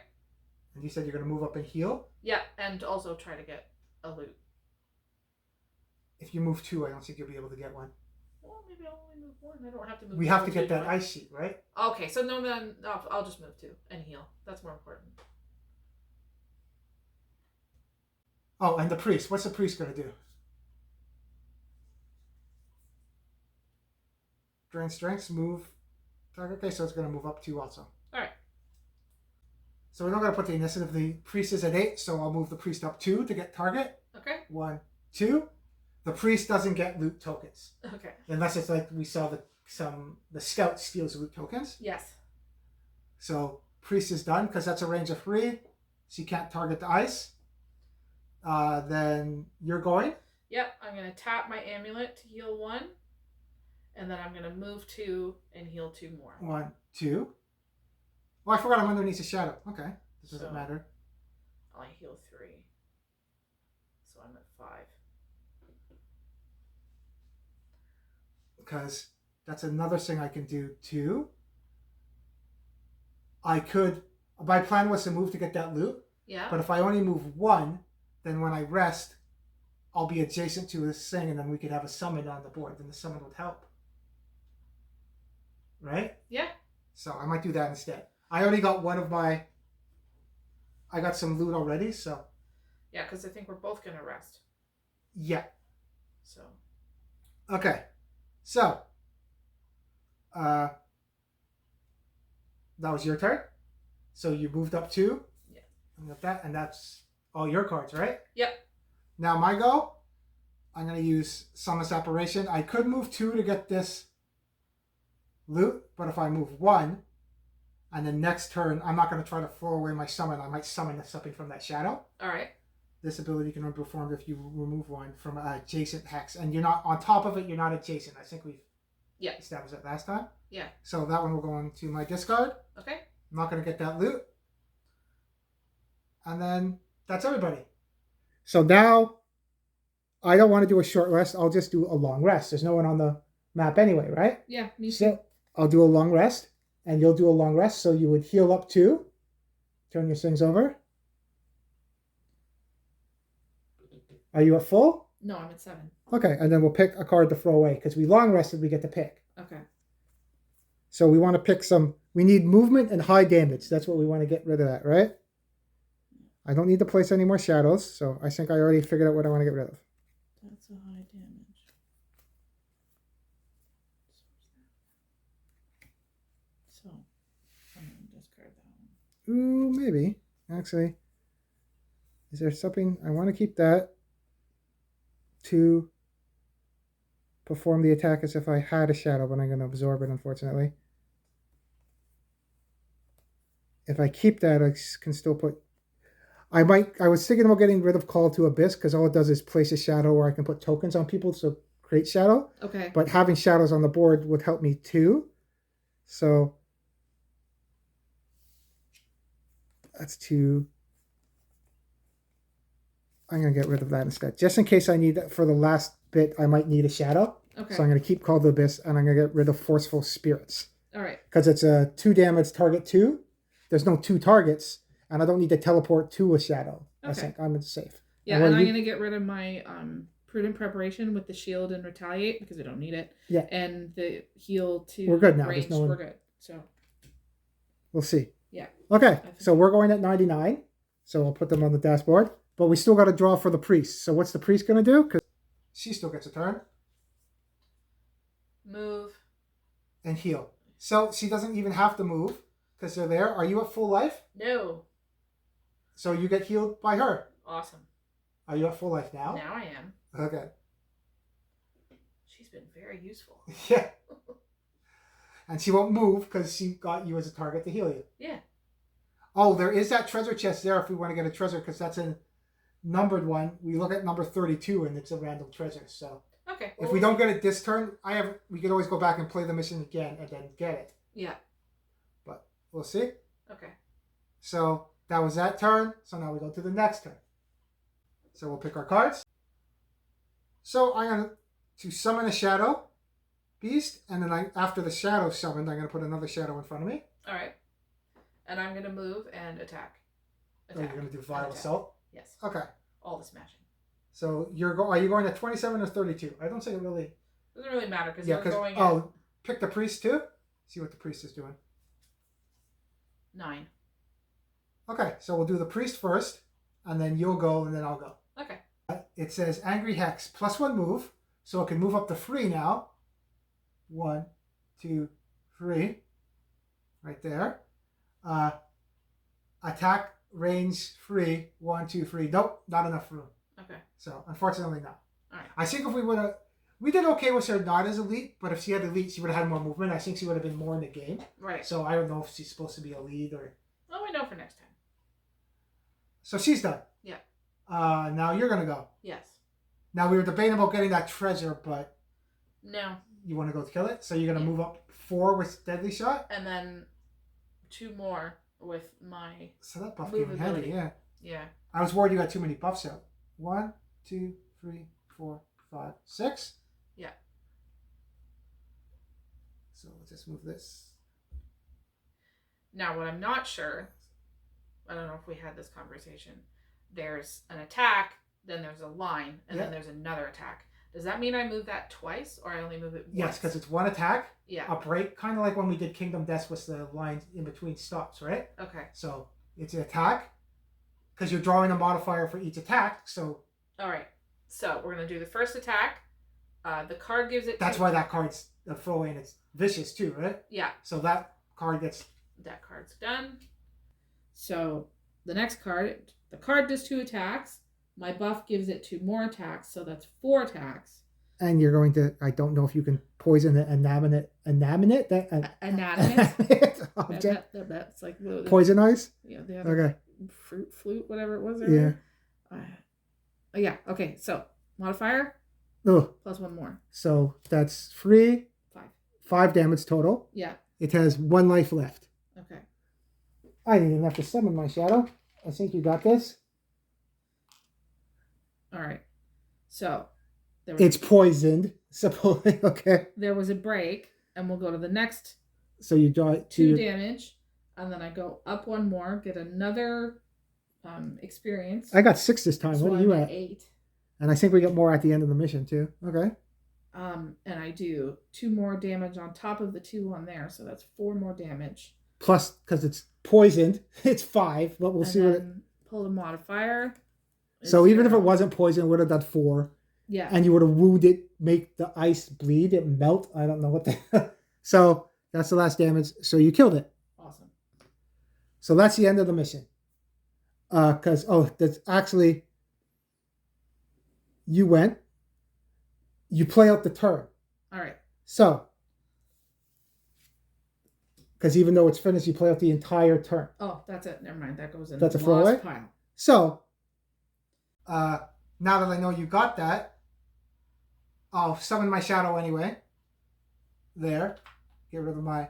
And you said you're going to move up and heal? Yeah, and also try to get a loot. If you move 2, I don't think you'll be able to get one. Well, maybe I'll only move 1. I don't have to move. We have to get 2, that ice sheet, right? Okay, so no, then I'll just move 2 and heal. That's more important. Oh, and the priest. What's the priest going to do? Drain strengths, move. Target. Okay, so it's going to move up 2 also. All right. So we're not going to put the initiative. The priest is at 8, so I'll move the priest up 2 to get target. Okay. 1, 2. The priest doesn't get loot tokens. Okay. Unless it's like we saw the scout steals loot tokens. Yes. So priest is done because that's a range of 3. So you can't target the ice. Then you're going. Yep, I'm going to tap my amulet to heal 1. And then I'm going to move 2 and heal 2 more. 1, 2. Oh, I forgot I'm underneath the shadow. Okay. This doesn't matter. I heal 3. So I'm at 5. Because that's another thing I can do too. I could, my plan was to move to get that loot. Yeah. But if I only move 1, then when I rest, I'll be adjacent to this thing and then we could have a summon on the board. Then the summon would help. Right? Yeah. So I might do that instead. I already got I got some loot already, so. Yeah, because I think we're both going to rest. Yeah. So. Okay. So. That was your turn. So you moved up 2. Yeah. And got that, and that's all your cards, right? Yep. Now my go. I'm going to use Summon's Apparition. I could move 2 to get this loot, but if I move 1, and then next turn, I'm not going to try to throw away my summon. I might summon something from that shadow. All right. This ability can be performed if you remove 1 from an adjacent hex. And you're not, on top of it, you're not adjacent. I think we've established that last time. Yeah. So that one will go into my discard. Okay. I'm not going to get that loot. And then that's everybody. So now, I don't want to do a short rest. I'll just do a long rest. There's no one on the map anyway, right? Yeah, me too. So I'll do a long rest, and you'll do a long rest. So you would heal up 2. Turn your things over. Are you at full? No, I'm at 7. Okay, and then we'll pick a card to throw away because we long rested. We get to pick. Okay. So we want to pick some. We need movement and high damage. That's what we want to get rid of. That, right? I don't need to place any more shadows, so I think I already figured out what I want to get rid of. That's a high damage. So, I'm going to discard that one. Ooh, maybe. Actually, is there something? I want to keep that. 2. perform the attack as if I had a shadow, but I'm going to absorb it, unfortunately. If I keep that, I can still put... I was thinking about getting rid of Call to Abyss, because all it does is place a shadow where I can put tokens on people, so create shadow. Okay. But having shadows on the board would help me too. So that's 2. I'm going to get rid of that instead. Just in case I need that for the last bit, I might need a shadow. Okay. So I'm going to keep Call to Abyss, and I'm going to get rid of Forceful Spirits. All right. Because it's a 2 damage target 2. There's no 2 targets, and I don't need to teleport to a shadow. Okay. I think I'm safe. Yeah, and I'm going to get rid of my Prudent Preparation with the shield and Retaliate, because I don't need it. Yeah. And the heal to we're good now. range, we're good. So we'll see. Yeah. Okay, so we're going at 99. So I'll put them on the dashboard. But we still got to draw for the priest. So what's the priest going to do? Because she still gets a turn. Move. And heal. So she doesn't even have to move because they're there. Are you at full life? No. So you get healed by her. Awesome. Are you at full life now? Now I am. Okay. She's been very useful. Yeah. And she won't move because she got you as a target to heal you. Yeah. Oh, there is that treasure chest there if we want to get a treasure, because that's a numbered one. We look at number 32 and it's a random treasure. So okay. If we don't get it this turn, we could always go back and play the mission again and then get it. Yeah. But we'll see. Okay. So that was that turn. So now we go to the next turn. So we'll pick our cards. So I'm going to summon a shadow beast, and then after the shadow summoned, I'm going to put another shadow in front of me. All right. And I'm going to move and attack. Oh, you're going to do Vile Assault? Yes. Okay. All the smashing. So are you going at 27 or 32? I don't think it really... Doesn't really matter because you're going pick the priest too. See what the priest is doing. 9. Okay, so we'll do the priest first, and then you'll go, and then I'll go. Okay. It says Angry Hex, +1 move, so it can move up to 3 now. 1, 2, 3. Right there. Attack, range, free. 1, 2, 3. Nope, not enough room. Okay. So, unfortunately not. All right. I think if we did okay with her not as elite, but if she had elite, she would have had more movement. I think she would have been more in the game. Right. So I don't know if she's supposed to be a lead or... Well, we know for next time. So she's done. Yeah. Now you're going to go. Yes. Now we were debating about getting that treasure, but... No. You want to go kill it? So you're going to move up 4 with Deadly Shot? And then 2 more with my... So that buff came in handy, yeah. Yeah. I was worried you got too many buffs out. 1, 2, 3, 4, 5, 6. Yeah. So let's just move this. Now, what I'm not sure, I don't know if we had this conversation. There's an attack, then there's a line, and then there's another attack. Does that mean I move that twice, or I only move it once? Yes, because it's 1 attack, yeah, a break, kind of like when we did Kingdom Death with the lines in between stops, right? Okay. So it's an attack, because you're drawing a modifier for each attack, so... All right. So we're going to do the first attack. The card gives it... That's why that card's a throwaway, and it's vicious too, right? Yeah. So that card gets... That card's done. So the next card, the card does 2 attacks. My buff gives it 2 more attacks, so that's 4 attacks. And you're going to, I don't know if you can poison the inanimate object. That's like Poisonize? Yeah, the other okay. Fruit flute, whatever it was earlier. Yeah. Okay, so modifier plus 1 more. So that's 3. 5. 5 damage total. Yeah. It has 1 life left. Okay. I didn't even have to summon my shadow. I think you got this. All right. So it's poisoned. Supposedly, okay. There was a break, and we'll go to the next. So you draw 2 damage, and then I go up 1 more, get another experience. I got 6 this time. So what are you I'm at? 8. And I think we get more at the end of the mission too. Okay. And I do 2 more damage on top of the 2 on there, so that's 4 more damage. Plus, because it's poisoned, it's 5. But we'll see what it. Pull the modifier. So even if it wasn't poison, it would have done 4. Yeah. And you would have wounded, make the ice bleed, it melt. I don't know what the. So that's the last damage. So you killed it. Awesome. So that's the end of the mission. That's actually. You play out the turn. All right. So, because even though it's finished, you play out the entire turn. Oh, that's it. Never mind. That goes in That's the a throwaway? lost pile. So, now that I know you got that, I'll summon my shadow anyway. There. Get rid of my...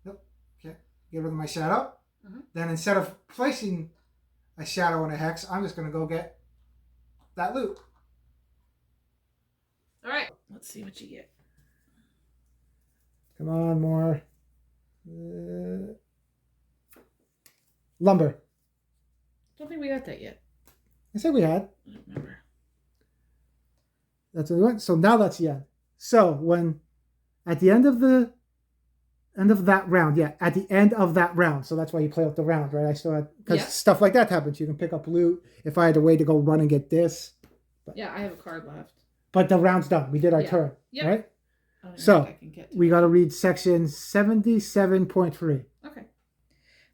Nope. Okay. Get rid of my shadow. Mm-hmm. Then instead of placing a shadow in a hex, I'm just going to go get that loot. All right. Let's see what you get. Come on, more. Lumber. Don't think we got that yet. I said we had. I don't remember. That's what we went. So now that's the end. So when at the end of that round, at the end of that round. So that's why you play out the round, right? I still had because stuff like that happens. You can pick up loot. If I had a way to go run and get this. But, yeah, I have a card left. But the round's done. We did our turn, right? So we got to read section 77.3. Okay.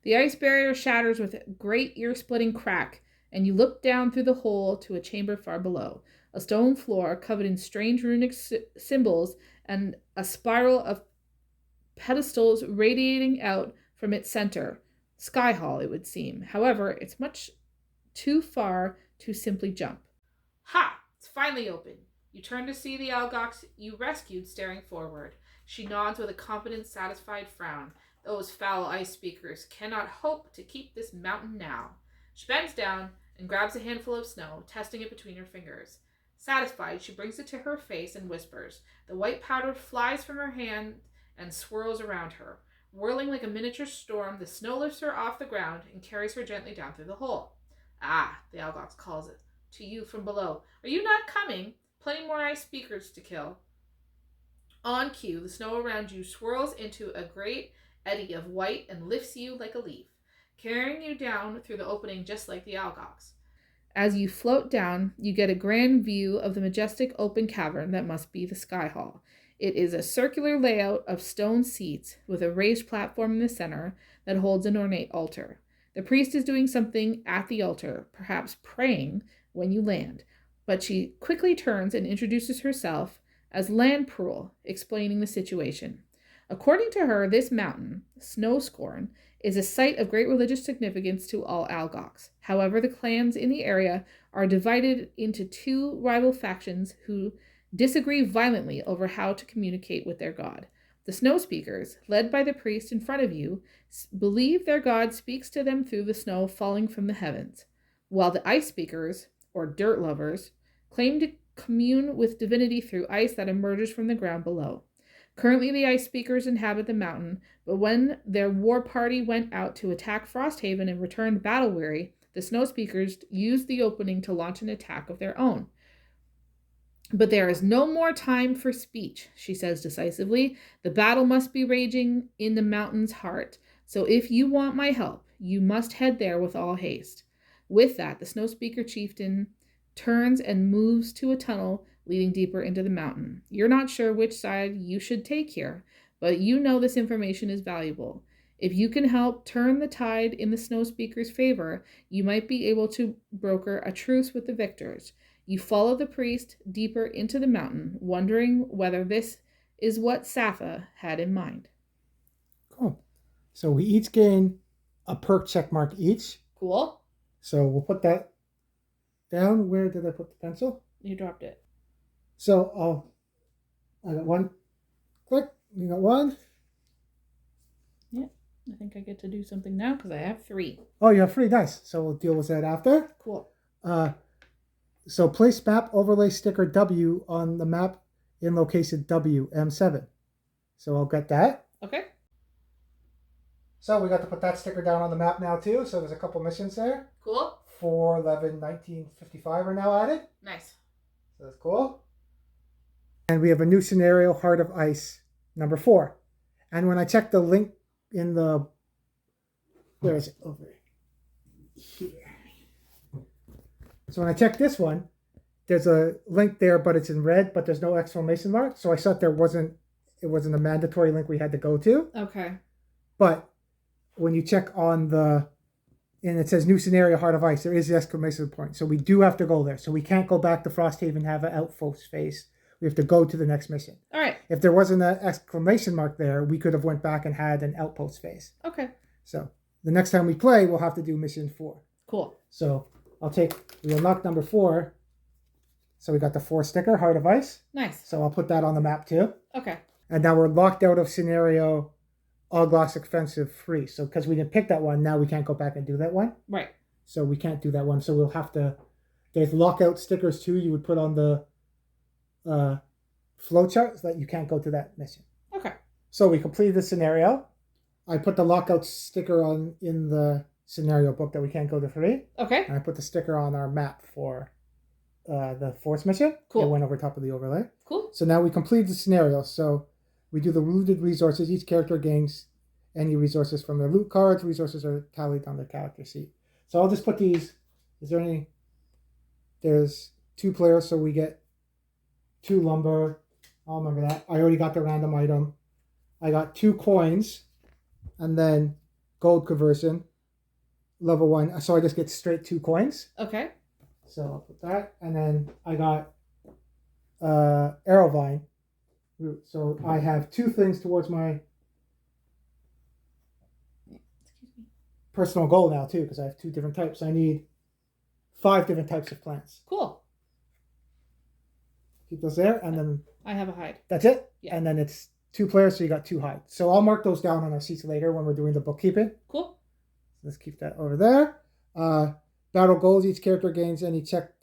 The ice barrier shatters with a great ear-splitting crack, and you look down through the hole to a chamber far below. A stone floor covered in strange runic symbols and a spiral of pedestals radiating out from its center. Sky Hall, it would seem. However, it's much too far to simply jump. Ha! It's finally open. You turn to see the Algox you rescued staring forward. She nods with a confident, satisfied frown. Those foul ice speakers cannot hope to keep this mountain now. She bends down and grabs a handful of snow, testing it between her fingers. Satisfied, she brings it to her face and whispers. The white powder flies from her hand and swirls around her. Whirling like a miniature storm, the snow lifts her off the ground and carries her gently down through the hole. Ah, the Algox calls it to you from below. Are you not coming? Plenty more ice speakers to kill. On cue, the snow around you swirls into a great eddy of white and lifts you like a leaf, carrying you down through the opening just like the Algox. As you float down, you get a grand view of the majestic open cavern that must be the Sky Hall. It is a circular layout of stone seats with a raised platform in the center that holds an ornate altar. The priest is doing something at the altar, perhaps praying when you land, but she quickly turns and introduces herself as Landprul, explaining the situation. According to her, this mountain, Snowscorn, is a site of great religious significance to all Algox. However, the clans in the area are divided into two rival factions who disagree violently over how to communicate with their god. The Snow Speakers, led by the priest in front of you, believe their god speaks to them through the snow falling from the heavens, while the Ice Speakers, or Dirt Lovers, claim to commune with divinity through ice that emerges from the ground below. Currently, the Ice Speakers inhabit the mountain, but when their war party went out to attack Frosthaven and returned battle-weary, the Snow Speakers used the opening to launch an attack of their own. But there is no more time for speech, she says decisively. The battle must be raging in the mountain's heart, so if you want my help, you must head there with all haste. With that, the Snow Speaker chieftain turns and moves to a tunnel leading deeper into the mountain. You're not sure which side you should take here, but you know this information is valuable. If you can help turn the tide in the Snow Speaker's favor, you might be able to broker a truce with the victors. You follow the priest deeper into the mountain, wondering whether this is what Safa had in mind. Cool. So we each gain a perk check mark each. Cool. So we'll put that down. Where did I put the pencil? You dropped it. So I got one. Click. You got one. Yeah. I think I get to do something now because I have 3. Oh, you have 3. Nice. So we'll deal with that after. Cool. So place map overlay sticker W on the map in location WM7. So I'll get that. Okay. So we got to put that sticker down on the map now too. So there's a couple missions there. Cool. 4, 11, 19, 55 are now added. Nice. So that's cool. And we have a new scenario, Heart of Ice, number 4. And when I check the link in the... Where is it? Over here. So when I check this one, there's a link there, but it's in red, but there's no exclamation mark. So I thought it wasn't a mandatory link we had to go to. Okay. But when you check on and it says new scenario, Heart of Ice, there is the exclamation point. So we do have to go there. So we can't go back to Frosthaven and have an outpost phase. We have to go to the next mission. All right. If there wasn't an exclamation mark there, we could have went back and had an outpost phase. Okay. So the next time we play, we'll have to do mission 4. Cool. So we unlock number 4. So we got the 4 sticker, Heart of Ice. Nice. So I'll put that on the map too. Okay. And now we're locked out of scenario Algox Offensive free. So because we didn't pick that one, now we can't go back and do that one. Right. So we can't do that one. So we'll have to, there's lockout stickers too you would put on the flowchart so that you can't go to that mission. Okay. So we completed the scenario. I put the lockout sticker on in the scenario book that we can't go to free. Okay. And I put the sticker on our map for the force mission. Cool. It went over top of the overlay. Cool. So now we completed the scenario. So we do the looted resources. Each character gains any resources from their loot cards. Resources are tallied on their character sheet. So I'll just put these. Is there any? There's 2 players, so we get 2 lumber. I'll remember that. I already got the random item. I got 2 coins, and then gold conversion, level 1. So I just get straight 2 coins. Okay. So I'll put that, and then I got Arrowvine root. So I have 2 things towards my personal goal now too, because I have 2 different types. I need 5 different types of plants. Cool. Keep those there, and then I have a hide. that's it. Yeah. And then it's 2 players, so you got 2 hides. So I'll mark those down on our sheets later when we're doing the bookkeeping. Cool. Let's keep that over there. Battle goals. Each character gains any checked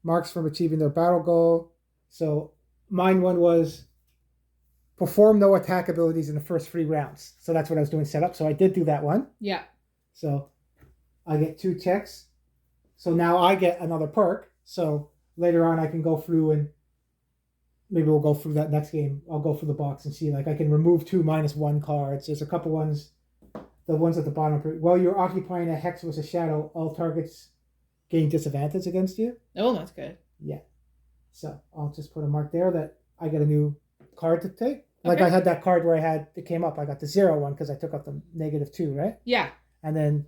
marks from achieving their battle goal. So mine one was perform no attack abilities in the first 3 rounds. So that's what I was doing setup. So I did do that one. Yeah. So I get 2 checks. So now I get another perk. So later on I can go through and maybe we'll go through that next game. I'll go through the box and see, like, I can remove 2 -1 cards. There's a couple ones, the ones at the bottom. While you're occupying a hex with a shadow, all targets gain disadvantage against you. Oh, that's good. Yeah. So I'll just put a mark there that I get a new card to take. Like Okay. I had that card where it came up. I got the 0 one because I took up the -2, right? Yeah. And then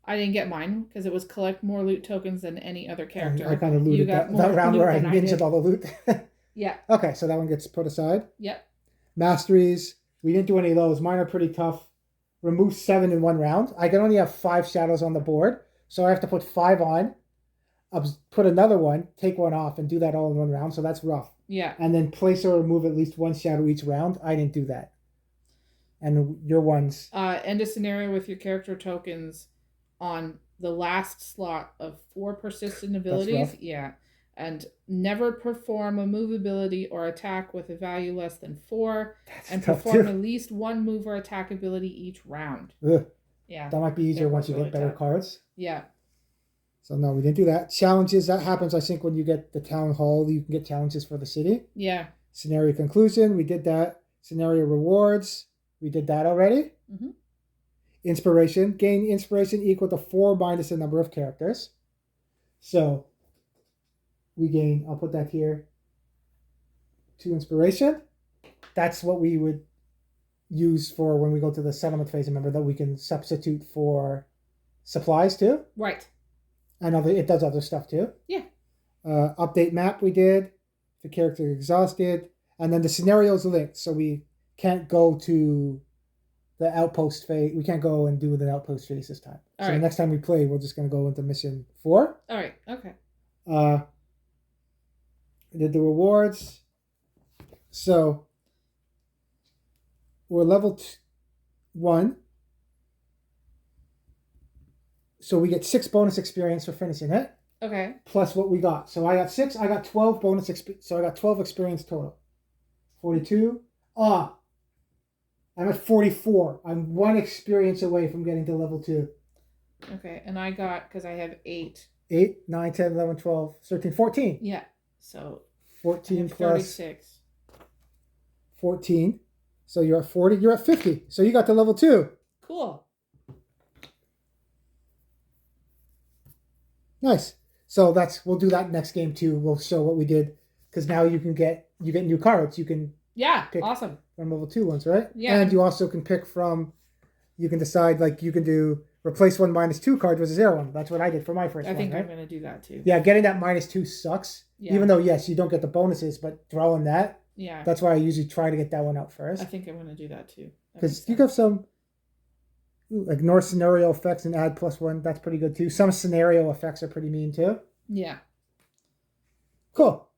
I didn't get mine because it was collect more loot tokens than any other character. I kind of You looted got that more round loot where I than I did. ninja'd all the loot. Yeah. Okay, so that one gets put aside. Yep. Masteries. We didn't do any of those. Mine are pretty tough. Remove 7 in 1 round. I can only have 5 shadows on the board, so I have to put 5 on. I'll put another one, take 1 off, and do that all in 1 round. So that's rough. Yeah. And then place or remove at least 1 shadow each round. I didn't do that. And your ones. End a scenario with your character tokens on the last slot of 4 persistent abilities. rough. Yeah. And never perform a move ability or attack with a value less than 4. That's And tough perform too. at least 1 move or attack ability each round. Ugh, Yeah. that might be easier It once was you really get better tough. cards. Yeah. So no, we didn't do that. Challenges, that happens, I think, when you get the town hall. You can get challenges for the city. Yeah. Scenario conclusion, we did that. Scenario rewards, we did that already. Mm-hmm. Inspiration, gain inspiration equal to 4 minus the number of characters. So we gain, I'll put that here, 2 inspiration. That's what we would use for when we go to the settlement phase. Remember that we can substitute for supplies too. Right. And it does other stuff too. Yeah. Update map we did. The character exhausted. And then the scenarios linked. So we can't go to the outpost phase. We can't go and do the outpost phase this time. All so right. the next time we play, we're just going to go into mission 4. All right. Okay. Did the rewards. So we're level 1. So we get 6 bonus experience for finishing it, Okay. plus what we got. So I got 6. I got 12 bonus experience. So I got 12 experience total. 42. I'm at 44. I'm 1 experience away from getting to level 2. Okay. And I got, because I have 8. 8, 9, 10, 11, 12, 13, 14. Yeah. So 14 plus 36. 14. So you're at 40. You're at 50. So you got to level 2. Cool. Nice. So we'll do that next game too. We'll show what we did because now you get new cards. You can Yeah. pick Awesome. from level 2 ones, right? Yeah. And you also can pick from. You can decide, like, you can do replace one -2 card with a 0 one. That's what I did for my first I one. think right? I'm going to do that too. Yeah, getting that -2 sucks. Yeah. Even though, yes, you don't get the bonuses, but throwing that, Yeah. that's why I usually try to get that one out I first. think I'm going to do that too. Because you have some, ignore scenario effects and add +1. That's pretty good too. Some scenario effects are pretty mean too. Yeah. Cool.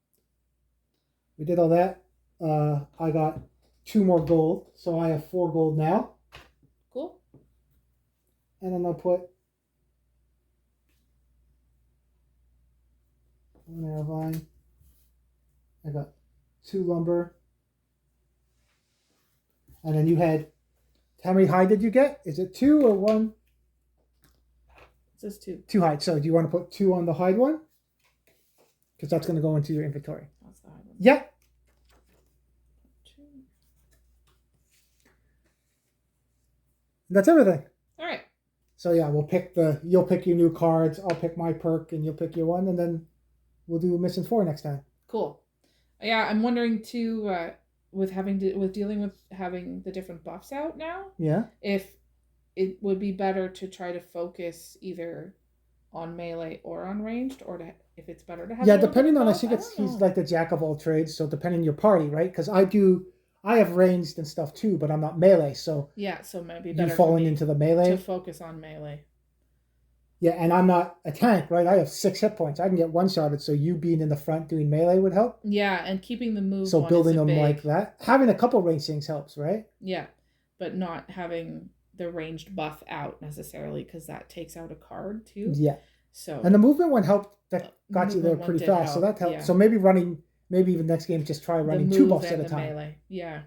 We did all that. I got 2 more gold, so I have 4 gold now. Cool. And then I'll put 1 arrow vine. I got 2 lumber. And then you had, how many hide did you get? Is it 2 or 1? It says 2. 2 hide. So do you want to put 2 on the hide one? Because that's going to go into your inventory. That's the hide one. Yeah. 2. That's everything. All right. So yeah, you'll pick your new cards, I'll pick my perk, and you'll pick your one, and then we'll do mission 4 next time. Cool. Yeah, I'm wondering too, with dealing with having the different buffs out now. Yeah. If it would be better to try to focus either on melee or on ranged, or if it's better to have. Yeah, depending on, I think he's like the jack of all trades. So depending on your party, right? Because I have ranged and stuff too, but I'm not melee. So yeah, so maybe better you falling into the melee to focus on melee. Yeah, and I'm not a tank, right? I have 6 hit points. I can get one-shotted, so you being in the front doing melee would help. Yeah, and keeping the move. So building them like that, having a couple range things helps, right? Yeah, but not having the ranged buff out necessarily, because that takes out a card too. Yeah. So and the movement one helped. That got you there pretty fast, help. So that helped. Yeah. So maybe even next game just try running 2 buffs at a time. Melee. Yeah.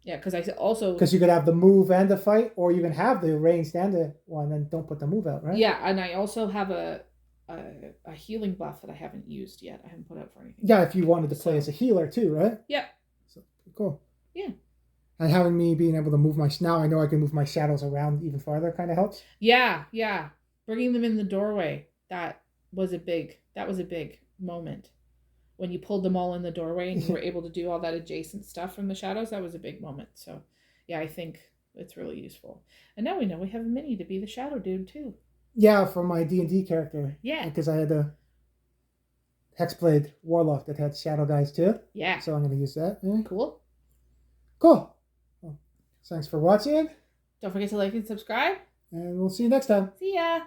Yeah, because I also you could have the move and the fight, or you can have the ranged and the one, and don't put the move out, right? Yeah, and I also have a healing buff that I haven't used yet. I haven't put out for anything. Yeah, if you wanted to play as a healer too, right? Yeah. So cool. Yeah. And having me being able to move now I know I can move my shadows around even farther kind of helps. Yeah, yeah. Bringing them in the doorway, that was a big moment. When you pulled them all in the doorway and you were able to do all that adjacent stuff from the shadows, that was a big moment. So, yeah, I think it's really useful. And now we know we have a mini to be the shadow dude, too. Yeah, for my D&D character. Yeah. Because I had a Hexblade Warlock that had shadow guys, too. Yeah. So I'm going to use that. Yeah. Cool. Cool. Well, thanks for watching. Don't forget to like and subscribe. And we'll see you next time. See ya.